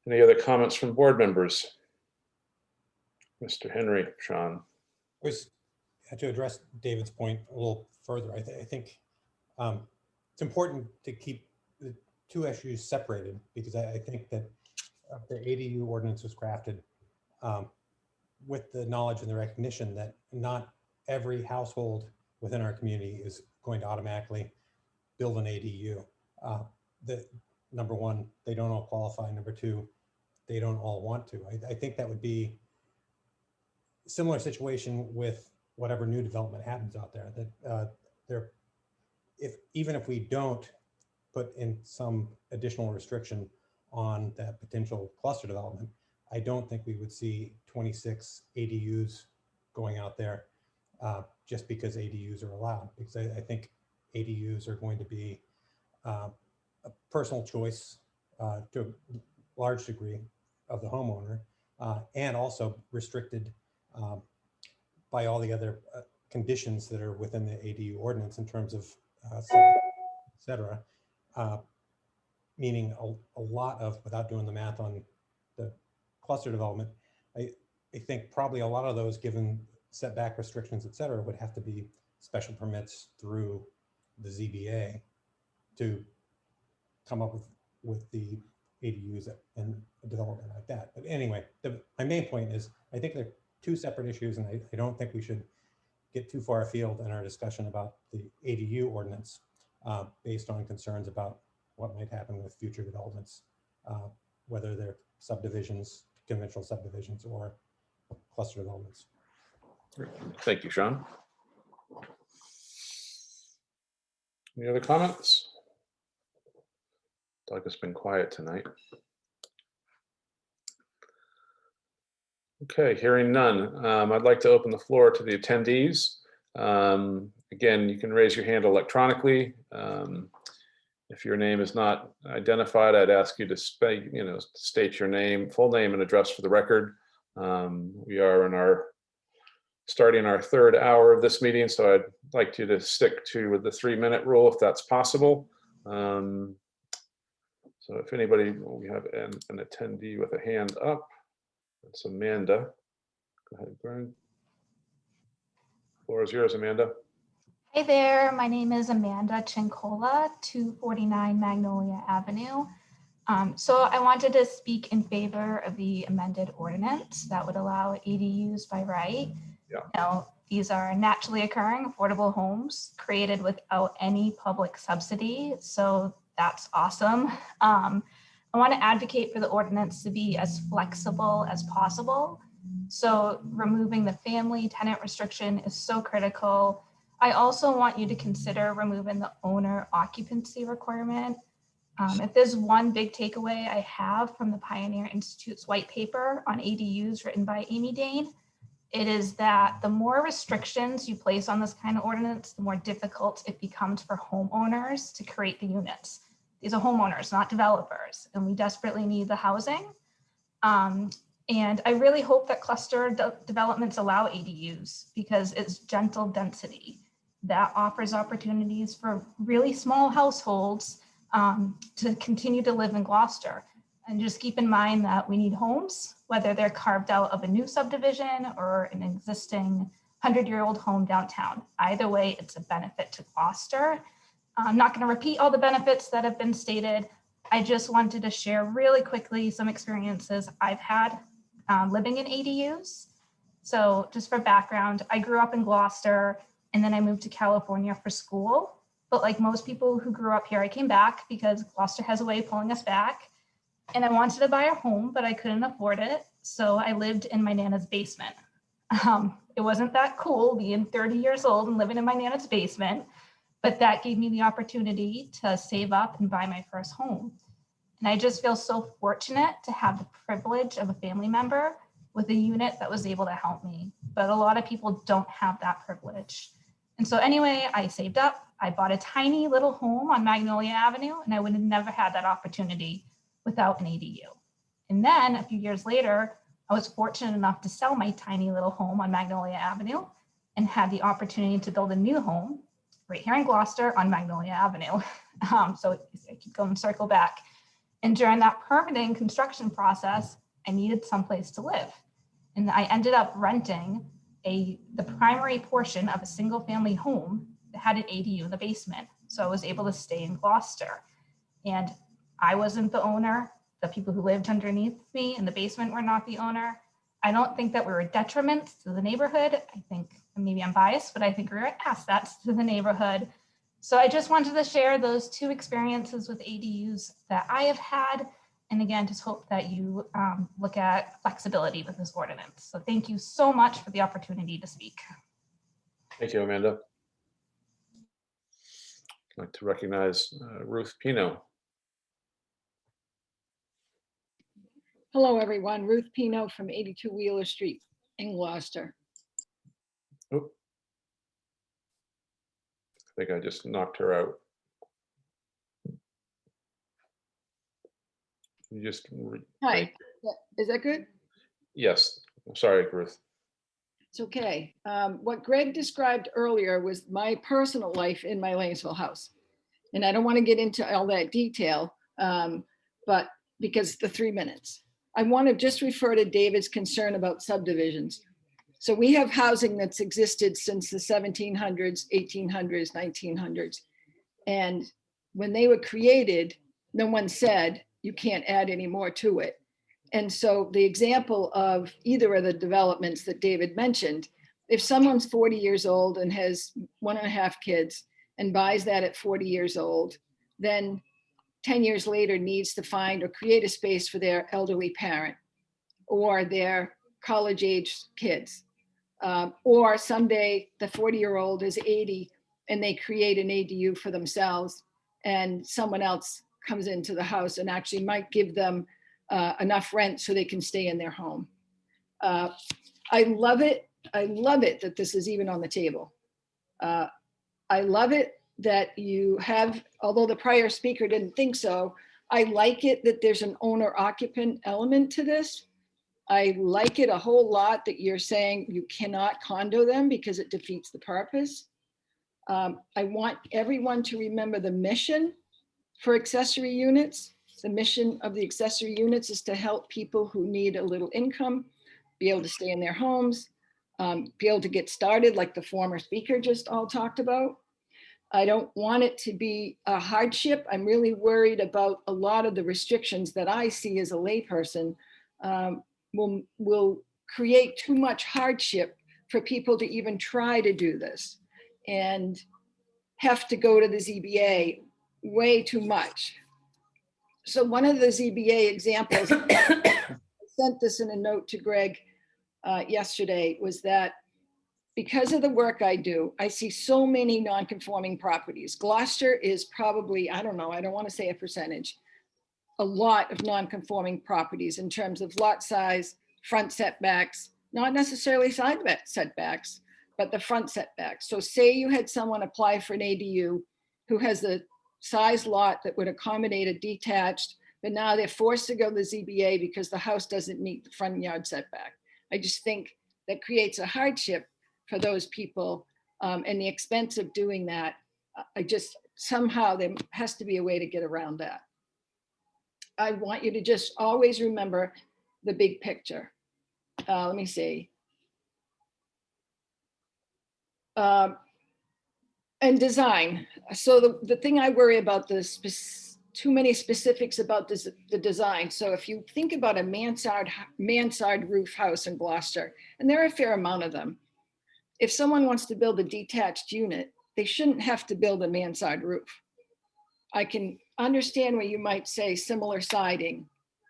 Any other comments from board members? Mr. Henry, Sean. To address David's point a little further, I think it's important to keep the two issues separated, because I think that the ADU ordinance was crafted with the knowledge and the recognition that not every household within our community is going to automatically build an ADU. Number one, they don't all qualify. Number two, they don't all want to. I think that would be a similar situation with whatever new development happens out there, that even if we don't put in some additional restriction on that potential cluster development, I don't think we would see 26 ADUs going out there just because ADUs are allowed, because I think ADUs are going to be a personal choice to a large degree of the homeowner, and also restricted by all the other conditions that are within the ADU ordinance in terms of et cetera, meaning a lot of, without doing the math on the cluster development, I think probably a lot of those, given setback restrictions, et cetera, would have to be special permits through the ZBA to come up with the ADUs and a development like that. But anyway, my main point is, I think they're two separate issues, and I don't think we should get too far afield in our discussion about the ADU ordinance based on concerns about what might happen with future developments, whether they're subdivisions, conventional subdivisions, or cluster developments. Thank you, Sean. Any other comments? Doug has been quiet tonight. Okay, hearing none. I'd like to open the floor to the attendees. Again, you can raise your hand electronically. If your name is not identified, I'd ask you to state your name, full name and address for the record. We are starting our third hour of this meeting, so I'd like you to stick to the 3-minute rule if that's possible. So if anybody, we have an attendee with a hand up. It's Amanda. Go ahead, Brian. Floor is yours, Amanda. Hey there, my name is Amanda Chincola, 249 Magnolia Avenue. So I wanted to speak in favor of the amended ordinance that would allow ADUs by right. Yeah. Now, these are naturally occurring affordable homes created without any public subsidy. So that's awesome. I want to advocate for the ordinance to be as flexible as possible. So removing the family tenant restriction is so critical. I also want you to consider removing the owner occupancy requirement. If there's one big takeaway I have from the Pioneer Institute's white paper on ADUs written by Amy Dane, it is that the more restrictions you place on this kind of ordinance, the more difficult it becomes for homeowners to create the units. These are homeowners, not developers, and we desperately need the housing. And I really hope that cluster developments allow ADUs because it's gentle density that offers opportunities for really small households to continue to live in Gloucester. And just keep in mind that we need homes, whether they're carved out of a new subdivision or an existing 100-year-old home downtown. Either way, it's a benefit to Gloucester. I'm not going to repeat all the benefits that have been stated. I just wanted to share really quickly some experiences I've had living in ADUs. So just for background, I grew up in Gloucester and then I moved to California for school. But like most people who grew up here, I came back because Gloucester has a way of pulling us back. And I wanted to buy a home, but I couldn't afford it. So I lived in my Nana's basement. It wasn't that cool being 30 years old and living in my Nana's basement, but that gave me the opportunity to save up and buy my first home. And I just feel so fortunate to have the privilege of a family member with a unit that was able to help me. But a lot of people don't have that privilege. And so anyway, I saved up, I bought a tiny little home on Magnolia Avenue, and I would have never had that opportunity without an ADU. And then a few years later, I was fortunate enough to sell my tiny little home on Magnolia Avenue and had the opportunity to build a new home right here in Gloucester on Magnolia Avenue. So I keep going circle back. And during that permitting construction process, I needed someplace to live. And I ended up renting the primary portion of a single family home that had an ADU in the basement. So I was able to stay in Gloucester. And I wasn't the owner. The people who lived underneath me in the basement were not the owner. I don't think that we were a detriment to the neighborhood. I think, maybe I'm biased, but I think we were assets to the neighborhood. So I just wanted to share those two experiences with ADUs that I have had. And again, just hope that you look at flexibility with this ordinance. So thank you so much for the opportunity to speak. Thank you, Amanda. I'd like to recognize Ruth Pino. Hello, everyone. Ruth Pino from 82 Wheeler Street in Gloucester. Oh. I think I just knocked her out. You just. Hi, is that good? Yes, I'm sorry, Ruth. It's okay. What Greg described earlier was my personal life in my Lanesville house. And I don't want to get into all that detail, but because the 3 minutes. I want to just refer to David's concern about subdivisions. So we have housing that's existed since the 1700s, 1800s, 1900s. And when they were created, no one said you can't add any more to it. And so the example of either of the developments that David mentioned, if someone's 40 years old and has 1.5 kids and buys that at 40 years old, then 10 years later needs to find or create a space for their elderly parent or their college-age kids. Or someday the 40-year-old is 80 and they create an ADU for themselves, and someone else comes into the house and actually might give them enough rent so they can stay in their home. I love it. I love it that this is even on the table. I love it that you have, although the prior speaker didn't think so, I like it that there's an owner occupant element to this. I like it a whole lot that you're saying you cannot condo them because it defeats the purpose. I want everyone to remember the mission for accessory units. The mission of the accessory units is to help people who need a little income be able to stay in their homes, be able to get started like the former speaker just all talked about. I don't want it to be a hardship. I'm really worried about a lot of the restrictions that I see as a layperson will create too much hardship for people to even try to do this and have to go to the ZBA way too much. So one of the ZBA examples, I sent this in a note to Greg yesterday, was that because of the work I do, I see so many non-conforming properties. Gloucester is probably, I don't know, I don't want to say a percentage, a lot of non-conforming properties in terms of lot size, front setbacks, not necessarily side setbacks, but the front setbacks. So say you had someone apply for an ADU who has the size lot that would accommodate a detached, but now they're forced to go to the ZBA because the house doesn't meet the front yard setback. I just think that creates a hardship for those people, and the expense of doing that. I just, somehow there has to be a way to get around that. I want you to just always remember the big picture. Let me see. And design. So the thing I worry about, too many specifics about this, the design. So if you think about a mansard roof house in Gloucester, and there are a fair amount of them, if someone wants to build a detached unit, they shouldn't have to build a mansard roof. I can understand where you might say similar siding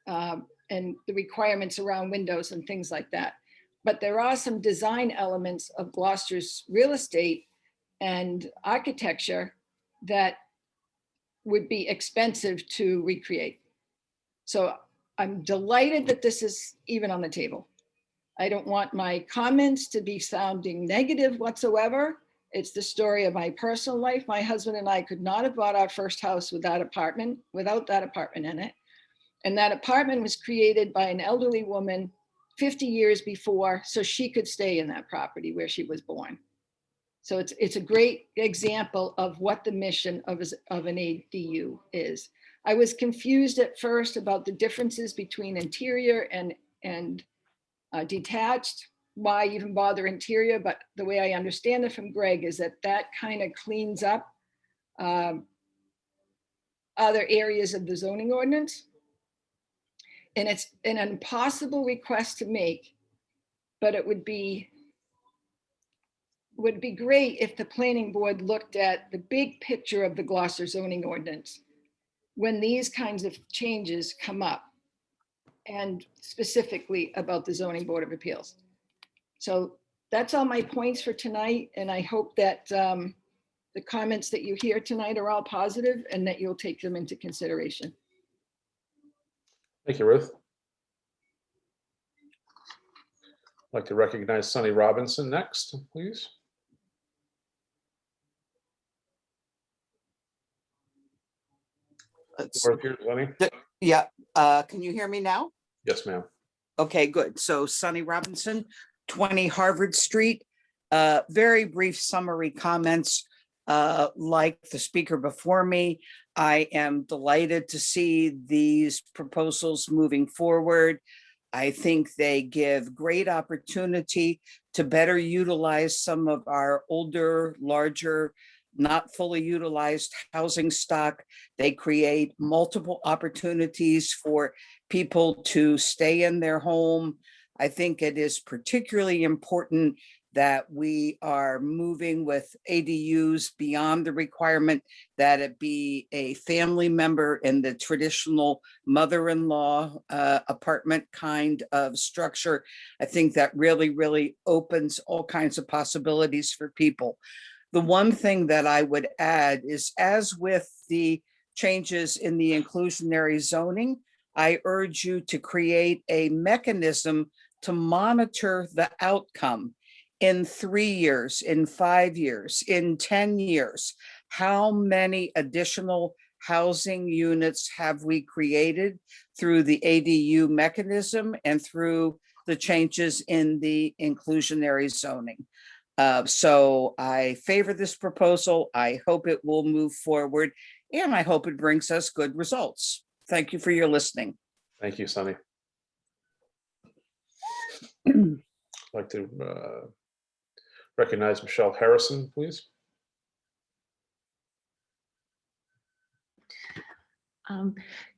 and the requirements around windows and things like that. But there are some design elements of Gloucester's real estate and architecture that would be expensive to recreate. So I'm delighted that this is even on the table. I don't want my comments to be sounding negative whatsoever. It's the story of my personal life. My husband and I could not have bought our first house without that apartment in it. And that apartment was created by an elderly woman 50 years before, so she could stay in that property where she was born. So it's a great example of what the mission of an ADU is. I was confused at first about the differences between interior and detached, why even bother interior, but the way I understand it from Greg is that kind of cleans up other areas of the zoning ordinance. And it's an impossible request to make, but it would be great if the planning board looked at the big picture of the Gloucester zoning ordinance when these kinds of changes come up, and specifically about the zoning board of appeals. So that's all my points for tonight. And I hope that the comments that you hear tonight are all positive and that you'll take them into consideration. Thank you, Ruth. I'd like to recognize Sonny Robinson next, please. Yeah, can you hear me now? Yes, ma'am. Okay, good. So Sonny Robinson, 20 Harvard Street. Very brief summary comments. Like the speaker before me, I am delighted to see these proposals moving forward. I think they give great opportunity to better utilize some of our older, larger, not fully utilized housing stock. They create multiple opportunities for people to stay in their home. I think it is particularly important that we are moving with ADUs beyond the requirement that it be a family member in the traditional mother-in-law apartment kind of structure. I think that really, really opens all kinds of possibilities for people. The one thing that I would add is, as with the changes in the inclusionary zoning, I urge you to create a mechanism to monitor the outcome in 3 years, in 5 years, in 10 years. How many additional housing units have we created through the ADU mechanism and through the changes in the inclusionary zoning? So I favor this proposal. I hope it will move forward, and I hope it brings us good results. Thank you for your listening. Thank you, Sunny. I'd like to recognize Michelle Harrison, please.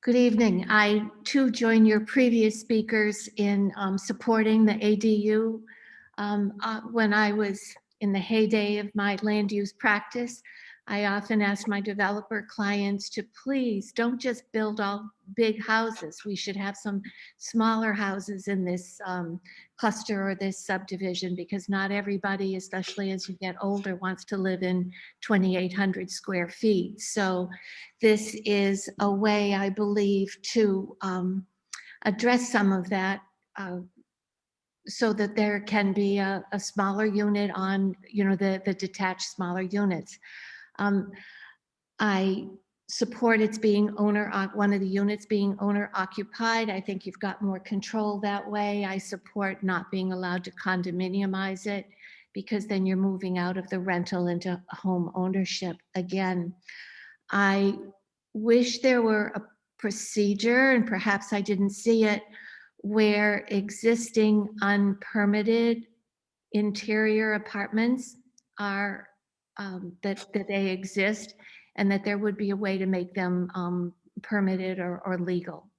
Good evening. I too join your previous speakers in supporting the ADU. When I was in the heyday of my land use practice, I often asked my developer clients to please don't just build all big houses. We should have some smaller houses in this cluster or this subdivision, because not everybody, especially as you get older, wants to live in 2,800 square feet. So this is a way, I believe, to address some of that, so that there can be a smaller unit on, the detached smaller units. I support its being one of the units being owner occupied. I think you've got more control that way. I support not being allowed to condominiumize it, because then you're moving out of the rental into home ownership again. I wish there were a procedure, and perhaps I didn't see it, where existing unpermitted interior apartments are, that they exist, and that there would be a way to make them permitted or legal.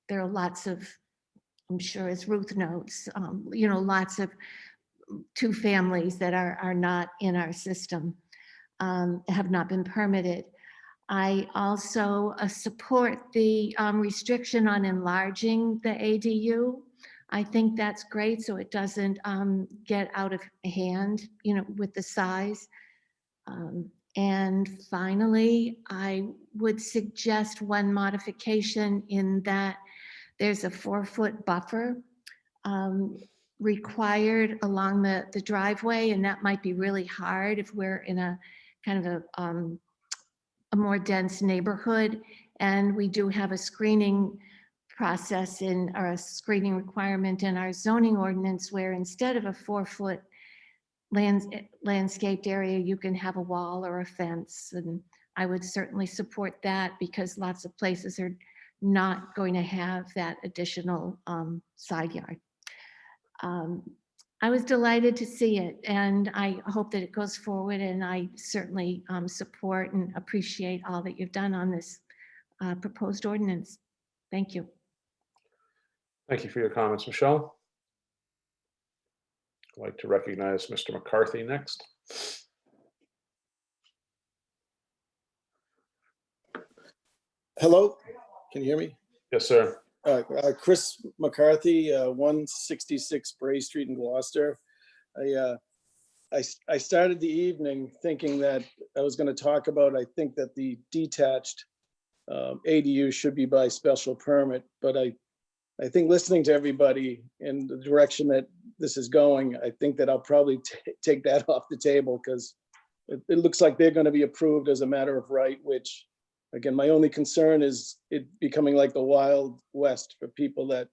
There are lots of, I'm sure as Ruth notes, lots of two families that are not in our system, have not been permitted. I also support the restriction on enlarging the ADU. I think that's great, so it doesn't get out of hand, with the size. And finally, I would suggest one modification in that there's a 4-foot buffer required along the driveway, and that might be really hard if we're in a kind of a more dense neighborhood. And we do have a screening process or a screening requirement in our zoning ordinance, where instead of a 4-foot landscaped area, you can have a wall or a fence. And I would certainly support that, because lots of places are not going to have that additional side yard. I was delighted to see it, and I hope that it goes forward, and I certainly support and appreciate all that you've done on this proposed ordinance. Thank you. Thank you for your comments, Michelle. I'd like to recognize Mr. McCarthy next. Hello, can you hear me? Yes, sir. Chris McCarthy, 166 Bray Street in Gloucester. I started the evening thinking that I was going to talk about, I think that the detached ADU should be by special permit, but I think listening to everybody in the direction that this is going, I think that I'll probably take that off the table, because it looks like they're going to be approved as a matter of right, which, again, my only concern is it becoming like the Wild West for people that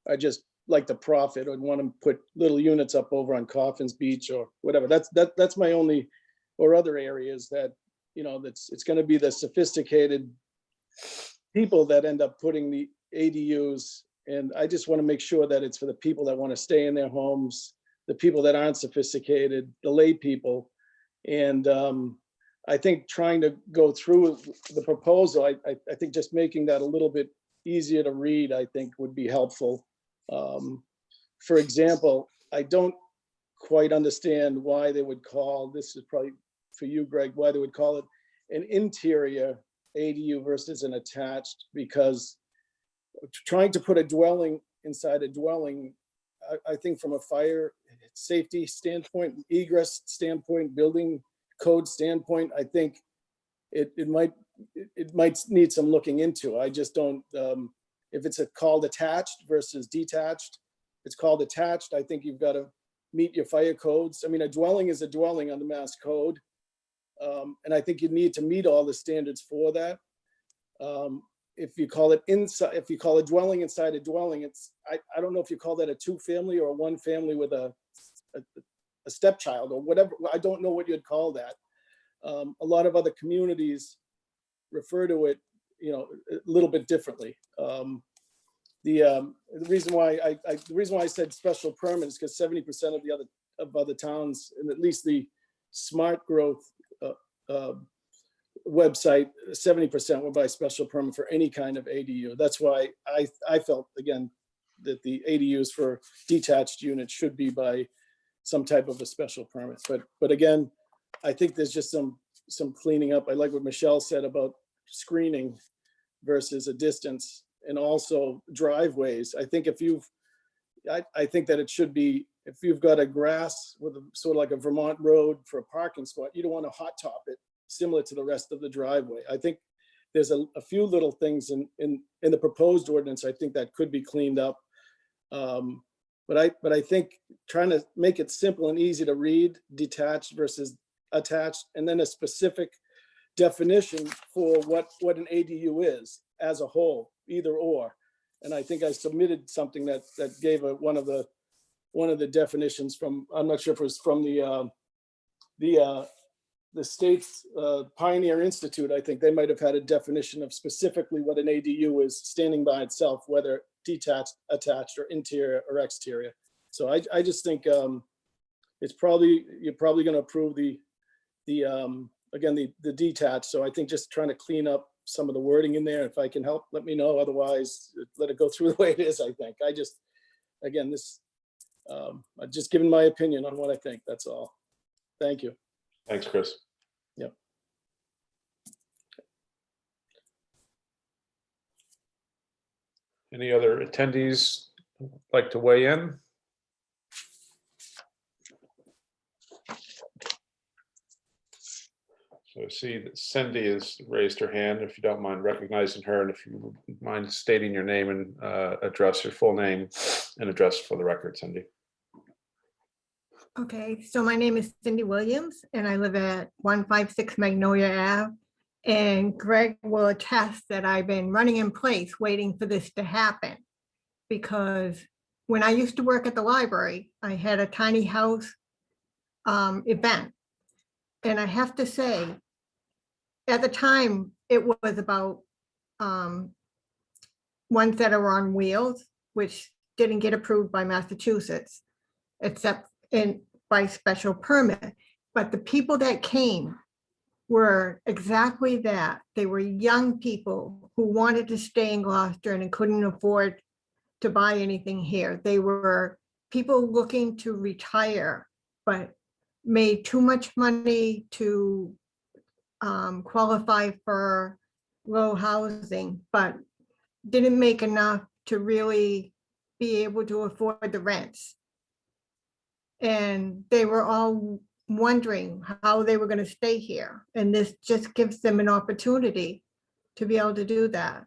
are just like to profit or want to put little units up over on Coffins Beach or whatever. That's my only, or other areas that, it's going to be the sophisticated people that end up putting the ADUs. And I just want to make sure that it's for the people that want to stay in their homes, the people that aren't sophisticated, the lay people. And I think trying to go through the proposal, I think just making that a little bit easier to read, I think would be helpful. For example, I don't quite understand why they would call, this is probably for you, Greg, why they would call it an interior ADU versus an attached, because trying to put a dwelling inside a dwelling, I think from a fire safety standpoint, egress standpoint, building code standpoint, I think it might need some looking into. I just don't, if it's called attached versus detached, it's called attached, I think you've got to meet your fire codes. I mean, a dwelling is a dwelling on the Mass Code. And I think you need to meet all the standards for that. If you call it inside, if you call a dwelling inside a dwelling, I don't know if you call that a 2-family or a 1-family with a stepchild or whatever. I don't know what you'd call that. A lot of other communities refer to it, a little bit differently. The reason why I said special permit is because 70% of other towns, and at least the Smart Growth website, 70% were by special permit for any kind of ADU. That's why I felt, again, that the ADUs for detached units should be by some type of a special permit. But again, I think there's just some cleaning up. I like what Michelle said about screening versus a distance, and also driveways. I think I think that it should be, if you've got a grass with a sort of like a Vermont road for a parking spot, you don't want to hot top it similar to the rest of the driveway. I think there's a few little things in the proposed ordinance, I think that could be cleaned up. But I think trying to make it simple and easy to read, detached versus attached, and then a specific definition for what an ADU is as a whole, either or. And I think I submitted something that gave one of the definitions from, I'm not sure if it was from the state's Pioneer Institute. I think they might have had a definition of specifically what an ADU is standing by itself, whether detached, attached, or interior or exterior. So I just think you're probably going to approve the detached. So I think just trying to clean up some of the wording in there. If I can help, let me know. Otherwise, let it go through the way it is. I think I'm just giving my opinion on what I think. That's all. Thank you. Thanks, Chris. Yep. Any other attendees like to weigh in? So I see that Cindy has raised her hand. If you don't mind recognizing her, and if you mind stating your name and address, your full name and address for the record, Cindy. Okay, so my name is Cindy Williams and I live at 156 Magnolia Ave. And Greg will attest that I've been running in place waiting for this to happen. Because when I used to work at the library, I had a tiny house event. And I have to say, at the time, it was about ones that are on wheels, which didn't get approved by Massachusetts, except by special permit. But the people that came were exactly that. They were young people who wanted to stay in Gloucester and couldn't afford to buy anything here. They were people looking to retire, but made too much money to qualify for low housing, but didn't make enough to really be able to afford the rents. And they were all wondering how they were going to stay here. And this just gives them an opportunity to be able to do that.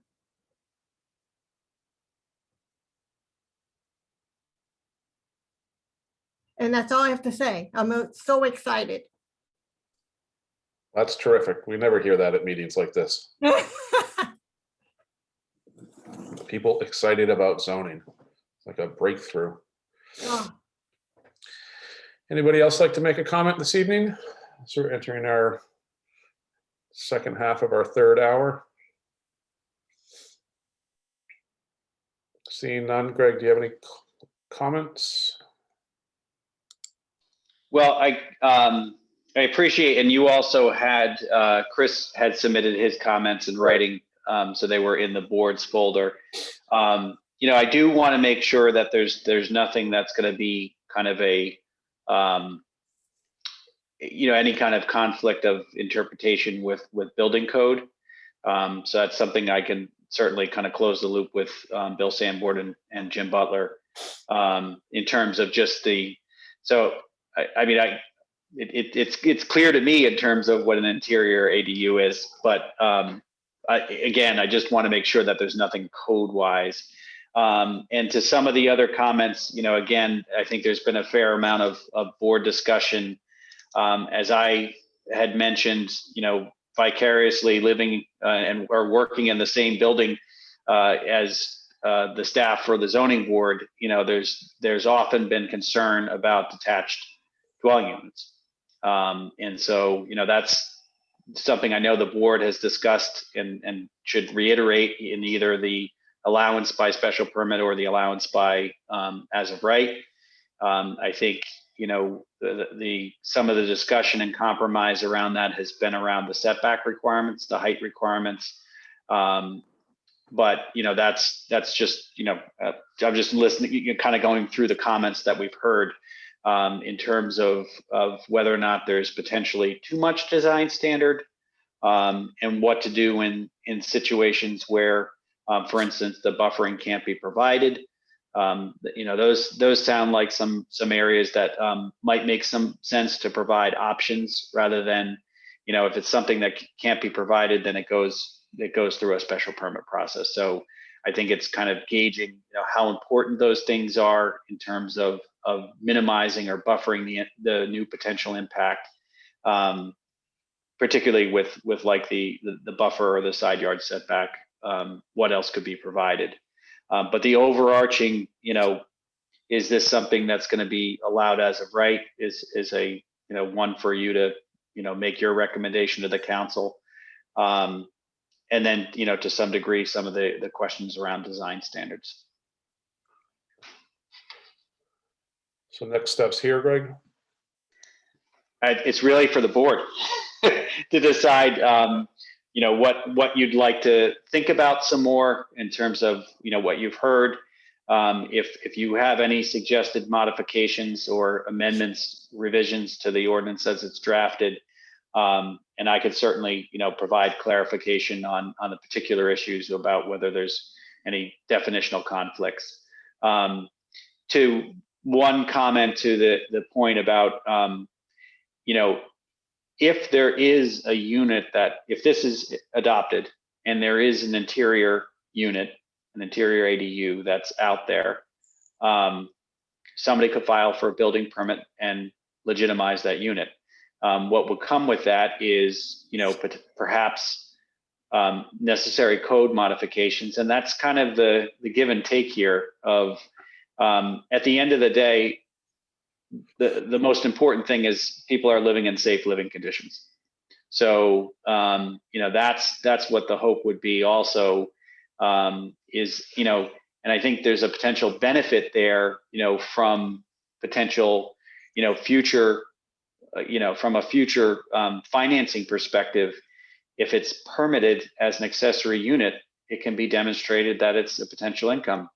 And that's all I have to say. I'm so excited. That's terrific. We never hear that at meetings like this. People excited about zoning. It's like a breakthrough. Oh. Anybody else like to make a comment this evening? So we're entering our second half of our third hour. Seeing none. Greg, do you have any comments? Well, I appreciate, and you also had, Chris had submitted his comments in writing, so they were in the board's folder. I do want to make sure that there's nothing that's going to be kind of a, any kind of conflict of interpretation with building code. So that's something I can certainly kind of close the loop with Bill Sanborn and Jim Butler in terms of just the So it's clear to me in terms of what an interior ADU is, but I just want to make sure that there's nothing code wise. And to some of the other comments, again, I think there's been a fair amount of board discussion. As I had mentioned, vicariously living or working in the same building as the staff for the zoning board, there's often been concern about detached dwelling units. And so, that's something I know the board has discussed and should reiterate in either the allowance by special permit or the allowance by as of right. I think, some of the discussion and compromise around that has been around the setback requirements, the height requirements. But that's just, I'm just listening, kind of going through the comments that we've heard in terms of whether or not there's potentially too much design standard and what to do in situations where, for instance, the buffering can't be provided. Those sound like some areas that might make some sense to provide options rather than, if it's something that can't be provided, then it goes through a special permit process. So I think it's kind of gauging, how important those things are in terms of minimizing or buffering the new potential impact, particularly with like the buffer or the side yard setback. What else could be provided? But the overarching, is this something that's going to be allowed as of right? Is a one for you to make your recommendation to the council. And then, to some degree, some of the questions around design standards. So next steps here, Greg? It's really for the board to decide, what you'd like to think about some more in terms of, what you've heard. If you have any suggested modifications or amendments, revisions to the ordinance as it's drafted, and I could certainly, provide clarification on the particular issues about whether there's any definitional conflicts. To one comment to the point about, if there is a unit if this is adopted and there is an interior unit, an interior ADU that's out there, somebody could file for a building permit and legitimize that unit. What would come with that is, perhaps necessary code modifications. And that's kind of the give and take here of, at the end of the day, the most important thing is people are living in safe living conditions. So, that's what the hope would be also, is, and I think there's a potential benefit there, from potential, future, from a future financing perspective. If it's permitted as an accessory unit, it can be demonstrated that it's a potential income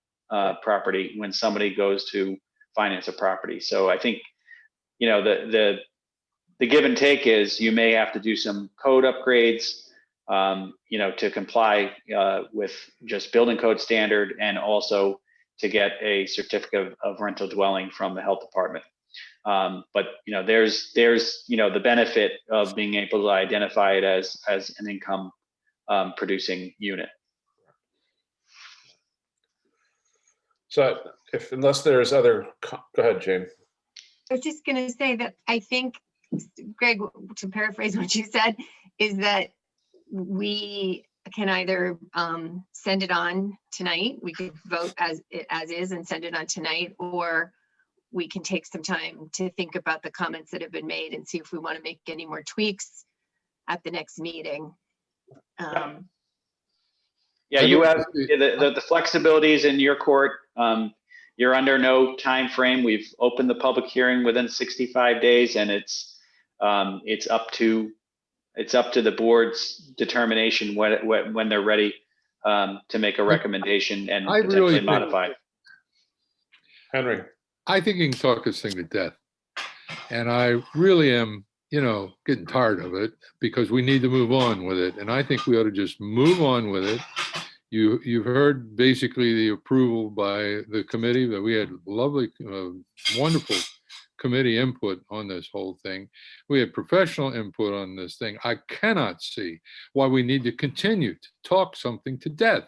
property when somebody goes to finance a property. So I think, the give and take is you may have to do some code upgrades, to comply with just building code standard, and also to get a certificate of rental dwelling from the health department. But there's the benefit of being able to identify it as an income producing unit. So unless there's other, go ahead, Jane. I was just going to say that I think, Greg, to paraphrase what you said, is that we can either send it on tonight, we could vote as is and send it on tonight, or we can take some time to think about the comments that have been made and see if we want to make any more tweaks at the next meeting. Yeah, you have the flexibilities in your court. You're under no time frame. We've opened the public hearing within 65 days, and it's up to the board's determination when they're ready to make a recommendation and potentially modify it. Henry. I think you can talk this thing to death. And I really am, getting tired of it because we need to move on with it. And I think we ought to just move on with it. You've heard basically the approval by the committee that we had lovely, wonderful committee input on this whole thing. We had professional input on this thing. I cannot see why we need to continue to talk something to death.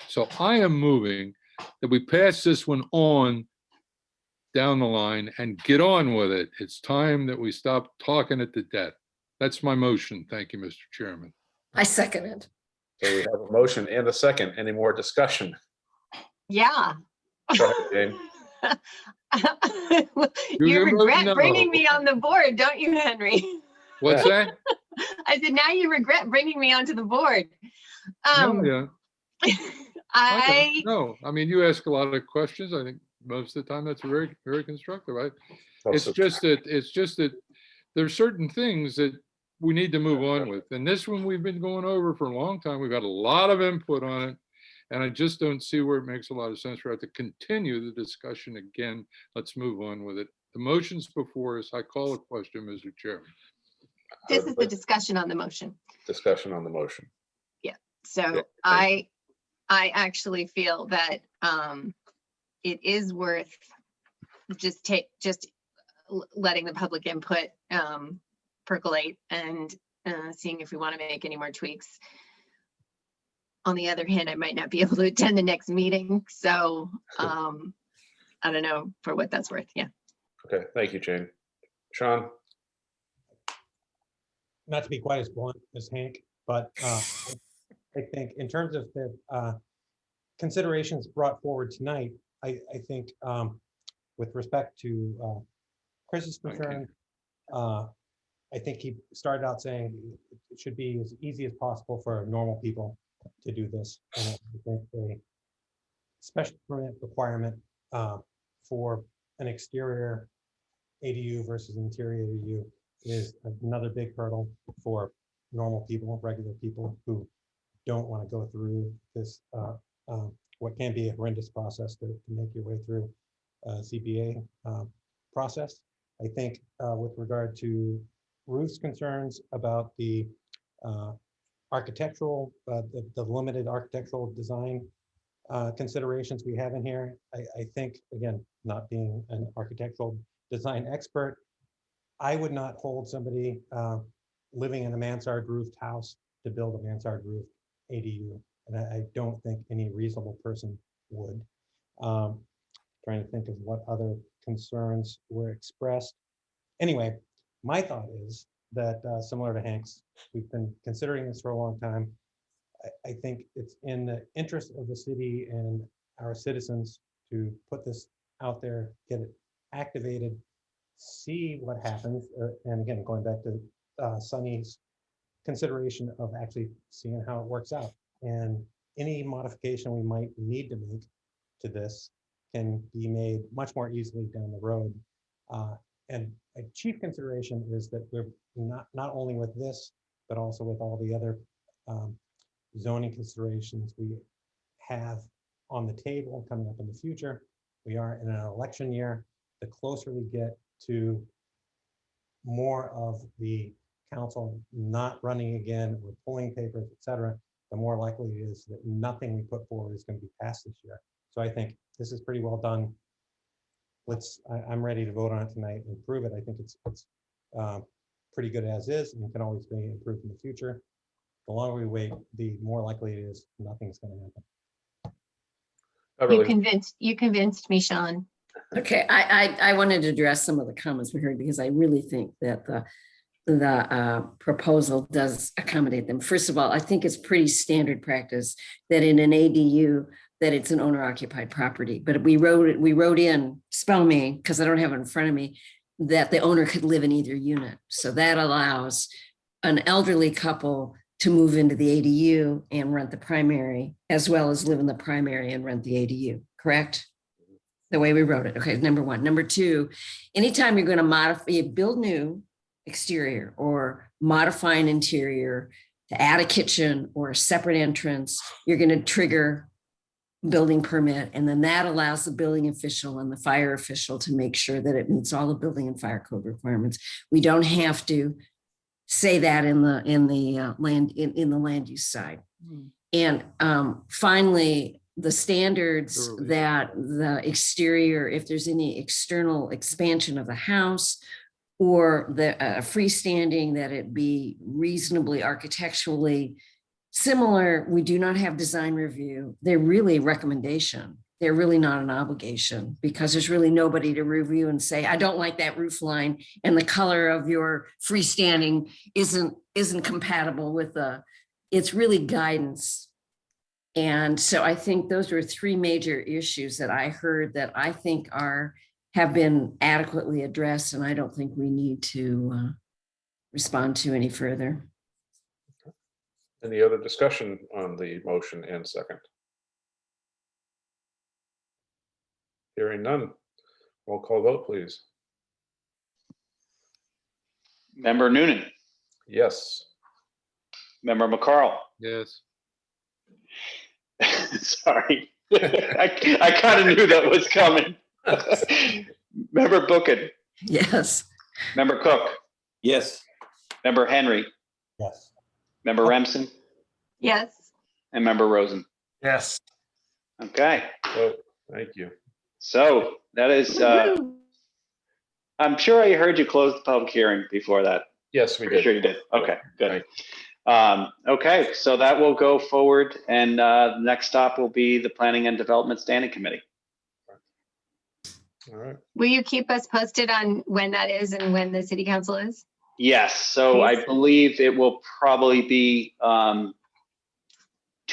So I am moving that we pass this one on down the line and get on with it. It's time that we stop talking it to death. That's my motion. Thank you, Mr. Chairman. I second it. So we have a motion and a second. Any more discussion? Yeah. Go ahead, Jane. You You're regret voting bringing no. me on the board, don't you, Henry? What's that? I said, now you regret bringing me onto the board. No, yeah. I, No, I mean, you ask a lot of questions. I think most of the time that's very, very constructive, right? It's just that there's certain things that we need to move on with. And this one we've been going over for a long time. We've got a lot of input on it. And I just don't see where it makes a lot of sense for us to continue the discussion again. Let's move on with it. The motion's before us. I call a question, Mr. Chairman. this is the discussion on the motion. Discussion on the motion. Yeah, so Yeah, I actually feel that it is worth just letting the public input percolate and seeing if we want to make any more tweaks. On the other hand, I might not be able to attend the next meeting, so I don't know for what that's worth. Yeah. Okay, thank you, Jane. Sean? Not to be quite as blunt as Hank, but I think in terms of the considerations brought forward tonight, I think with respect to Chris's concern, I think he started out saying it should be as easy as possible for normal people to do this. And I think a special permit requirement for an exterior ADU versus interior ADU is another big hurdle for normal people, regular people who don't want to go through this, what can be a horrendous process to make your way through ZBA process. I think with regard to Ruth's concerns about the architectural, the limited architectural design considerations we have in here, I think, again, not being an architectural design expert, I would not hold somebody living in a mansard roofed house to build a mansard roof ADU. And I don't think any reasonable person would. Trying to think of what other concerns were expressed. Anyway, my thought is that similar to Hank's, we've been considering this for a long time. I think it's in the interest of the city and our citizens to put this out there, get it activated, see what happens. And again, going back to Sunny's consideration of actually seeing how it works out. And any modification we might need to make to this can be made much more easily down the road. And a chief consideration is that we're not only with this, but also with all the other zoning considerations we have on the table coming up in the future. We are in an election year. The closer we get to more of the council not running again, or pulling papers, et cetera, the more likely it is that nothing we put forward is going to be passed this year. So I think this is pretty well done. I'm ready to vote on it tonight and prove it. I think it's pretty good as is and can always be improved in the future. The longer we wait, the more likely it is nothing's going to happen. You convinced me, Sean. Okay, I wanted to address some of the comments we heard because I really think that the proposal does accommodate them. First of all, I think it's pretty standard practice that in an ADU that it's an owner occupied property, but we wrote in, spell me, because I don't have it in front of me, that the owner could live in either unit. So that allows an elderly couple to move into the ADU and rent the primary, as well as live in the primary and rent the ADU, correct? The way we wrote it. Okay, number one. Number two, anytime you're going to modify, build new exterior or modify an interior to add a kitchen or a separate entrance, you're going to trigger building permit. And then that allows the building official and the fire official to make sure that it meets all the building and fire code requirements. We don't have to say that in the land use side. And finally, the standards Thoroughly. that the exterior, if there's any external expansion of the house or the freestanding, that it be reasonably architecturally similar. We do not have design review. They're really a recommendation. They're really not an obligation because there's really nobody to review and say, I don't like that roof line and the color of your freestanding isn't compatible with it's really guidance. And so I think those were three major issues that I heard that I think have been adequately addressed, and I don't think we need to respond to any further. Any other discussion on the motion and second? Hearing none. Roll call vote, please. Member Noonan, Yes. Member McCarl. Yes. Sorry, I kind of knew that was coming. Member Bookin, Yes. Member Cook, Yes. Member Henry, Yes. Member Remsen, Yes. and Member Rosen. Yes. Okay, Oh, thank you. so that is, I'm sure I heard you close the public hearing before that. Yes, we Pretty sure did. you did. Okay, good. Thank Okay, so that will go forward, and next stop will be the Planning and Development Standing Committee. All right. Will you keep us posted on when that is and when the city council is? Yes, so I Please. believe it will probably be 2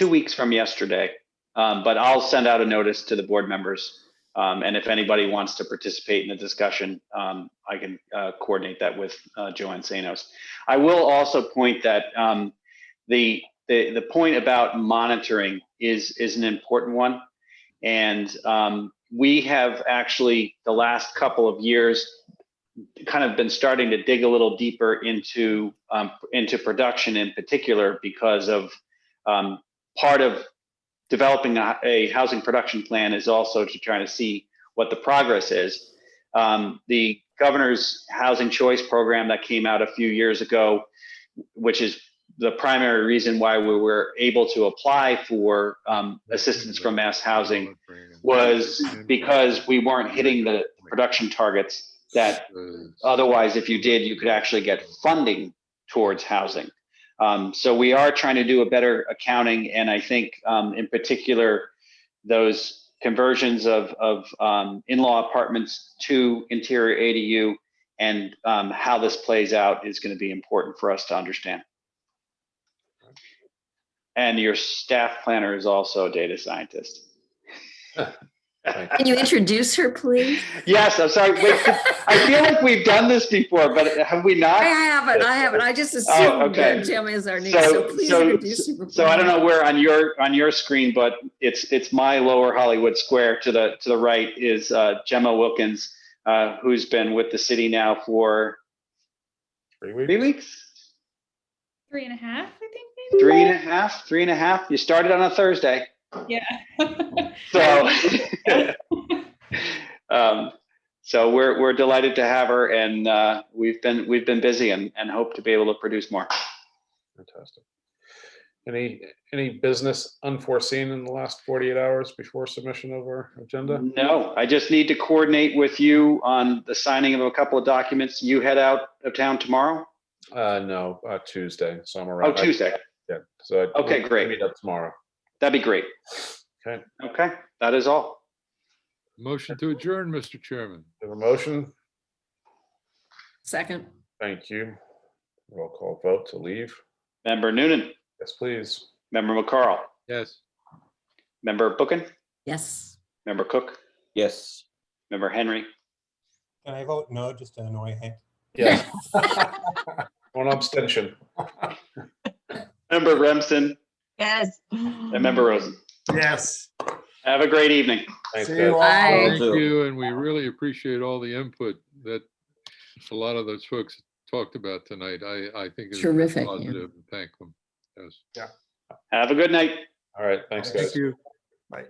weeks from yesterday, but I'll send out a notice to the board members. And if anybody wants to participate in the discussion, I can coordinate that with Joanne Sanos. I will also point that the point about monitoring is an important one. And we have actually, the last couple of years, kind of been starting to dig a little deeper into production in particular, because of part of developing a housing production plan is also to try to see what the progress is. The governor's housing choice program that came out a few years ago, which is the primary reason why we were able to apply for assistance from mass housing, was because we weren't hitting the production targets that otherwise, if you did, you could actually get funding towards housing. So we are trying to do a better accounting, and I think in particular, those conversions of in-law apartments to interior ADU and how this plays out is going to be important for us to understand. And your staff planner is also a data scientist. Can you introduce her, please? Yes, I'm sorry. Wait, I feel like we've done this before, but have we not? I haven't. I just assumed okay. that Gemma is our name, so please introduce her. So I don't know where on your screen, but it's my lower Hollywood square to the right is Gemma Wilkins, who's been with the city now for 3 weeks. 3 weeks? 3.5, I think. Maybe? 3.5. You started on a Thursday. Yeah. So, so we're delighted to have her, and we've been busy and hope to be able to produce more. Fantastic. Any business unforeseen in the last 48 hours before submission of our agenda? No, I just need to coordinate with you on the signing of a couple of documents. You head out of town tomorrow? No, Tuesday. So I'm around. Oh, Tuesday. Yeah. So Okay, great. Meet up tomorrow. That'd be great. Okay. Okay, that is all. Motion to adjourn, Mr. Chairman. Have a motion. Second. Thank you. Roll call vote to leave. Member Noonan. Yes, please. Member McCarl. Yes. Member Bookin. Yes. Member Cook. Yes. Member Henry. Can I vote no, just to annoy Hank? Yes. One abstention. Member Remsen. Yes. And Member Rosen. Yes. Have a great evening. Thanks, See guys. you all. Thank you, and we really appreciate all the input that a lot of those folks talked about tonight. I think it's Terrific, yeah. positive. Thank them. Yes. Have a good night. All right. Thanks, guys. Thank you. Bye.